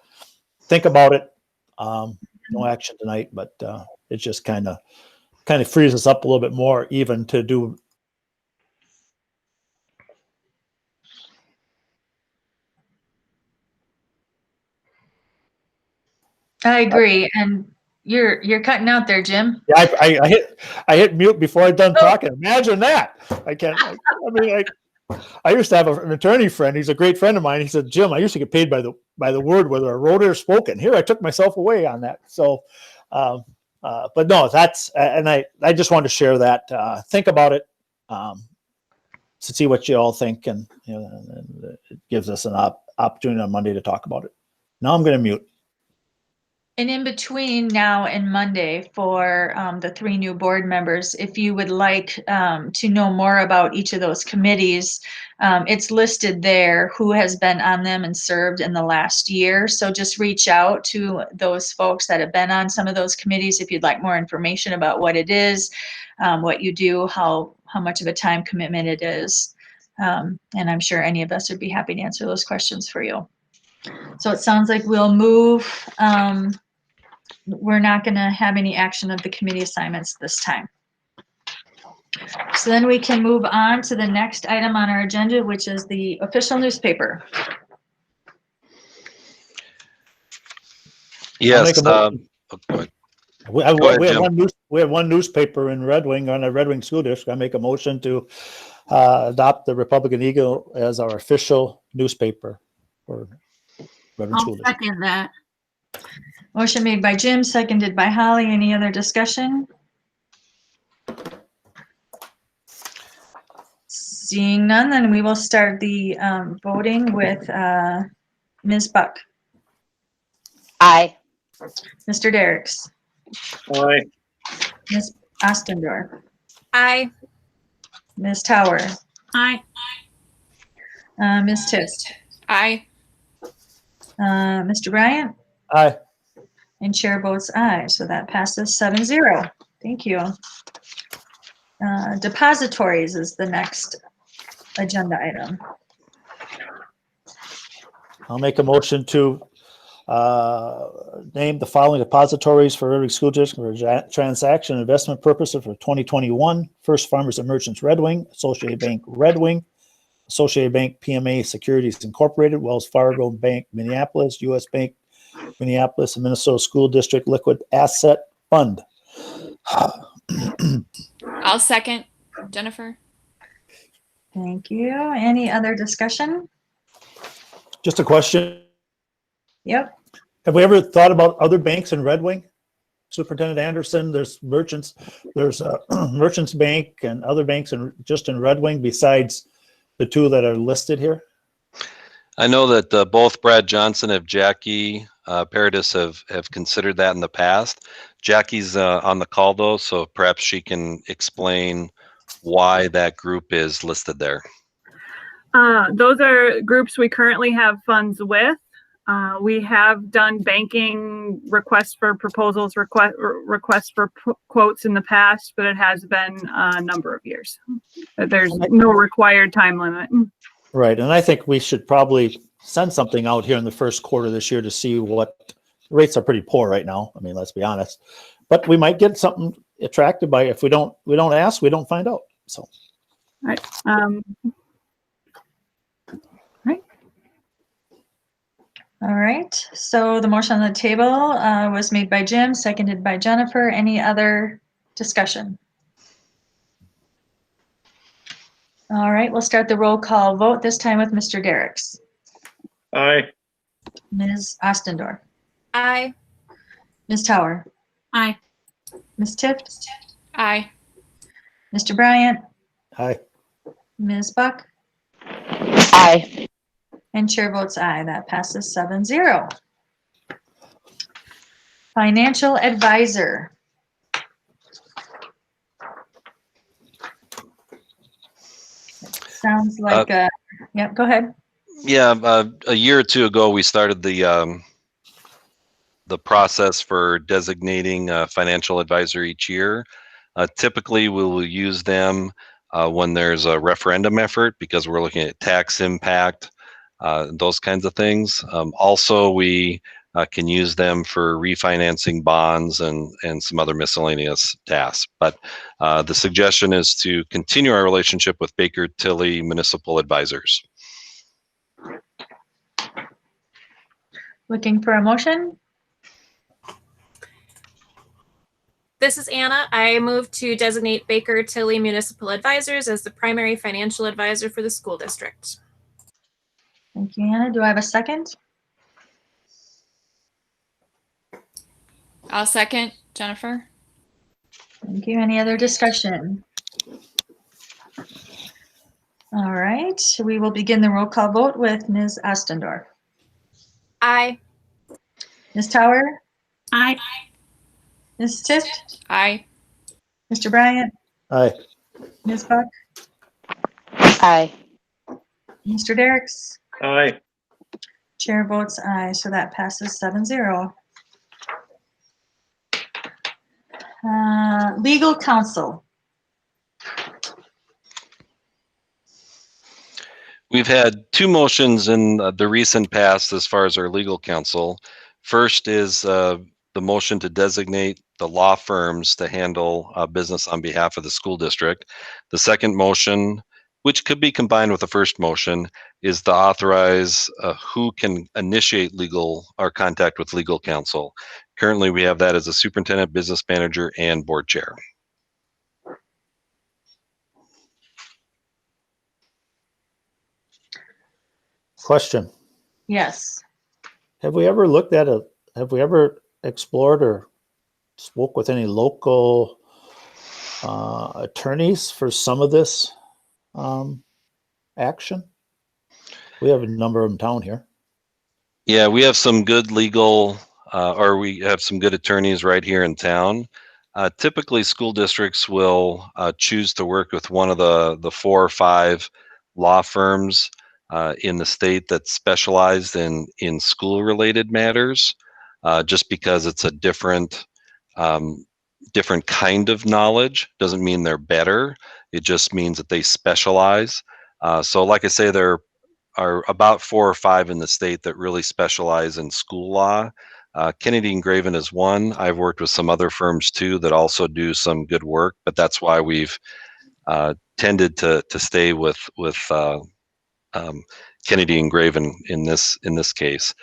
Think about it. No action tonight, but it just kind of frees us up a little bit more, even to do. I agree, and you're cutting out there, Jim. Yeah, I hit mute before I'm done talking. Imagine that. I used to have an attorney friend. He's a great friend of mine. He said, Jim, I used to get paid by the word, whether I wrote it or spoken. Here, I took myself away on that. So, but no, that's, and I just wanted to share that. Think about it, to see what you all think, and you know, and it gives us an opportunity on Monday to talk about it. Now I'm going to mute. And in between now and Monday, for the 3 new board members, if you would like to know more about each of those committees, it's listed there who has been on them and served in the last year. So just reach out to those folks that have been on some of those committees if you'd like more information about what it is, what you do, how much of a time commitment it is. And I'm sure any of us would be happy to answer those questions for you. So it sounds like we'll move we're not going to have any action of the committee assignments this time. So then we can move on to the next item on our agenda, which is the official newspaper. Yes. Go ahead. We have Jim. one newspaper in Red Wing, on the Red Wing School District. I make a motion to adopt the Republican Eagle as our official newspaper for Red Wing I'll School District. second that. Motion made by Jim, seconded by Holly. Any other discussion? Seeing none, then we will start the voting with Ms. Buck, Aye. Mr. Derricks, Aye. Ms. Ostendorf, Aye. Ms. Tower, Aye. Ms. Tift, Aye. Mr. Bryant, Aye. and chair votes aye. So that passes 7-0. Thank you. Depositories is the next agenda item. I'll make a motion to name the following depositories for Red Wing School District for transaction and investment purposes for 2021. First Farmers and Merchants Red Wing, Associated Bank Red Wing, Associated Bank PMA Securities Incorporated, Wells Fargo Bank Minneapolis, U.S. Bank Minneapolis, and Minnesota School District Liquid Asset Fund. I'll second. Jennifer? Thank you. Any other discussion? Just a question. Yep. Have we ever thought about other banks in Red Wing? Superintendent Anderson, there's Merchants Bank and other banks just in Red Wing besides the two that are listed here? I know that both Brad Johnson and Jackie Paradis have considered that in the past. Jackie's on the call though, so perhaps she can explain why that group is listed there. Those are groups we currently have funds with. We have done banking requests for proposals, requests for quotes in the past, but it has been a number of years. There's no required time limit. Right, and I think we should probably send something out here in the first quarter of this year to see what rates are pretty poor right now. I mean, let's be honest, but we might get something attracted by if we don't ask, we don't find out. So, all right. All right. So the motion on the table was made by Jim, seconded by Jennifer. Any other discussion? All right, we'll start the roll call vote, this time with Mr. Derricks. Aye. Ms. Ostendorf. Aye. Ms. Tower. Aye. Ms. Tift. Aye. Mr. Bryant. hi. Ms. Buck. Aye. And chair votes aye. That passes 7-0. Financial advisor. Sounds like yep, go ahead. Yeah, a year or two ago, we started the process for designating a financial advisor each year. Typically, we will use them when there's a referendum effort because we're looking at tax impact, those kinds of things. Also, we can use them for refinancing bonds and some other miscellaneous tasks. But the suggestion is to continue our relationship with Baker Tilly Municipal Advisors. Looking for a motion? This is Anna. I move to designate Baker Tilly Municipal Advisors as the primary financial advisor for the school district. Thank you, Anna. Do I have a second? I'll second. Jennifer? Thank you. Any other discussion? All right, we will begin the roll call vote with Ms. Ostendorf. Aye. Ms. Tower? Aye. Ms. Tift? Aye. Mr. Bryant? Aye. Ms. Buck? Aye. Mr. Derricks? Aye. Chair votes aye, so that passes 7-0. Legal counsel. We've had two motions in the recent past as far as our legal counsel. First is the the motion to designate the law firms to handle business on behalf of the school district. The second motion, which could be combined with the first motion, is to authorize who can initiate legal or contact with legal counsel. Currently, we have that as a superintendent, business manager, and board chair. Question. Yes. Have we ever explored or spoke with any local attorneys for some of this action? We have a number of them down here. Yeah, we have some good legal, or we have some good attorneys right here in town. Typically, school districts will choose to work with one of the 4 or 5 law firms in the state that's specialized in school-related matters, just because it's a different kind of knowledge. Doesn't mean they're better. It just means that they specialize. So like I say, there are about 4 or 5 in the state that really specialize in school law. Kennedy and Graven is one. I've worked with some other firms too that also do some good work, but that's why we've tended to stay with Kennedy and Graven in this case.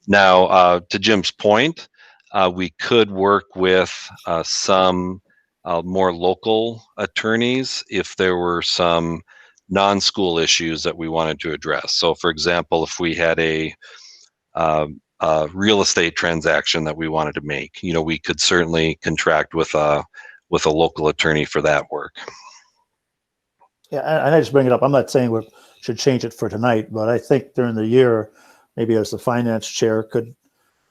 Now, to Jim's point, we could work with some more local attorneys if there were some non-school issues that we wanted to address. So, for example, if we had a real estate transaction that we wanted to make, we could certainly contract with a local attorney for that work. Yeah, and I just bring it up. I'm not saying we should change it for tonight, but I think during the year, maybe as the finance chair could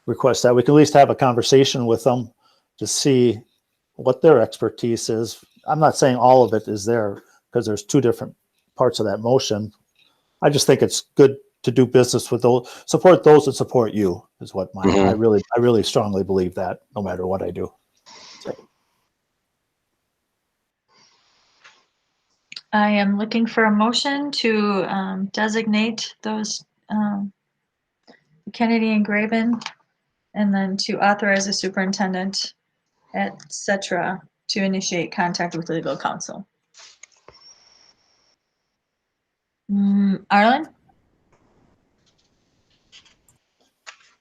request that we can at least have a conversation with them to see what their expertise is. I'm not saying all of it is there because there's 2 different parts of that motion. I just think it's good to do business with those, support those that support you is what I really strongly believe that no matter what I do. I am looking for a motion to designate those Kennedy and Graven, and then to authorize the superintendent, etc., to initiate contact with legal counsel. Arlen?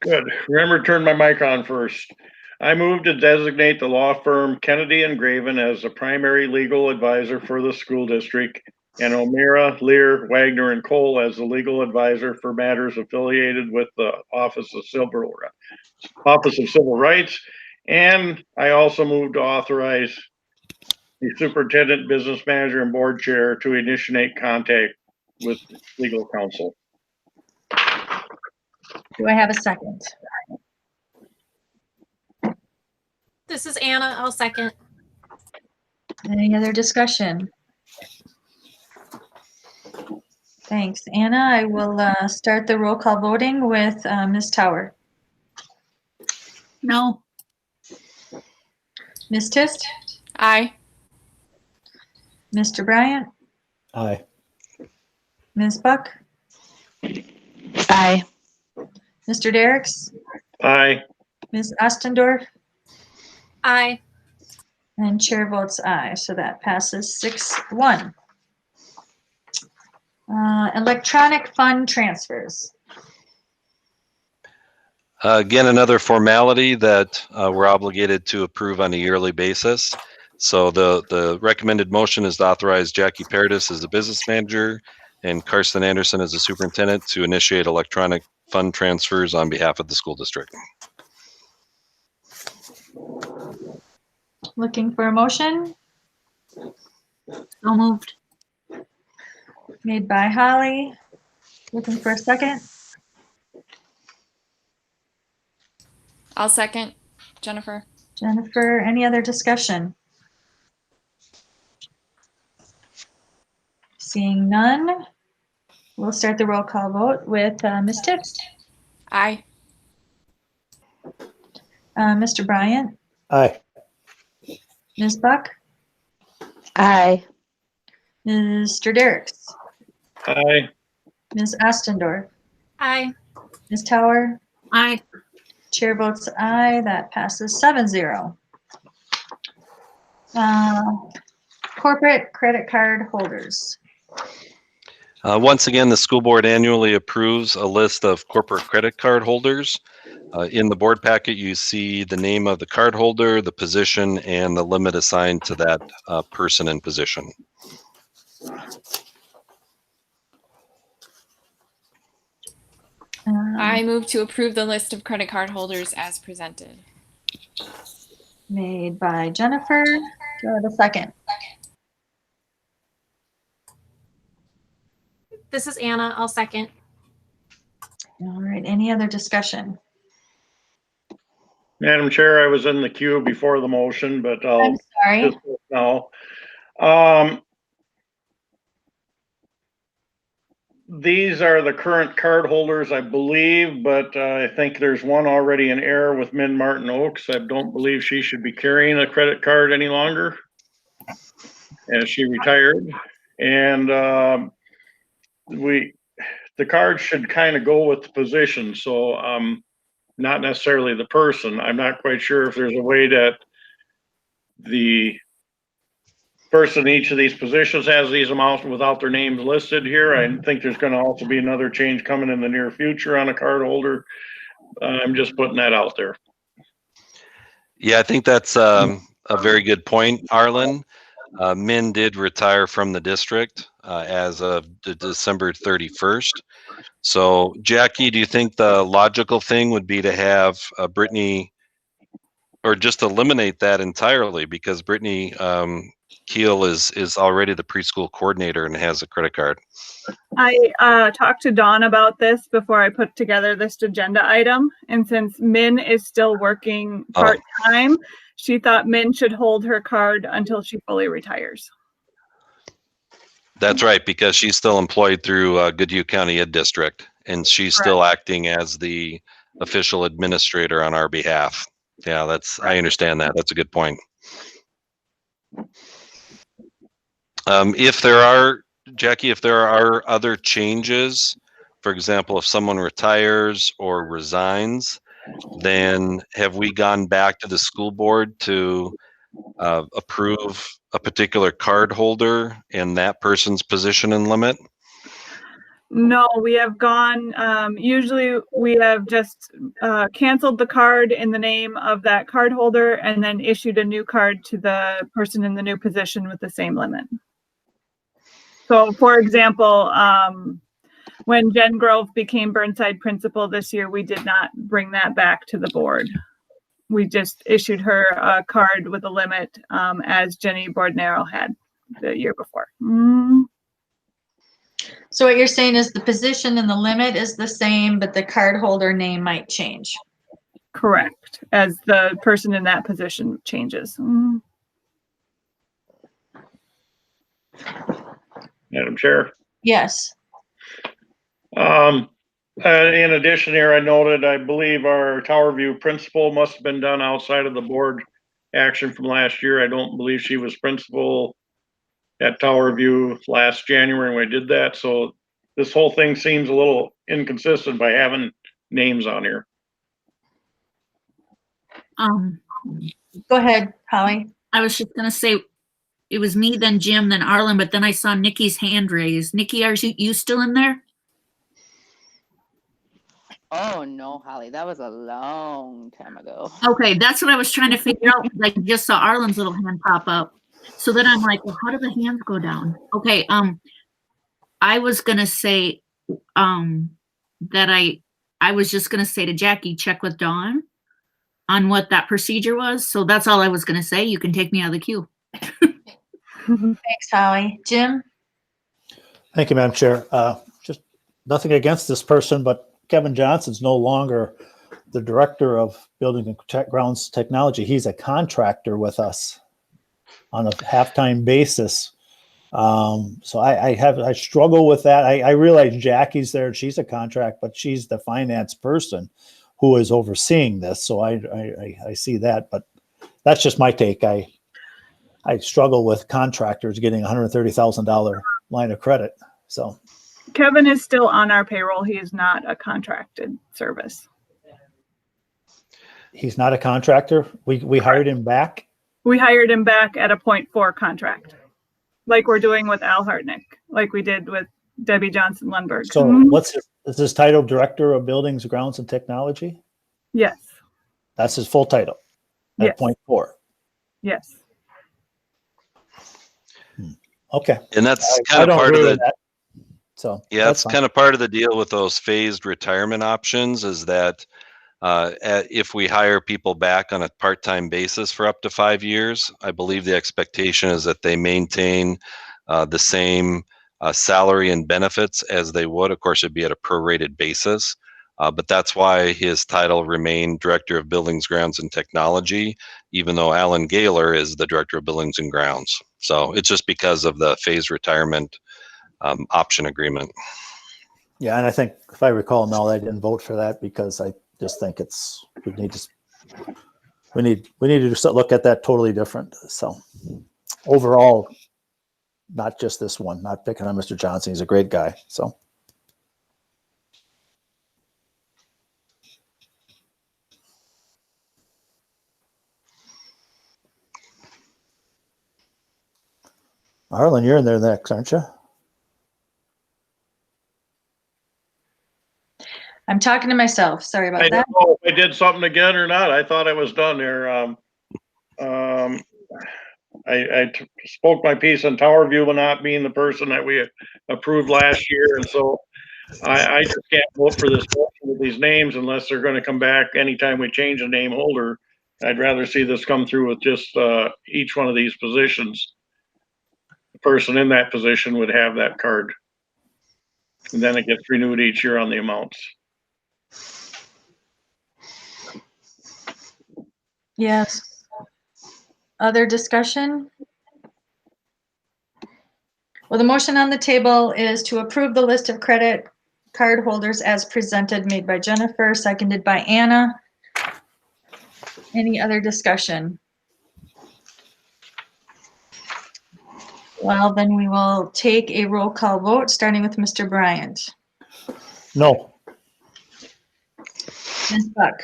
Good. Remember to turn my mic on first. I move to designate the law firm Kennedy and Graven as the primary legal advisor for the school district, and O'Meara, Lear, Wagner, and Cole as the legal advisor for matters affiliated with the Office of Civil Rights. And I also move to authorize the superintendent, business manager, and board chair to initiate contact with legal counsel. Do I have a second? This is Anna. I'll second. Any other discussion? Thanks, Anna. I will start the roll call voting with Ms. Tower. No. Ms. Tist? Aye. Mr. Bryant? Aye. Ms. Buck? Aye. Mr. Derricks? Aye. Ms. Ostendorf? Aye. And chair votes aye, so that passes 6-1. Electronic fund transfers. Again, another formality that we're obligated to approve on a yearly basis. So the recommended motion is to authorize Jackie Paradis as the business manager and Karsten Anderson as the superintendent to initiate electronic fund transfers on behalf of the school district. Looking for a motion? So moved. Made by Holly. Looking for a second? I'll second. Jennifer. Jennifer, any other discussion? Seeing none, we'll start the roll call vote with Ms. Tibbs. Aye. Mr. Bryant, Aye. Ms. Buck, Aye. Mr. Derricks, Aye. Ms. Ostendorf, Aye. Ms. Tower, Aye. Chair votes aye, that passes 7-0. Corporate credit card holders. Once again, the school board annually approves a list of corporate credit card holders. In the board packet, you see the name of the card holder, the position, and the limit assigned to that person and position. I move to approve the list of credit card holders as presented. Made by Jennifer. Do I have a second? This is Anna. I'll second. All right, any other discussion? Madam Chair, I was in the queue before the motion, but I'm sorry. now. These are the current card holders, I believe, but I think there's one already in error with Min Martin Oaks. I don't believe she should be carrying a credit card any longer, as she retired. And the card should kind of go with the position, so not necessarily the person. I'm not quite sure if there's a way that the person in each of these positions has these amounts without their names listed here. I think there's going to also be another change coming in the near future on a card holder. I'm just putting that out there. Yeah, I think that's a very good point, Arlen. Min did retire from the district as of December 31st. So, Jackie, do you think the logical thing would be to have Brittany, or just eliminate that entirely, because Brittany Keel is already the preschool coordinator and has a credit card? I talked to Dawn about this before I put together this agenda item, and since Min is still working part-time, she thought Min should hold her card until she fully retires. That's right, because she's still employed through Goodhue County Ed District, and she's still acting as the official administrator on our behalf. Yeah, I understand that. That's a good point. If there are, Jackie, if there are other changes, for example, if someone retires or resigns, then have we gone back to the school board to approve a particular card holder and that person's position and limit? No, we have gone, usually we have just canceled the card in the name of that card holder and then issued a new card to the person in the new position with the same limit. So for example, when Jen Grove became Burnside principal this year, we did not bring that back to the board. We just issued her a card with a limit as Jenny Bordnero had the year before. So what you're saying is the position and the limit is the same, but the card holder name might change. Correct, as the person in that position changes. Madam Chair. Yes. In addition here, I noted, I believe our Tower View principal must have been done outside of the board action from last year. I don't believe she was principal at Tower View last January when we did that. So this whole thing seems a little inconsistent by having names on here. Go ahead, Holly. I was just gonna say, it was me, then Jim, then Arlen, but then I saw Nikki's hand raised. Nikki, are you still in there? Oh no, Holly, that was a long time ago. Okay, that's what I was trying to figure out. I just saw Arlen's little hand pop up. So then I'm like, well, how do the hands go down? Okay, I was gonna say that I was just gonna say to Jackie, check with Dawn on what that procedure was. So that's all I was gonna say. You can take me out of the queue. Thanks, Holly. Jim? Thank you, Madam Chair. Just nothing against this person, but Kevin Johnson's no longer the director of Building and Grounds Technology. He's a contractor with us on a half-time basis. So I struggle with that. I realize Jackie's there, she's a contract, but she's the finance person who is overseeing this. So I see that, but that's just my take. I struggle with contractors getting $130,000 line of credit. So Kevin is still on our payroll. He is not a contracted service. He's not a contractor. We hired him back. We hired him back at a .4 contract, like we're doing with Al Hartnick, like we did with Debbie Johnson Lundberg. So is his title Director of Buildings, Grounds, and Technology? Yes. That's his full title at Yes. .4. Yes. Okay. And that's I kind of don't part of agree the with that. So yeah, that's kind of part of the deal with those phased retirement options is that if we hire people back on a part-time basis for up to 5 years, I believe the expectation is that they maintain the same salary and benefits as they would. Of course, it'd be at a prorated basis, but that's why his title remained Director of Buildings, Grounds, and Technology, even though Alan Gaylor is the Director of Buildings and Grounds. So it's just because of the phased retirement option agreement. Yeah, and I think if I recall, no, I didn't vote for that because I just think we need to look at that totally different. So overall, not just this one, not picking on Mr. Johnson. He's a great guy. So. Arlen, you're in there next, aren't you? I'm talking to myself. Sorry about I that. don't know if I did something again or not. I thought I was done there. I spoke my piece on Tower View not being the person that we approved last year, and so I just can't vote for this motion with these names unless they're going to come back anytime we change a name holder. I'd rather see this come through with just each one of these positions. The person in that position would have that card, and then it gets renewed each year on the amounts. Yes. Other discussion? Well, the motion on the table is to approve the list of credit card holders as presented, made by Jennifer, seconded by Anna. Any other discussion? Well, then we will take a roll call vote, starting with Mr. Bryant. No. Ms. Buck.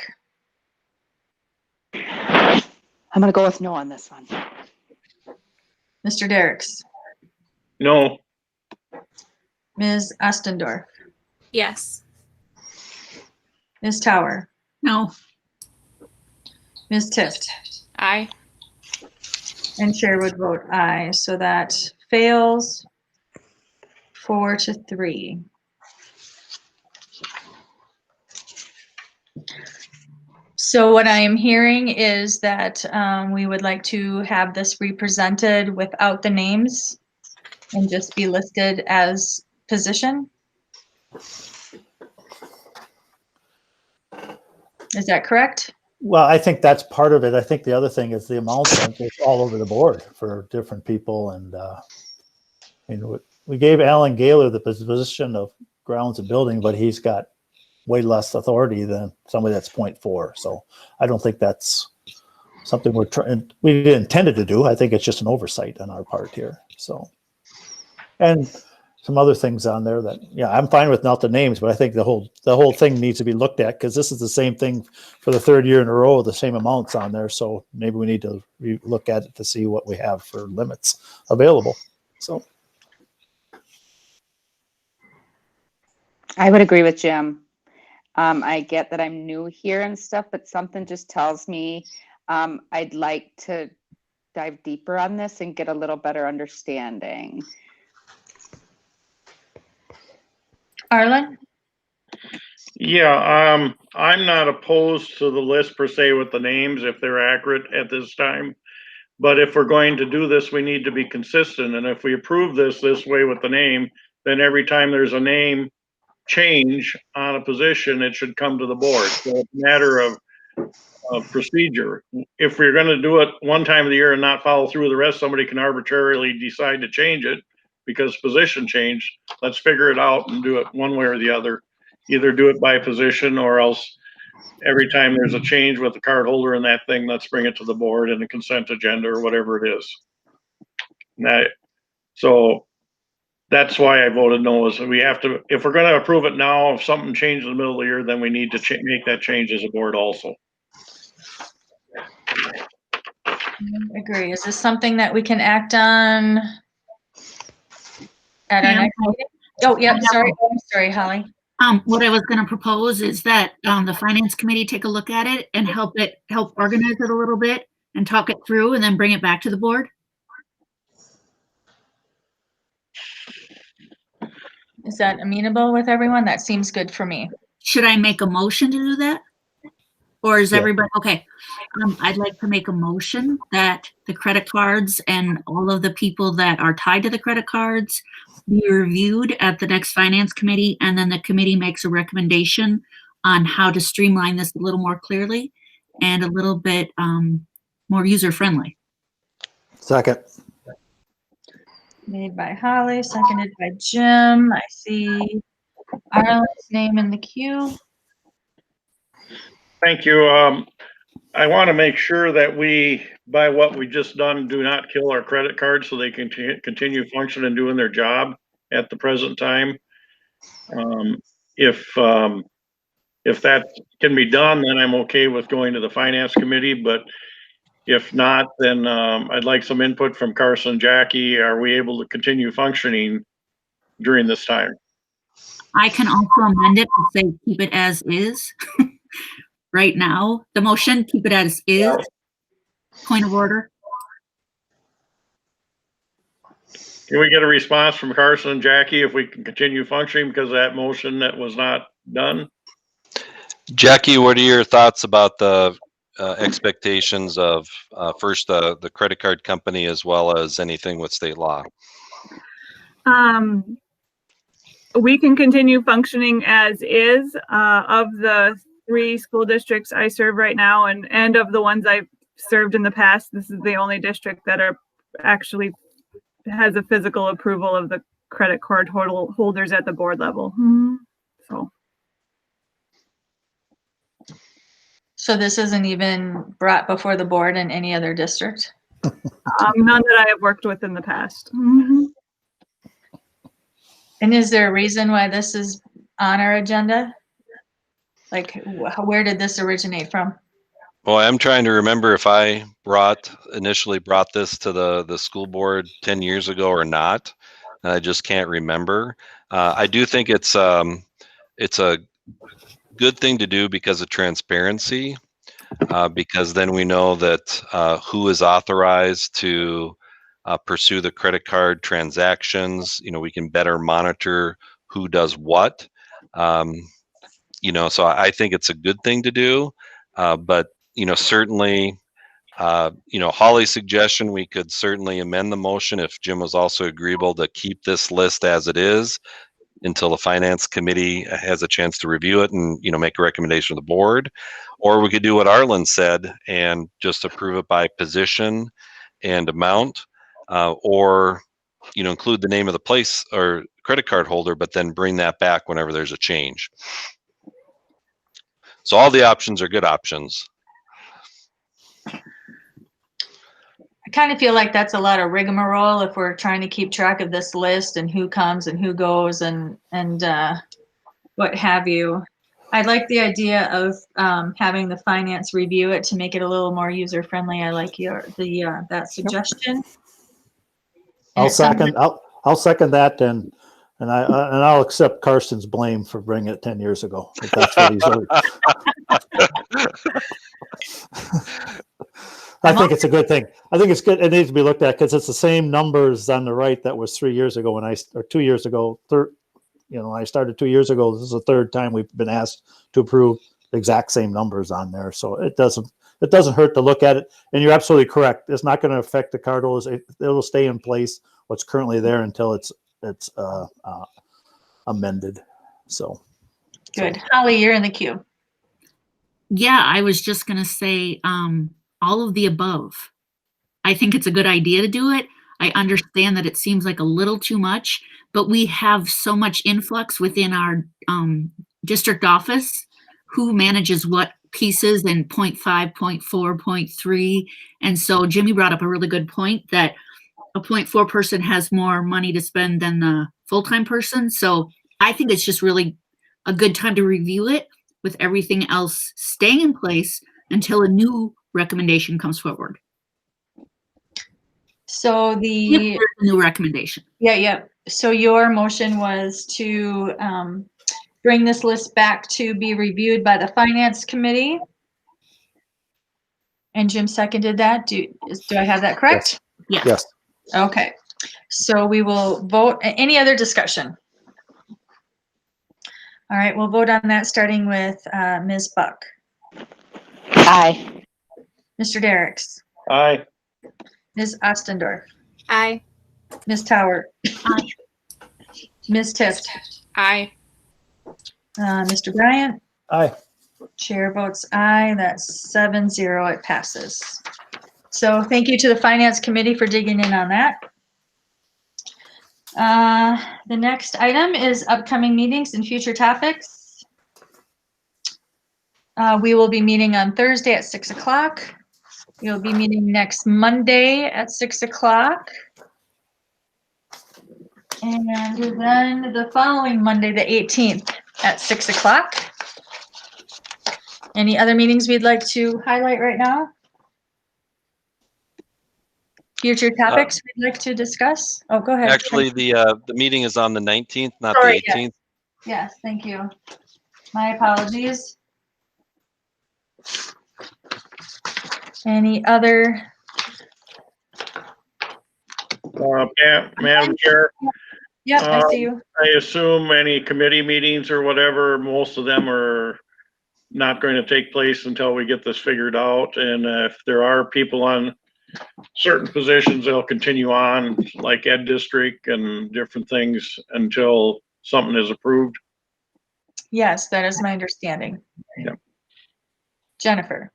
I'm going to go with no on this one. Mr. Derricks. No. Ms. Ostendorf. Yes. Ms. Tower. No. Ms. Tift. Aye. And Chair would vote aye. So that fails 4-3. So what I am hearing is that we would like to have this represented without the names and just be listed as position. Is that correct? Well, I think that's part of it. I think the other thing is the amounts are just all over the board for different people. And we gave Alan Gaylor the position of grounds and building, but he's got way less authority than somebody that's 0.4. So I don't think that's something we intended to do. I think it's just an oversight on our part here. So, and some other things on there that, yeah, I'm fine with not the names, but I think the whole thing needs to be looked at because this is the same thing for the third year in a row, the same amounts on there. So maybe we need to look at it to see what we have for limits available. So. I would agree with Jim. I get that I'm new here and stuff, but something just tells me I'd like to dive deeper on this and get a little better understanding. Arlen? Yeah, I'm not opposed to the list per se with the names if they're accurate at this time. But if we're going to do this, we need to be consistent. And if we approve this way with the name, then every time there's a name change on a position, it should come to the board. So it's a matter of procedure. If we're going to do it one time of the year and not follow through with the rest, somebody can arbitrarily decide to change it because position changed. Let's figure it out and do it one way or the other. Either do it by position or else every time there's a change with the card holder in that thing, let's bring it to the board in the consent agenda or whatever it is. So that's why I voted no, is we have to, if we're going to approve it now, if something changed in the middle of the year, then we need to make that change as a board also. I agree. Is this something that we can act on at our Yeah. next meeting? Oh, yep, sorry. Oh, I'm sorry, Holly. What I was going to propose is that the finance committee take a look at it and help organize it a little bit and talk it through and then bring it back to the board. Is that amenable with everyone? That seems good for me. Should I make a motion to do that? Or is Yeah. everybody, okay. I'd like to make a motion that the credit cards and all of the people that are tied to the credit cards be reviewed at the next finance committee, and then the committee makes a recommendation on how to streamline this a little more clearly and a little bit more user-friendly. Second. Made by Holly, seconded by Jim. I see Arlen's name in the queue. Thank you. I want to make sure that we, by what we just done, do not kill our credit cards so they can continue functioning and doing their job at the present time. If that can be done, then I'm okay with going to the finance committee, but if not, then I'd like some input from Carson and Jackie. Are we able to continue functioning during this time? I can also amend it to say keep it as is. Right now, the motion, keep it as is. Point of order. Can we get a response from Carson and Jackie if we can continue functioning because of that motion that was not done? Jackie, what are your thoughts about the expectations of first the credit card company as well as anything with state law? We can continue functioning as is. Of the 3 school districts I serve right now, and of the ones I've served in the past, this is the only district that are actually has a physical approval of the credit card holders at the board level. So this isn't even brought before the board in any other district? None that I have worked with in the past. And is there a reason why this is on our agenda? Like, where did this originate from? Well, I'm trying to remember if I initially brought this to the school board 10 years ago or not. I just can't remember. I do think it's a good thing to do because of transparency, because then we know that who is authorized to pursue the credit card transactions. You know, we can better monitor who does what. You know, so I think it's a good thing to do, but you know, certainly, you know, Holly's suggestion, we could certainly amend the motion if Jim was also agreeable to keep this list as it is until the finance committee has a chance to review it and, you know, make a recommendation to the board. Or we could do what Arlen said and just approve it by position and amount, or, you know, include the name of the place or credit card holder, but then bring that back whenever there's a change. So all the options are good options. I kind of feel like that's a lot of rigmarole if we're trying to keep track of this list and who comes and who goes and what have you. I like the idea of having the finance review it to make it a little more user friendly. I like that suggestion. I'll second that, and I'll accept Carson's blame for bringing it 10 years ago. If that's what he's doing. I think it's a good thing. I think it's good. It needs to be looked at because it's the same numbers on the right that was 3 years ago or 2 years ago. I started 2 years ago. This is the third time we've been asked to approve the exact same numbers on there. So it doesn't hurt to look at it. And you're absolutely correct. It's not going to affect the card holders. It'll stay in place what's currently there until it's amended. So good. Holly, you're in the queue. Yeah, I was just going to say all of the above. I think it's a good idea to do it. I understand that it seems like a little too much, but we have so much influx within our district office who manages what pieces in 0.5, 0.4, 0.3. And so Jimmy brought up a really good point that a 0.4 person has more money to spend than the full-time person. So I think it's just really a good time to review it with everything else staying in place until a new recommendation comes forward. So If the, there's a new recommendation. yeah. So your motion was to bring this list back to be reviewed by the Finance Committee. And Jim seconded that. Do I have that correct? Yes. Yes. Okay. So we will vote. Any other discussion? All right, we'll vote on that starting with Ms. Buck. Aye. Mr. Derricks. Aye. Ms. Ostendorf. Aye. Ms. Tower. Aye. Ms. Tift. Aye. Mr. Bryant. Aye. Chair votes aye. That's 7-0. It passes. So thank you to the Finance Committee for digging in on that. The next item is upcoming meetings and future topics. We will be meeting on Thursday at 6 o'clock. We'll be meeting next Monday at 6 o'clock. And then the following Monday, the 18th at 6 o'clock. Any other meetings we'd like to highlight right now? Future topics we'd like to discuss? Oh, go ahead. Actually, the meeting is on the 19th, not Sorry, the 18th. Yes, thank you. My apologies. Any other? Madam Chair, Yep, I see you. I assume any committee meetings or whatever, most of them are not going to take place until we get this figured out. And if there are people on certain positions, they'll continue on, like Ed District and different things, until something is approved. Yes, that is my understanding. Yeah. Jennifer.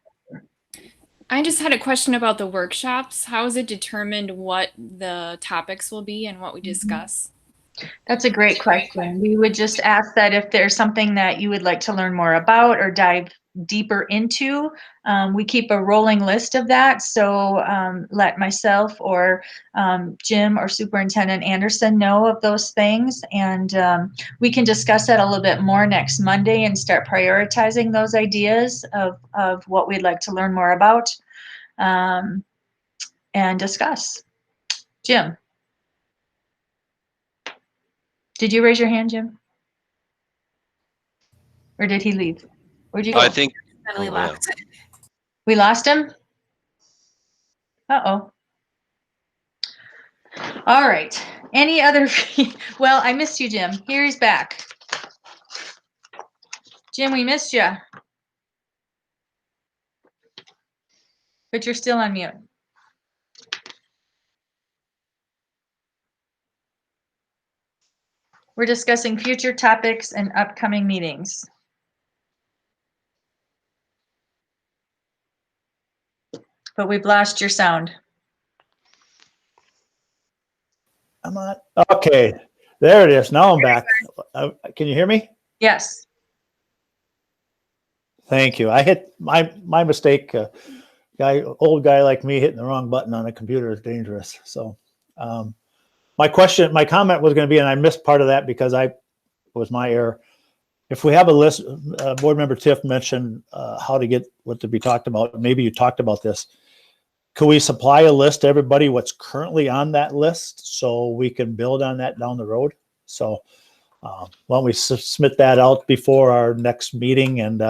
I just had a question about the workshops. How is it determined what the topics will be and what we discuss? That's a great question. We would just ask that if there's something that you would like to learn more about or dive deeper into, we keep a rolling list of that. So let myself or Jim or Superintendent Anderson know of those things. And we can discuss that a little bit more next Monday and start prioritizing those ideas of what we'd like to learn more about and discuss. Jim. Did you raise your hand, Jim? Or did he leave? Where'd you go? I think Suddenly Oh, yeah. left. We lost him? Uh-oh. All right. Any other? Well, I missed you, Jim. Here he's back. Jim, we missed you. But you're still on mute. We're discussing future topics and upcoming meetings. But we've lost your sound. I'm on. Okay, there it is. Now I'm back. Can you hear me? Yes. Thank you. I hit my mistake. Old guy like me hitting the wrong button on a computer is dangerous. So, my comment was going to be, and I missed part of that because it was my error. If we have a list, Board Member Tiff mentioned how to get what to be talked about. Maybe you talked about this. Could we supply a list to everybody what's currently on that list so we can build on that down the road? So why don't we submit that out before our next meeting, and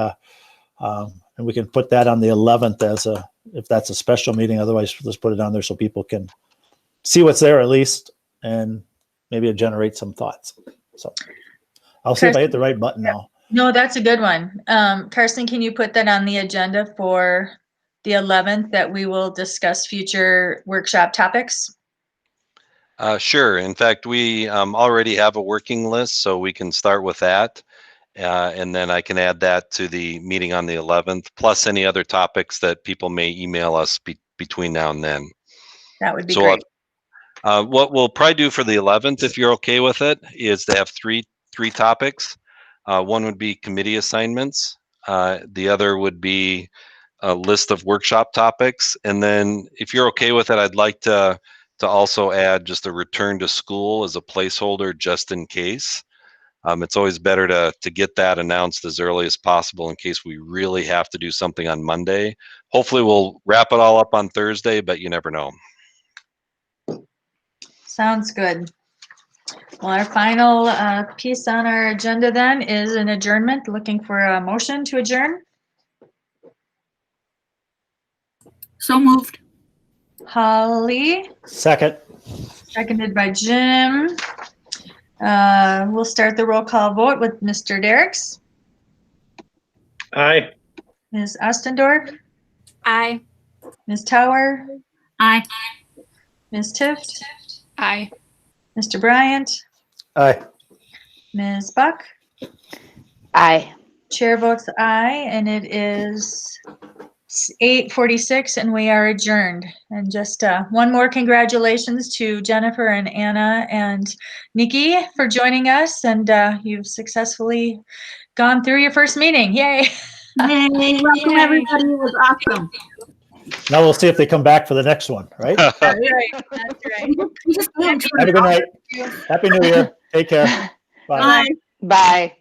we can put that on the 11th if that's a special meeting. Otherwise, let's put it on there so people can see what's there at least, and maybe it generates some thoughts. So I'll see if I hit the right button now. No, that's a good one. Carson, can you put that on the agenda for the 11th, that we will discuss future workshop topics? Sure. In fact, we already have a working list, so we can start with that. And then I can add that to the meeting on the 11th, plus any other topics that people may email us between now and then. That would be great. What we'll probably do for the 11th, if you're okay with it, is to have three topics. One would be committee assignments. The other would be a list of workshop topics. And then if you're okay with it, I'd like to also add just a return to school as a placeholder just in case. It's always better to get that announced as early as possible in case we really have to do something on Monday. Hopefully we'll wrap it all up on Thursday, but you never know. Sounds good. Well, our final piece on our agenda then is an adjournment. Looking for a motion to adjourn. So moved. Holly, Second. seconded by Jim. We'll start the roll call vote with Mr. Derricks, Aye. Ms. Ostendorf, Aye. Ms. Tower, Aye. Ms. Tift, Aye. Mr. Bryant, Aye. Ms. Buck. Aye. Chair votes aye, and it is 8:46, and we are adjourned. And just one more congratulations to Jennifer and Anna and Nikki for joining us, and you've successfully gone through your first meeting. Yay! Yay, welcome Yay. everybody. It was awesome. Now we'll see if they come back for the next one, right? That's right. That's right. We just Have a good night. Happy New Year. Take care. Bye. Bye. Bye.